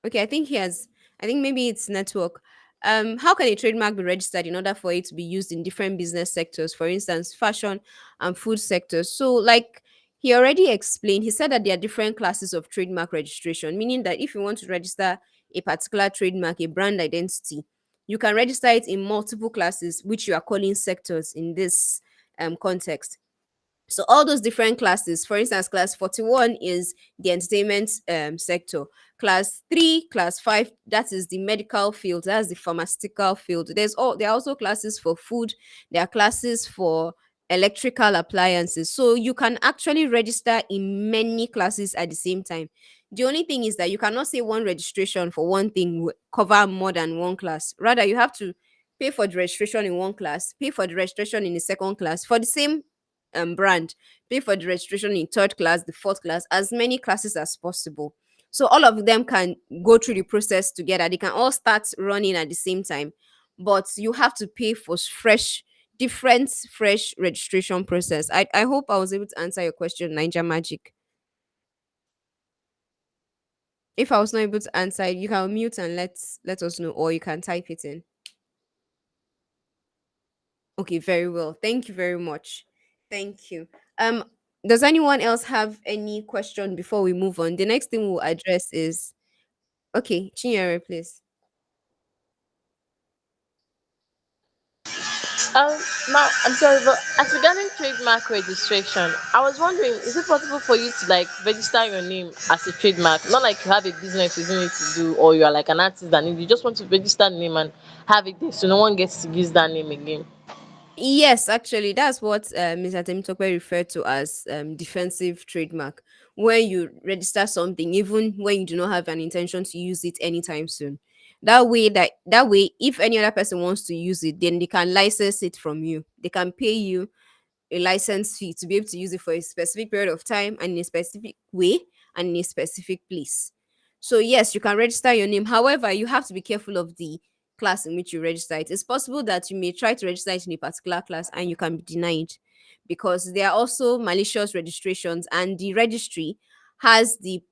Okay, I think he has. I think maybe it's network. How can a trademark be registered in order for it to be used in different business sectors, for instance, fashion and food sectors? So, like he already explained, he said that there are different classes of trademark registration, meaning that if you want to register a particular trademark, a brand identity, you can register it in multiple classes, which you are calling sectors in this context. So all those different classes, for instance, class 41 is the entertainment sector. Class 3, class 5, that is the medical field, that's the pharmaceutical field. There are also classes for food, there are classes for electrical appliances. So you can actually register in many classes at the same time. The only thing is that you cannot say one registration for one thing will cover more than one class. Rather, you have to pay for the registration in one class, pay for the registration in the second class for the same brand, pay for the registration in third class, the fourth class, as many classes as possible. So all of them can go through the process together. They can all start running at the same time, but you have to pay for different fresh registration process. I hope I was able to answer your question, Niger Magic. If I was not able to answer, you can mute and let us know, or you can type it in. Okay, very well. Thank you very much. Thank you. Um, does anyone else have any question before we move on? The next thing we'll address is okay, Chinyere, please. Um, I'm sorry, but as regarding trademark registration, I was wondering, is it possible for you to like register your name as a trademark? Not like you have a business you need to do, or you are like an artist and you just want to register the name and have it there, so no one gets to use that name again. Yes, actually, that's what Mr. Temitope referred to as defensive trademark. When you register something, even when you do not have an intention to use it anytime soon, that way, if any other person wants to use it, then they can license it from you. They can pay you a license fee to be able to use it for a specific period of time and in a specific way and in a specific place. So yes, you can register your name. However, you have to be careful of the class in which you register it. It's possible that you may try to register it in a particular class and you can be denied because there are also malicious registrations, and the registry has the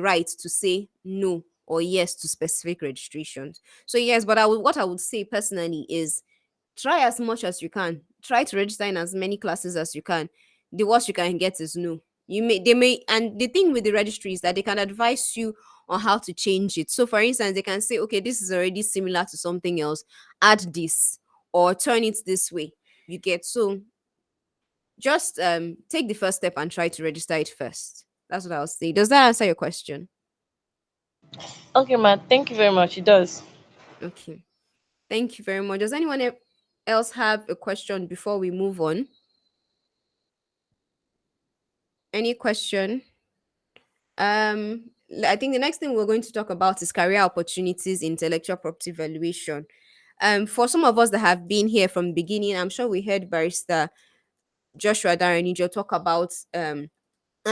right to say no or yes to specific registrations. So yes, but what I would say personally is try as much as you can. Try to register in as many classes as you can. The worst you can get is no. And the thing with the registry is that they can advise you on how to change it. So for instance, they can say, okay, this is already similar to something else, add this or turn it this way. You get so just take the first step and try to register it first. That's what I'll say. Does that answer your question? Okay, man. Thank you very much. It does. Okay. Thank you very much. Does anyone else have a question before we move on? Any question? I think the next thing we're going to talk about is career opportunities in intellectual property valuation. For some of us that have been here from the beginning, I'm sure we heard Barrister Joshua Daranijo talk about and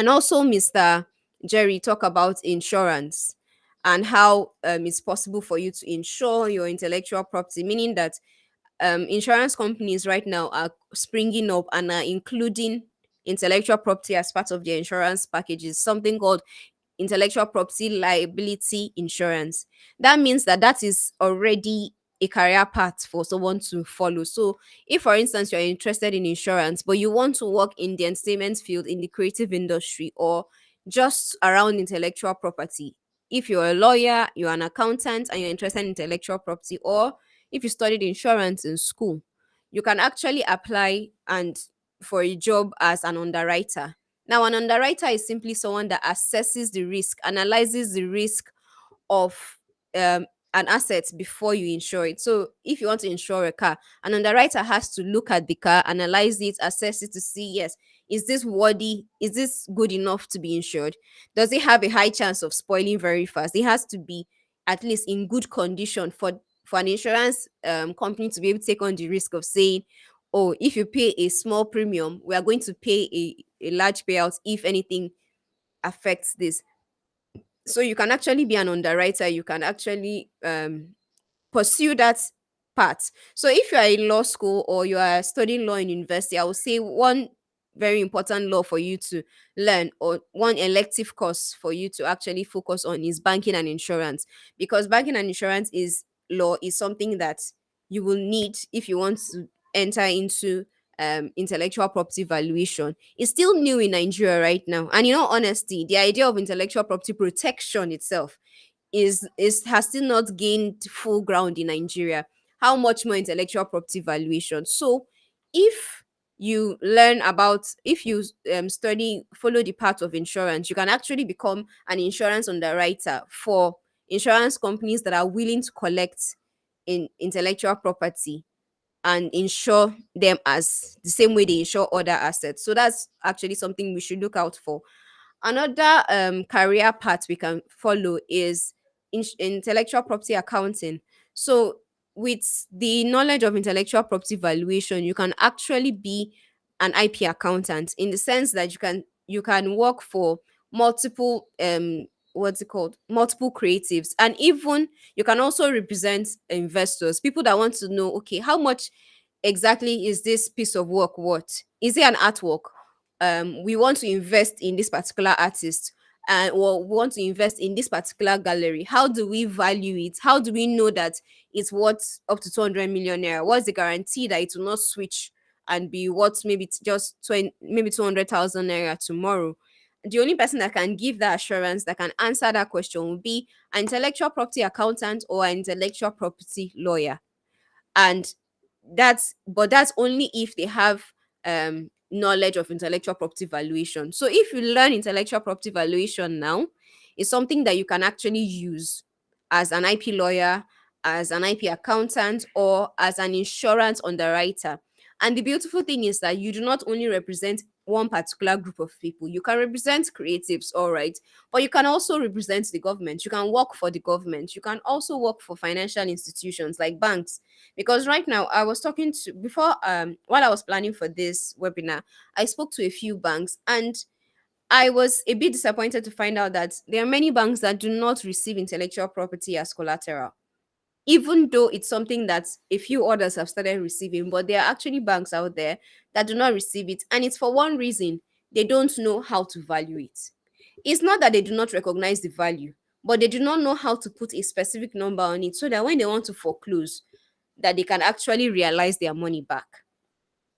also Mr. Jerry talk about insurance and how it's possible for you to insure your intellectual property, meaning that insurance companies right now are springing up and are including intellectual property as part of their insurance packages, something called intellectual property liability insurance. That means that that is already a career path for someone to follow. So, if for instance you're interested in insurance, but you want to work in the entertainment field, in the creative industry, or just around intellectual property, if you're a lawyer, you're an accountant, and you're interested in intellectual property, or if you studied insurance in school, you can actually apply and for a job as an underwriter. Now, an underwriter is simply someone that assesses the risk, analyzes the risk of an asset before you insure it. So, if you want to insure a car, an underwriter has to look at the car, analyze it, assess it to see, yes, is this worthy? Is this good enough to be insured? Does it have a high chance of spoiling very fast? It has to be at least in good condition for an insurance company to be able to take on the risk of saying, oh, if you pay a small premium, we are going to pay a large payout if anything affects this. So you can actually be an underwriter. You can actually pursue that part. So if you are in law school or you are studying law in university, I would say one very important law for you to learn, or one elective course for you to actually focus on, is banking and insurance, because banking and insurance is law is something that you will need if you want to enter into intellectual property valuation. It's still new in Nigeria right now, and in all honesty, the idea of intellectual property protection itself is has still not gained full ground in Nigeria. How much more intellectual property valuation? So, if if you study, follow the path of insurance, you can actually become an insurance underwriter for insurance companies that are willing to collect in intellectual property and insure them as the same way they insure other assets. So that's actually something we should look out for. Another career path we can follow is intellectual property accounting. So, with the knowledge of intellectual property valuation, you can actually be an IP accountant, in the sense that you can work for multiple what's it called, multiple creatives, and even you can also represent investors, people that want to know, okay, how much exactly is this piece of work worth? Is it an artwork? We want to invest in this particular artist, and or we want to invest in this particular gallery. How do we value it? How do we know that it's worth up to 200 million naira? What's the guarantee that it will not switch and be worth maybe just 20, maybe 200,000 naira tomorrow? The only person that can give that assurance, that can answer that question, will be an intellectual property accountant or an intellectual property lawyer. And that's only if they have knowledge of intellectual property valuation. So if you learn intellectual property valuation now, it's something that you can actually use as an IP lawyer, as an IP accountant, or as an insurance underwriter. And the beautiful thing is that you do not only represent one particular group of people. You can represent creatives, all right, but you can also represent the government. You can work for the government. You can also work for financial institutions like banks. Because right now, I was talking to, before, while I was planning for this webinar, I spoke to a few banks, and I was a bit disappointed to find out that there are many banks that do not receive intellectual property as collateral, even though it's something that a few others have started receiving. But there are actually banks out there that do not receive it, and it's for one reason: they don't know how to value it. It's not that they do not recognize the value, but they do not know how to put a specific number on it, so that when they want to foreclose, that they can actually realize their money back.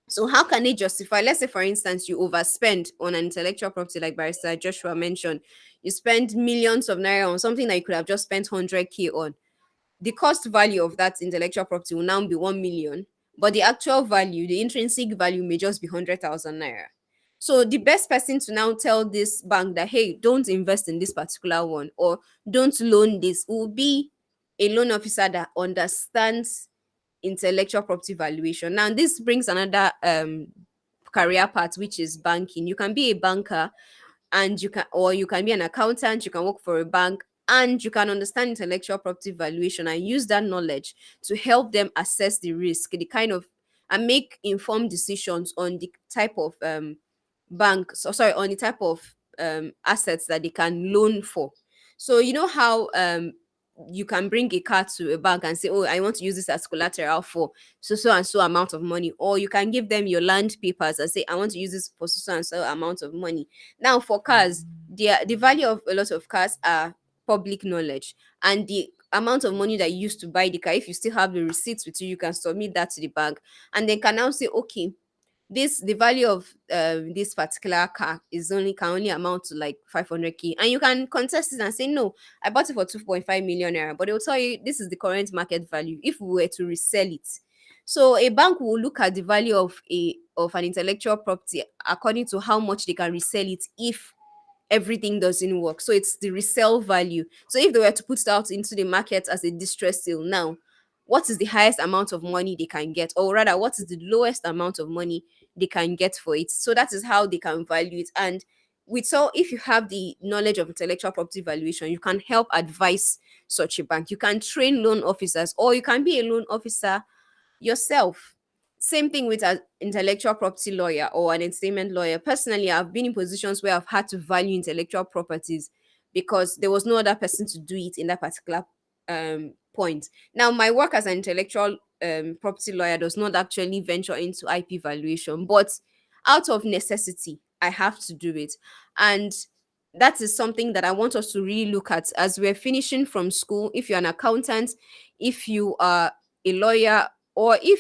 So how can they justify? Let's say, for instance, you overspend on an intellectual property, like Barrister Joshua mentioned. You spend millions of naira on something that you could have just spent 100K on. The cost value of that intellectual property will now be 1 million, but the actual value, the intrinsic value, may just be 100,000 naira. So the best person to now tell this bank that, hey, don't invest in this particular one, or don't loan this, will be a loan officer that understands intellectual property valuation. Now, this brings another career path, which is banking. You can be a banker, and you can be an accountant, you can work for a bank, and you can understand intellectual property valuation and use that knowledge to help them assess the risk, the kind of, and make informed decisions on the type of bank so sorry on the type of assets that they can loan for. So you know how you can bring a car to a bank and say, oh, I want to use this as collateral for so and so amount of money, or you can give them your land papers and say, I want to use this for so and so amount of money. Now, for cars, the value of a lot of cars are public knowledge, and the amount of money that you used to buy the car, if you still have the receipts with you, you can submit that to the bank, and they can now say, okay, the value of this particular car can only amount to like 500K, and you can contest it and say, no, I bought it for 2.5 million naira, but they'll tell you this is the current market value if we were to resell it. So a bank will look at the value of an intellectual property according to how much they can resell it if everything doesn't work. So it's the resale value. So if they were to put it out into the market as a distress sale now, what is the highest amount of money they can get? Or rather, what is the lowest amount of money they can get for it? So that is how they can value it. And if you have the knowledge of intellectual property valuation, you can help advise such a bank. You can train loan officers, or you can be a loan officer yourself. Same thing with an intellectual property lawyer or an entertainment lawyer. Personally, I've been in positions where I've had to value intellectual properties because there was no other person to do it in that particular point. Now, my work as an intellectual property lawyer does not actually venture into IP valuation, but out of necessity, I have to do it. And that is something that I want us to really look at as we're finishing from school. If you're an accountant, if you are a lawyer, or even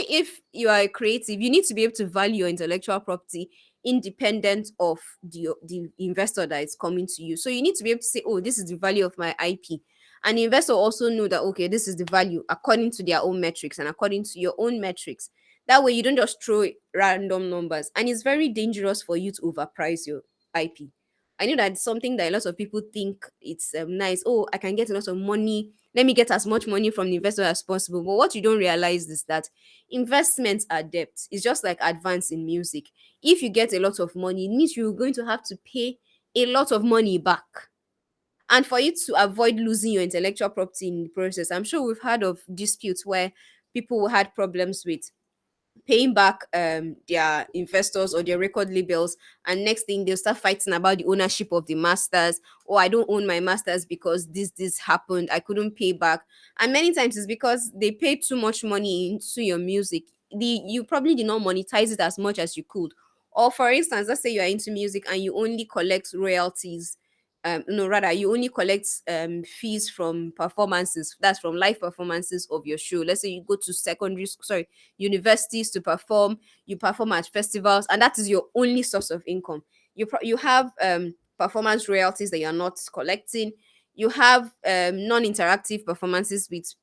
if you are a creative, you need to be able to value your intellectual property independent of the investor that is coming to you. So you need to be able to say, oh, this is the value of my IP. And the investor also know that, okay, this is the value according to their own metrics and according to your own metrics. That way you don't just throw random numbers, and it's very dangerous for you to overprice your IP. I know that's something that a lot of people think it's nice. Oh, I can get a lot of money. Let me get as much money from the investor as possible. But what you don't realize is that investments are debt. It's just like advance in music. If you get a lot of money, it means you're going to have to pay a lot of money back. And for you to avoid losing your intellectual property in the process, I'm sure we've heard of disputes where people had problems with paying back their investors or their record labels, and next thing they'll start fighting about the ownership of the masters. Oh, I don't own my masters because this happened, I couldn't pay back. And many times it's because they paid too much money into your music. You probably did not monetize it as much as you could. Or for instance, let's say you are into music and you only collect royalties, no, rather you only collect fees from performances, that's from live performances of your show. Let's say you go to universities to perform, you perform at festivals, and that is your only source of income. You have performance royalties that you're not collecting. You have non-interactive performances with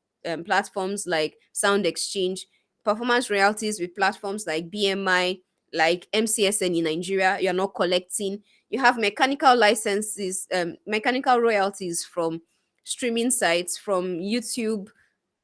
platforms like Sound Exchange, performance royalties with platforms like BMI, like MCSN in Nigeria, you're not collecting. You have mechanical licenses, mechanical royalties from streaming sites, from YouTube,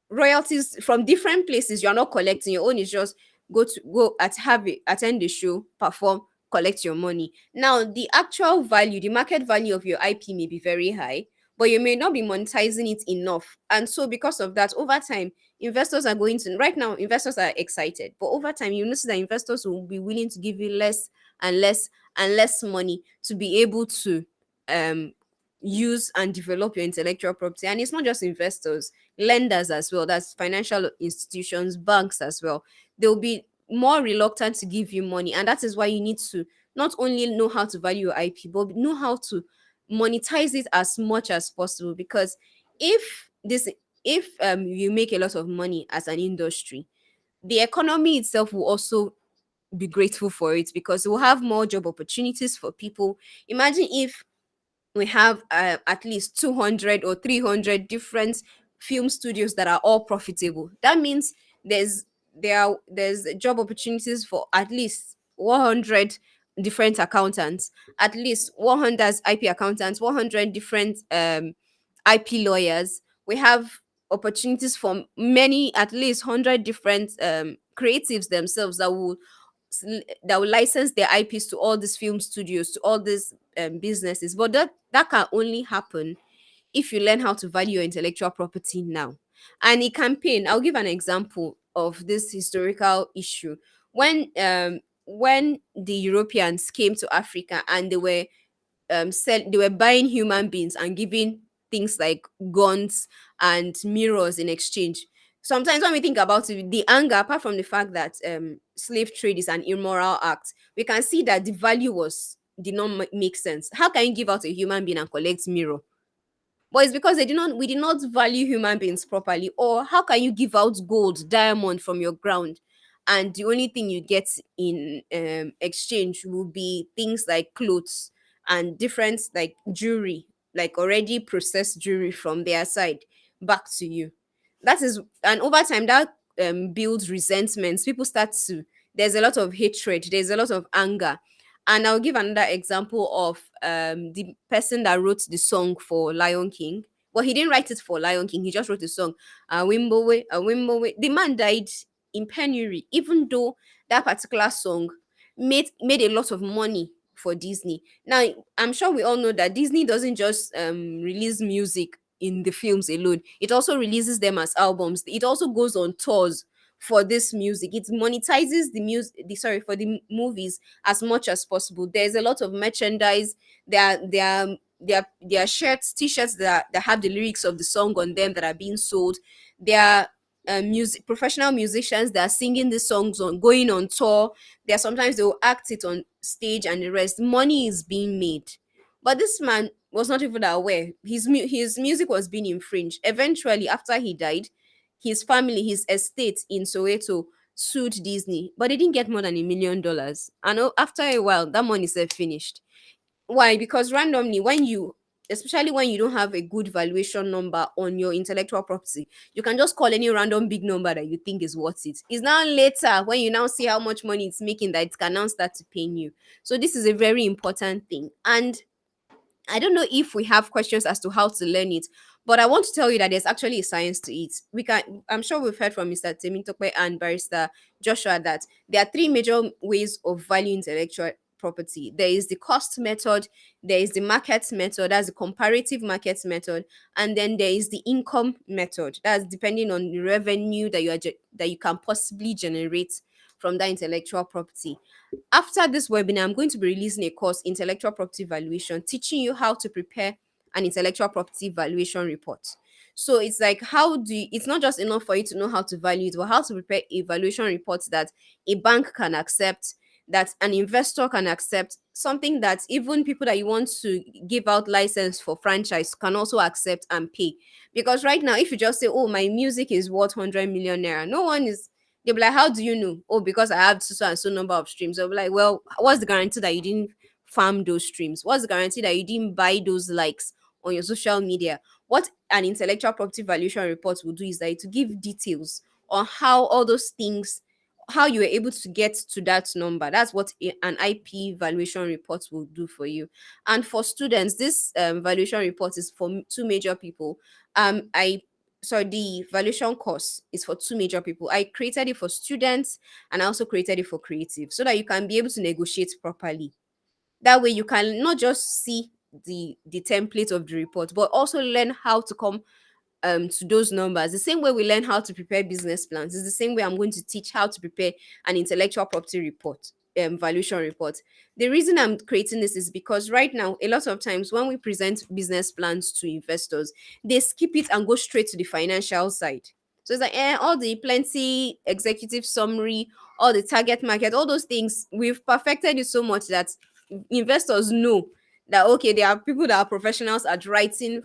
royalties from different places. You're not collecting. Your own is just go at have it, attend the show, perform, collect your money. Now, the actual value, the market value of your IP may be very high, but you may not be monetizing it enough. And so, because of that, over time, investors are going to, right now, investors are excited, but over time, you notice that investors will be willing to give you less and less and less money to be able to um use and develop your intellectual property. And it's not just investors, lenders as well, that's financial institutions, banks as well. They'll be more reluctant to give you money. And that is why you need to not only know how to value your IP, but know how to monetize it as much as possible. Because if this if you make a lot of money as an industry, the economy itself will also be grateful for it, because it will have more job opportunities for people. Imagine if we have at least 200 or 300 different film studios that are all profitable. That means there's there's job opportunities for at least 100 different accountants, at least 100 IP accountants, 100 different IP lawyers. We have opportunities for many, at least 100 different creatives themselves that will license their IPs to all these film studios, to all these businesses. But that can only happen if you learn how to value your intellectual property now. And a campaign, I'll give an example of this historical issue. When the Europeans came to Africa and they were buying human beings and giving things like guns and mirrors in exchange. Sometimes when we think about it, the anger, apart from the fact that slave trade is an immoral act, we can see that the value did not make sense. How can you give out a human being and collect mirror? But it's because we did not value human beings properly. Or how can you give out gold, diamond from your ground, and the only thing you get in exchange will be things like clothes and different like jewelry, like already processed jewelry from their side back to you. That is, and over time that builds resentments. People start to, there's a lot of hatred, there's a lot of anger. And I'll give another example of the person that wrote the song for Lion King. Well, he didn't write it for Lion King, he just wrote the song. Wimbowe, Wimbowe. The man died in penury, even though that particular song made a lot of money for Disney. Now, I'm sure we all know that Disney doesn't just release music in the films alone. It also releases them as albums. It also goes on tours for this music. It monetizes the music, for the movies as much as possible. There's a lot of merchandise. There are shirts, t-shirts that have the lyrics of the song on them that are being sold. There are music professional musicians that are singing the songs on going on tour. There are sometimes they will act it on stage and the rest. Money is being made. But this man was not even aware. His music was being infringed. Eventually, after he died, his family, his estate in Soweto sued Disney, but they didn't get more than $1 million. And after a while, that money is finished. Why? Because randomly, especially when you don't have a good valuation number on your intellectual property, you can just call any random big number that you think is worth it. It's now later when you now see how much money it's making that it can now start to pay you. So this is a very important thing. And I don't know if we have questions as to how to learn it, but I want to tell you that there's actually a science to it. I'm sure we've heard from Mr. Temitope and Barrister Joshua that there are three major ways of valuing intellectual property. There is the cost method, there is the market method, that's the comparative market method, and then there is the income method. That's depending on the revenue that that you can possibly generate from that intellectual property. After this webinar, I'm going to be releasing a course, Intellectual Property Valuation, teaching you how to prepare an intellectual property valuation report. So it's like, it's not just enough for you to know how to value it, but how to prepare a valuation report that a bank can accept, that an investor can accept, something that even people that you want to give out license for franchise can also accept and pay. Because right now, if you just say, oh, my music is worth 100 million naira, no one is, they'll be like, how do you know? Oh, because I have so and so number of streams. They'll be like, well, what's the guarantee that you didn't farm those streams? What's the guarantee that you didn't buy those likes on your social media? What an intellectual property valuation report will do is that to give details on how all those things, how you were able to get to that number. That's what an IP valuation report will do for you. And for students, this valuation report is for two major people. I So the valuation course is for two major people. I created it for students and I also created it for creative so that you can be able to negotiate properly. That way you can not just see the template of the report, but also learn how to come to those numbers. The same way we learn how to prepare business plans is the same way I'm going to teach how to prepare an intellectual property report, valuation report. The reason I'm creating this is because right now, a lot of times when we present business plans to investors, they skip it and go straight to the financial side. So it's like all the plenty executive summary, all the target market, all those things, we've perfected it so much that investors know that okay, there are people that are professionals at writing.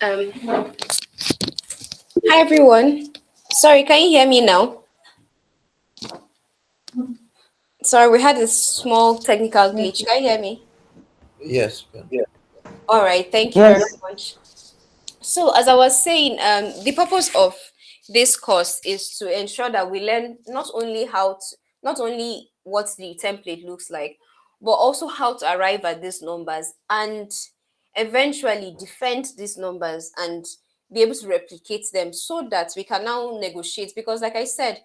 Hi everyone. Sorry, can you hear me now? Sorry, we had a small technical glitch. Can you hear me? Yes. All right, thank you very Yes. much. So, as I was saying, the purpose of this course is to ensure that we learn not only what the template looks like, but also how to arrive at these numbers and eventually defend these numbers and be able to replicate them so that we can now negotiate. Because, like I said,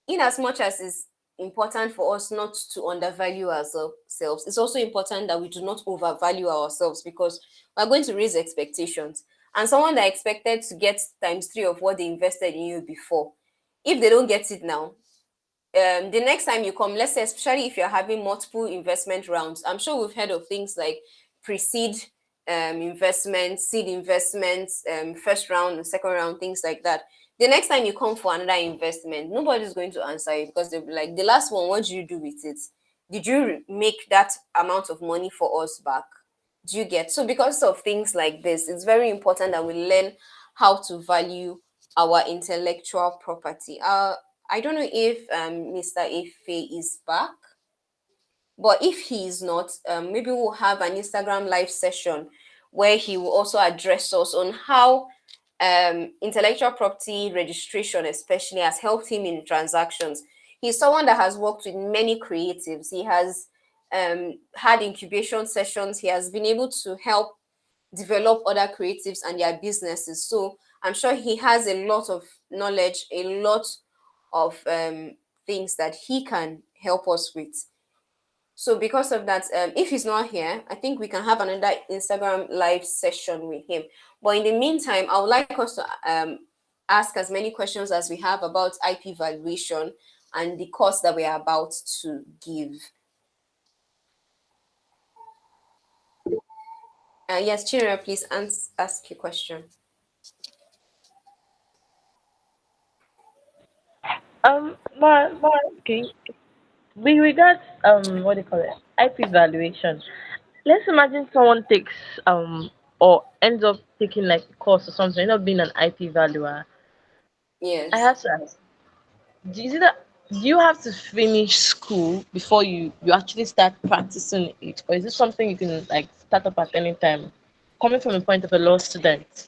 in as much as it's important for us not to undervalue ourselves, it's also important that we do not overvalue ourselves because we're going to raise expectations. And someone that expected to get times three of what they invested in you before, if they don't get it now, the next time you come, let's say, especially if you're having multiple investment rounds, I'm sure we've heard of things like pre-seed investments, seed investments, first round and second round, things like that. The next time you come for another investment, nobody's going to answer you because they'll be like, the last one, what did you do with it? Did you make that amount of money for us back? Do you get? So because of things like this, it's very important that we learn how to value our intellectual property. I don't know if Mr. Ife is back, but if he is not, maybe we'll have an Instagram live session where he will also address us on how intellectual property registration, especially, has helped him in transactions. He's someone that has worked with many creatives. He has had incubation sessions. He has been able to help develop other creatives and their businesses. So I'm sure he has a lot of knowledge, a lot of things that he can help us with. So because of that, if he's not here, I think we can have another Instagram live session with him. But in the meantime, I would like us to ask as many questions as we have about IP valuation and the course that we are about to give. Yes, Chira, please ask your question. Ma, okay. With regards, what do you call it? IP valuation. Let's imagine someone takes or ends up taking like a course or something, end up being an IP valuer. I Yes. have to ask, is it that do you have to finish school before you actually start practicing it, or is it something you can like start up at any time? Coming from the point of a law student.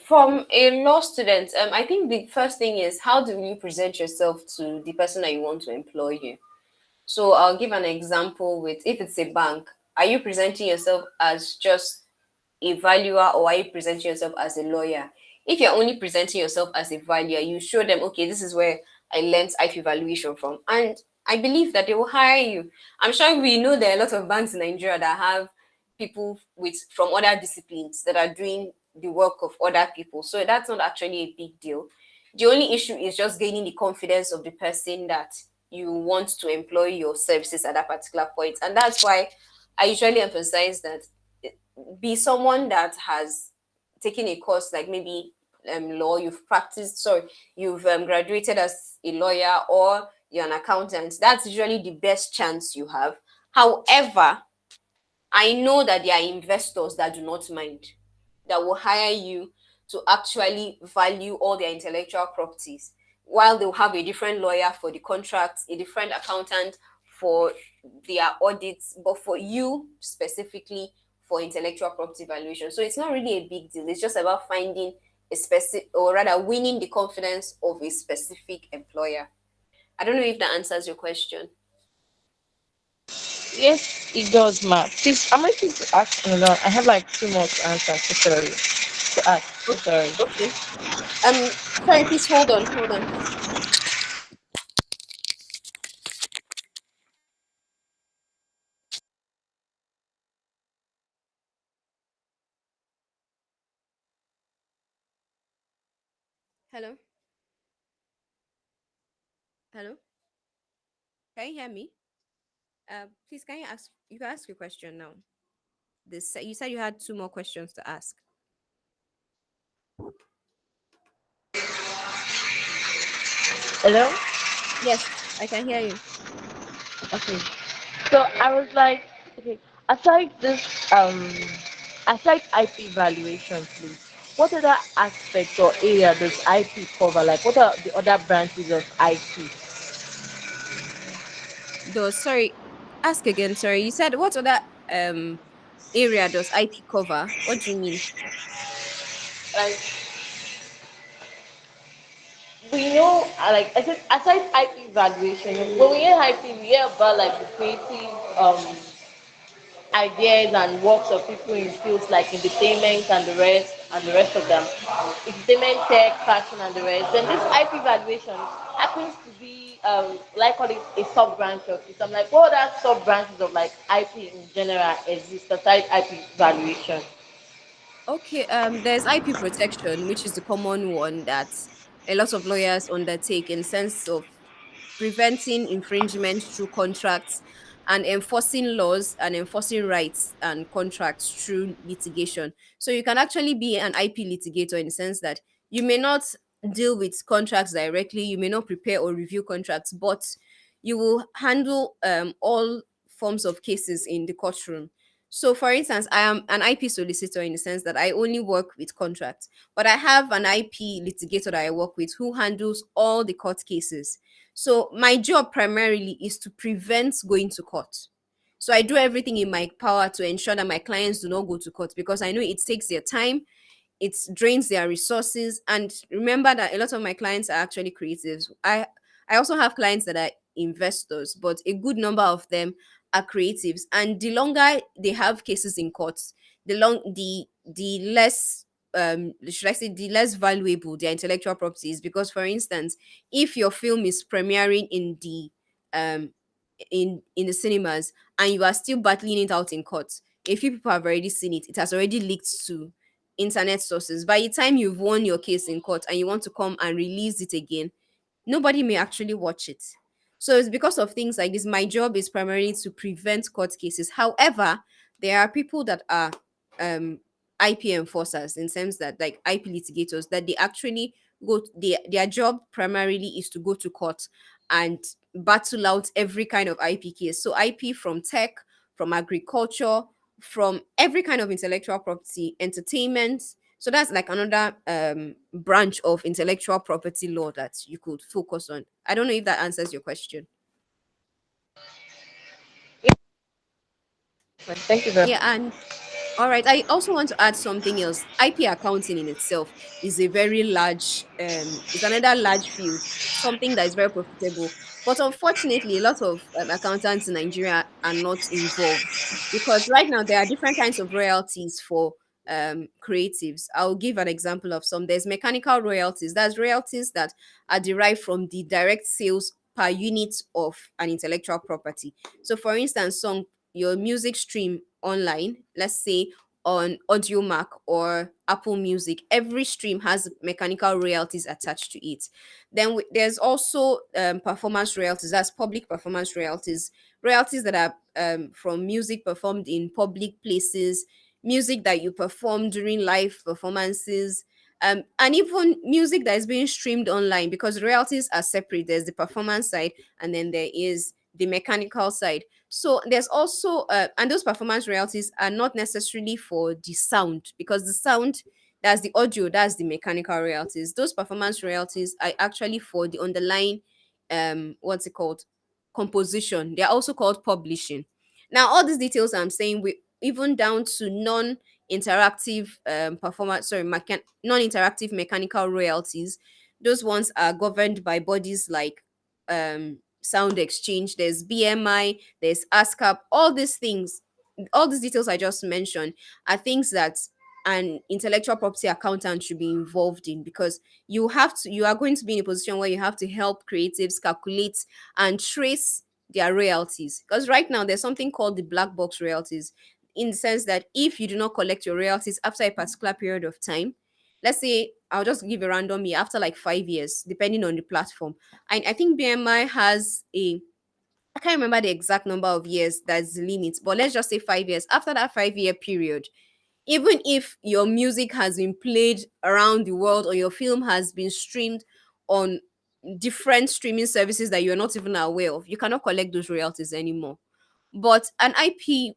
From a law student, I think the first thing is how do you present yourself to the person that you want to employ you? So I'll give an example with if it's a bank, are you presenting yourself as just a valuer or are you presenting yourself as a lawyer? If you're only presenting yourself as a valuer, you show them, okay, this is where I learned IP valuation from. And I believe that they will hire you. I'm sure we know there are a lot of banks in Nigeria that have people with from other disciplines that are doing the work of other people. So that's not actually a big deal. The only issue is just gaining the confidence of the person that you want to employ your services at that particular point. And that's why I usually emphasize that be someone that has taken a course like maybe law, you've practiced, sorry, you've graduated as a lawyer or you're an accountant. That's usually the best chance you have. However, I know that there are investors that do not mind, that will hire you to actually value all their intellectual properties, while they'll have a different lawyer for the contracts, a different accountant for their audits, but for you specifically for intellectual property valuation. So it's not really a big deal. It's just about finding a specific, or rather winning the confidence of a specific employer. I don't know if that answers your question. Yes, it does, ma. Please, I'm going to ask another. I have like two more to answer. So sorry. To ask. So sorry. Okay. Sorry, please hold on, hold on. Hello, hello. Can you hear me? Please, can you ask? You can ask your question now. This you said you had two more questions to ask. Hello? Yes, I can hear you. Okay. So I was like, okay, aside this, aside IP valuation, please, what other aspects or area does IP cover? Like, what are the other branches of IP? Though, sorry, ask again. Sorry, you said what other area does IP cover? What do you mean? Like, we know, like, I said, aside IP valuation, when we hear IP, we hear about like the creative ideas and works of people in fields like entertainment and the rest of them. Entertainment, tech, fashion and the rest. Then this IP valuation happens to be like call it a sub branch of it. I'm like, what other sub branches of like IP in general exist aside IP valuation? Okay, there's IP protection, which is the common one that a lot of lawyers undertake in sense of preventing infringement through contracts and enforcing laws and enforcing rights and contracts through litigation. So you can actually be an IP litigator in the sense that you may not deal with contracts directly, you may not prepare or review contracts, but you will handle all forms of cases in the courtroom. So, for instance, I am an IP solicitor in the sense that I only work with contracts, but I have an IP litigator that I work with who handles all the court cases. So my job primarily is to prevent going to court. So I do everything in my power to ensure that my clients do not go to court because I know it takes their time, it drains their resources. And remember that a lot of my clients are actually creatives. I also have clients that are investors, but a good number of them are creatives. And the longer they have cases in courts, the less should I say the less valuable their intellectual property is. Because for instance, if your film is premiering um in the cinemas and you are still battling it out in court, a few people have already seen it, it has already leaked to internet sources. By the time you've won your case in court and you want to come and release it again, nobody may actually watch it. So it's because of things like this. My job is primarily to prevent court cases. However, there are people that are um IP enforcers in sense that like IP litigators that they actually their job primarily is to go to court and battle out every kind of IP case. So IP from tech, from agriculture, from every kind of intellectual property, entertainment. So that's like another branch of intellectual property law that you could focus on. I don't know if that answers your question. Thank you very Yeah, much. and All right. I also want to add something else. IP accounting in itself is a very large, is another large field, something that is very profitable. But unfortunately, a lot of accountants in Nigeria are not involved because right now there are different kinds of royalties for creatives. I'll give an example of some. There's mechanical royalties. That's royalties that are derived from the direct sales per unit of an intellectual property. So, for instance, your music stream online, let's say on Audiomack or Apple Music, every stream has mechanical royalties attached to it. Then there's also performance royalties. That's public performance royalties, royalties that are from music performed in public places, music that you perform during live performances, and even music that is being streamed online, because royalties are separate. There's the performance side, and then there is the mechanical side. So there's also and those performance royalties are not necessarily for the sound, because the sound, that's the audio, that's the mechanical royalties. Those performance royalties are actually for the underlying what's it called, composition. They're also called publishing. Now all these details I'm saying, we even down to non-interactive performance, sorry, non-interactive mechanical royalties, those ones are governed by bodies like sound exchange, there's BMI, there's ASCAP, all these things, all these details I just mentioned are things that an intellectual property accountant should be involved in, because you are going to be in a position where you have to help creatives calculate and trace their royalties. Because right now there's something called the black box royalties, in the sense that if you do not collect your royalties after a particular period of time, let's say I'll just give a random year, after like 5 years, depending on the platform. I think BMI has a, I can't remember the exact number of years that's the limit, but let's just say 5 years. After that 5 year period, even if your music has been played around the world or your film has been streamed on different streaming services that you're not even aware of, you cannot collect those royalties anymore. But an IP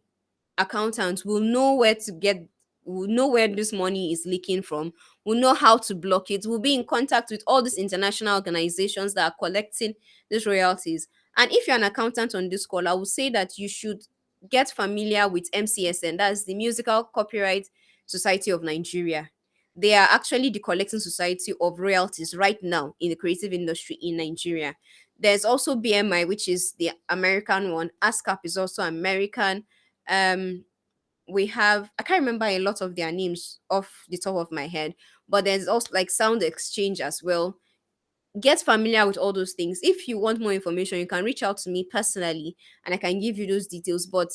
accountants will know where to get, will know where this money is leaking from, will know how to block it, will be in contact with all these international organizations that are collecting these royalties. And if you're an accountant on this call, I would say that you should get familiar with MCSN, that's the Musical Copyright Society of Nigeria. They are actually the collecting society of royalties right now in the creative industry in Nigeria. There's also BMI, which is the American one. ASCAP is also American. um we have, I can't remember a lot of their names off the top of my head, but there's also like Sound Exchange as well. Get familiar with all those things. If you want more information, you can reach out to me personally and I can give you those details. But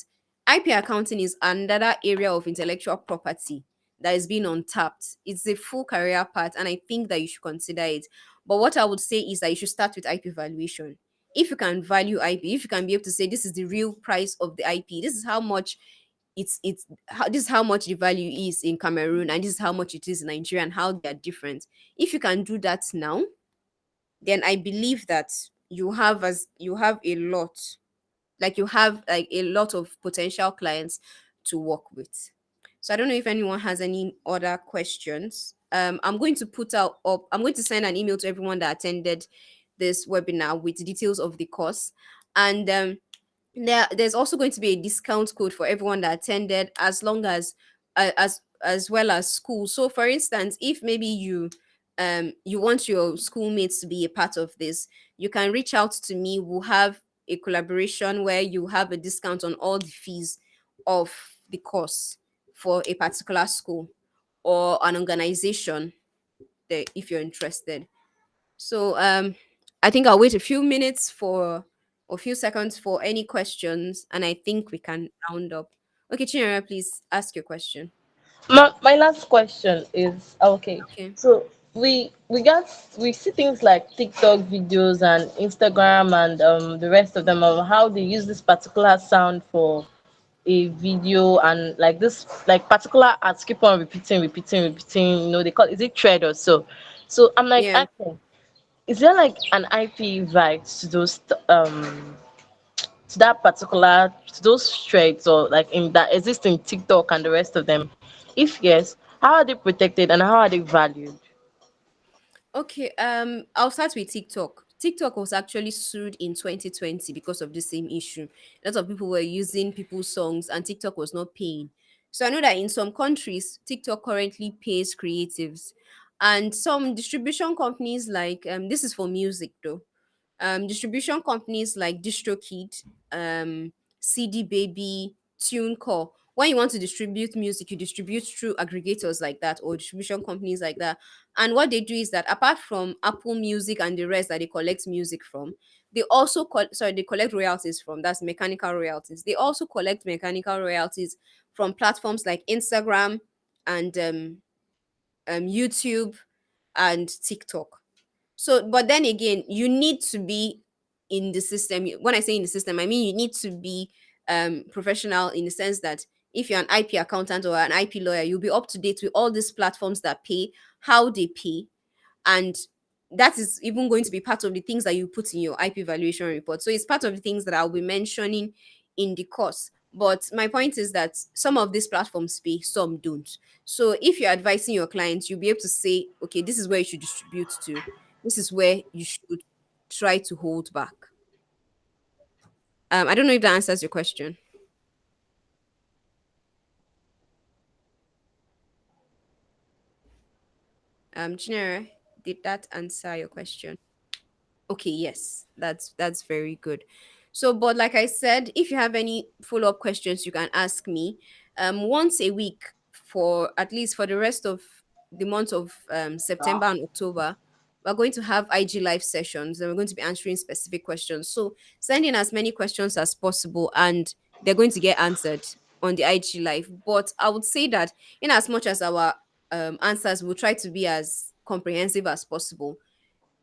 IP accounting is another area of intellectual property that is being untapped. It's a full career path, and I think that you should consider it. But what I would say is that you should start with IP valuation. If you can value IP, if you can be able to say this is the real price of the IP, this is how much this is how much the value is in Cameroon, and this is how much it is in Nigeria, and how they are different. If you can do that now, then I believe that you have a lot, like you have like a lot of potential clients to work with. So I don't know if anyone has any other questions. I'm going to put out up, I'm going to send an email to everyone that attended this webinar with details of the course. And there's also going to be a discount code for everyone that attended, as long as well as school. So for instance, if maybe you want your schoolmates to be a part of this, you can reach out to me. We'll have a collaboration where you have a discount on all the fees of the course for a particular school or an organization, that if you're interested. So I think I'll wait a few minutes for, or a few seconds for any questions, and I think we can round up. Okay, Chinara, please ask your question. My last question is okay. Okay. So we see things like TikTok videos and Instagram and the rest of them, of how they use this particular sound for a video, and like this like particular ads keep on repeating. You know, they call, is it thread or so? So I'm like Yeah. asking, is there like an IP right to those to that particular, to those threads, or like in that exist in TikTok and the rest of them? If yes, how are they protected and how are they valued? Okay. I'll start with TikTok. TikTok was actually sued in 2020 because of the same issue. A lot of people were using people's songs, and TikTok was not paying. So I know that in some countries, TikTok currently pays creatives, and some distribution companies like this is for music though. Distribution companies like DistroKid, CD Baby, TuneCore. When you want to distribute music, you distribute through aggregators like that or distribution companies like that. And what they do is that apart from Apple Music and the rest that they collect music from, they also they collect royalties from. That's mechanical royalties. They also collect mechanical royalties from platforms like Instagram and YouTube and TikTok. So, but then again, you need to be in the system. When I say in the system, I mean you need to be professional in the sense that if you're an IP accountant or an IP lawyer, you'll be up to date with all these platforms that pay, how they pay, and that is even going to be part of the things that you put in your IP valuation report. So it's part of the things that I'll be mentioning in the course. But my point is that some of these platforms pay, some don't. So if you're advising your clients, you'll be able to say, okay, this is where you should distribute to. This is where you should try to hold back. I don't know if that answers your question. Chinera, did that answer your question? Okay, yes, that's very good. So, but like I said, if you have any follow-up questions, you can ask me. Once a week for at least for the rest of the month of September and October, we're going to have IG live sessions and we're going to be answering specific questions. So send in as many questions as possible and they're going to get answered on the IG live. But I would say that in as much as our answers will try to be as comprehensive as possible,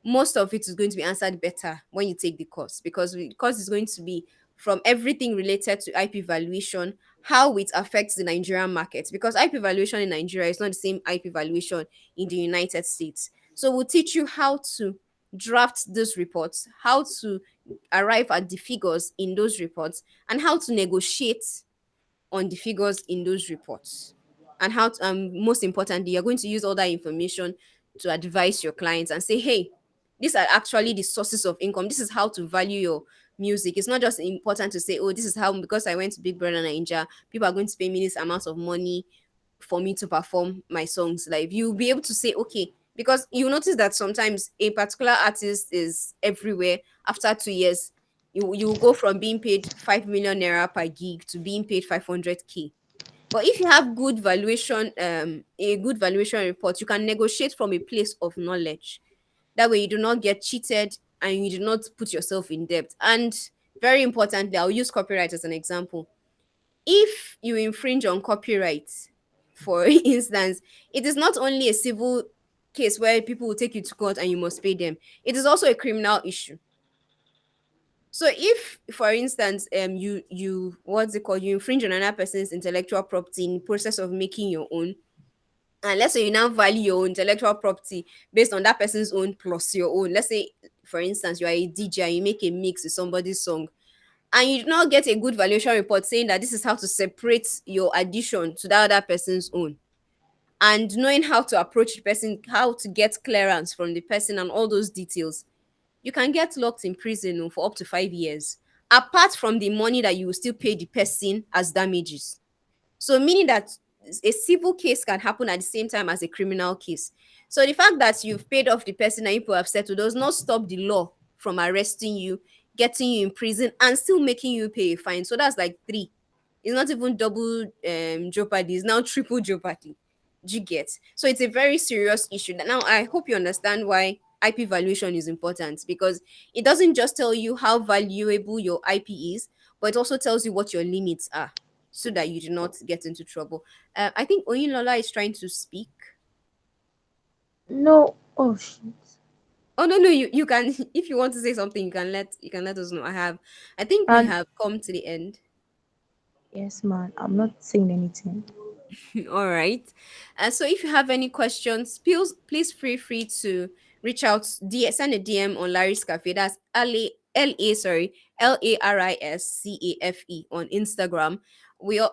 most of it is going to be answered better when you take the course because the course is going to be from everything related to IP valuation, how it affects the Nigerian market because IP valuation in Nigeria is not the same IP valuation in the United States. So we'll teach you how to draft those reports, how to arrive at the figures in those reports, and how to negotiate on the figures in those reports and how to, most importantly you're going to use all that information to advise your clients and say, hey, these are actually the sources of income, this is how to value your music. It's not just important to say, oh, this is how, because I went to Big Brother Ninja, people are going to pay me this amount of money for me to perform my songs live. You'll be able to say, okay, because you notice that sometimes a particular artist is everywhere. After 2 years, you will go from being paid 5 million naira per gig to being paid 500K. But if you have good valuation, a good valuation report, you can negotiate from a place of knowledge. That way, you do not get cheated and you do not put yourself in debt. And very importantly, I'll use copyright as an example. If you infringe on copyright, for instance, it is not only a civil case where people will take you to court and you must pay them, it is also a criminal issue. So if, for instance, you what's it called, you infringe on another person's intellectual property in the process of making your own, and let's say you now value your own intellectual property based on that person's own plus your own. Let's say, for instance, you are a DJ and you make a mix with somebody's song, and you do not get a good valuation report saying that this is how to separate your addition to that other person's own, and knowing how to approach the person, how to get clearance from the person, and all those details, you can get locked in prison for up to 5 years, apart from the money that you will still pay the person as damages. So, meaning that a civil case can happen at the same time as a criminal case. So, the fact that you've paid off the person and people have settled does not stop the law from arresting you, getting you in prison, and still making you pay a fine. So, that's like three. It's not even double jeopardy, it's now triple jeopardy. Do you get? So, it's a very serious issue. Now, I hope you understand why IP valuation is important because it doesn't just tell you how valuable your IP is, but it also tells you what your limits are so that you do not get into trouble. I think Oyinlola is trying to speak. No. Oh shit. Oh no, no, you can if you want to say something, you can let us know. I think we And have come to the end. yes, man, I'm not saying anything. All right. So if you have any questions, please feel free to reach out, send a DM on Larry's Cafe. That's Lariscafe on Instagram.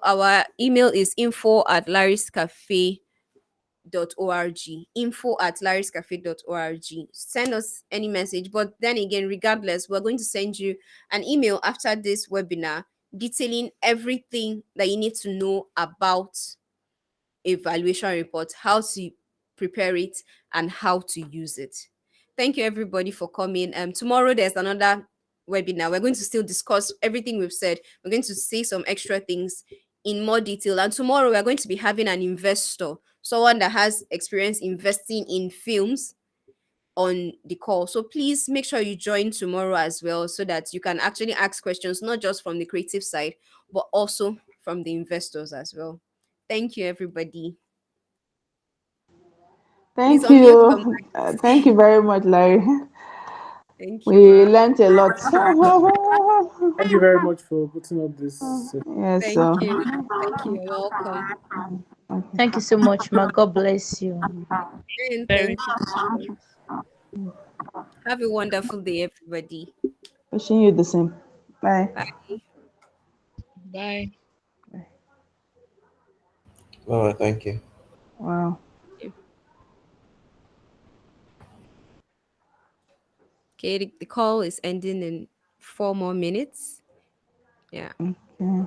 Our email is info@lariscafe.org, info@lariscafe.org. Send us any message, but then again, regardless, we're going to send you an email after this webinar detailing everything that you need to know about a valuation report, how to prepare it, and how to use it. Thank you everybody for coming. Tomorrow there's another webinar. We're going to still discuss everything we've said. We're going to say some extra things in more detail. And tomorrow we're going to be having an investor, someone that has experience investing in films on the call. So please make sure you join tomorrow as well so that you can actually ask questions, not just from the creative side, but also from the investors as well. Thank you, everybody. Please Thank unmute your you. Thank you mic. very much, Larry. Thank you, We ma. learned a lot. Thank you very much for putting up this session. Yes, Thank so you. Thank you. You're welcome. okay. Thank you so much, ma. God bless you. And Very. thank you too. Have a wonderful day, everybody. Wishing you the same. Bye. Bye. Bye. Oh, thank you. Wow. Okay, the call is ending in 4 more minutes. Yeah. Okay.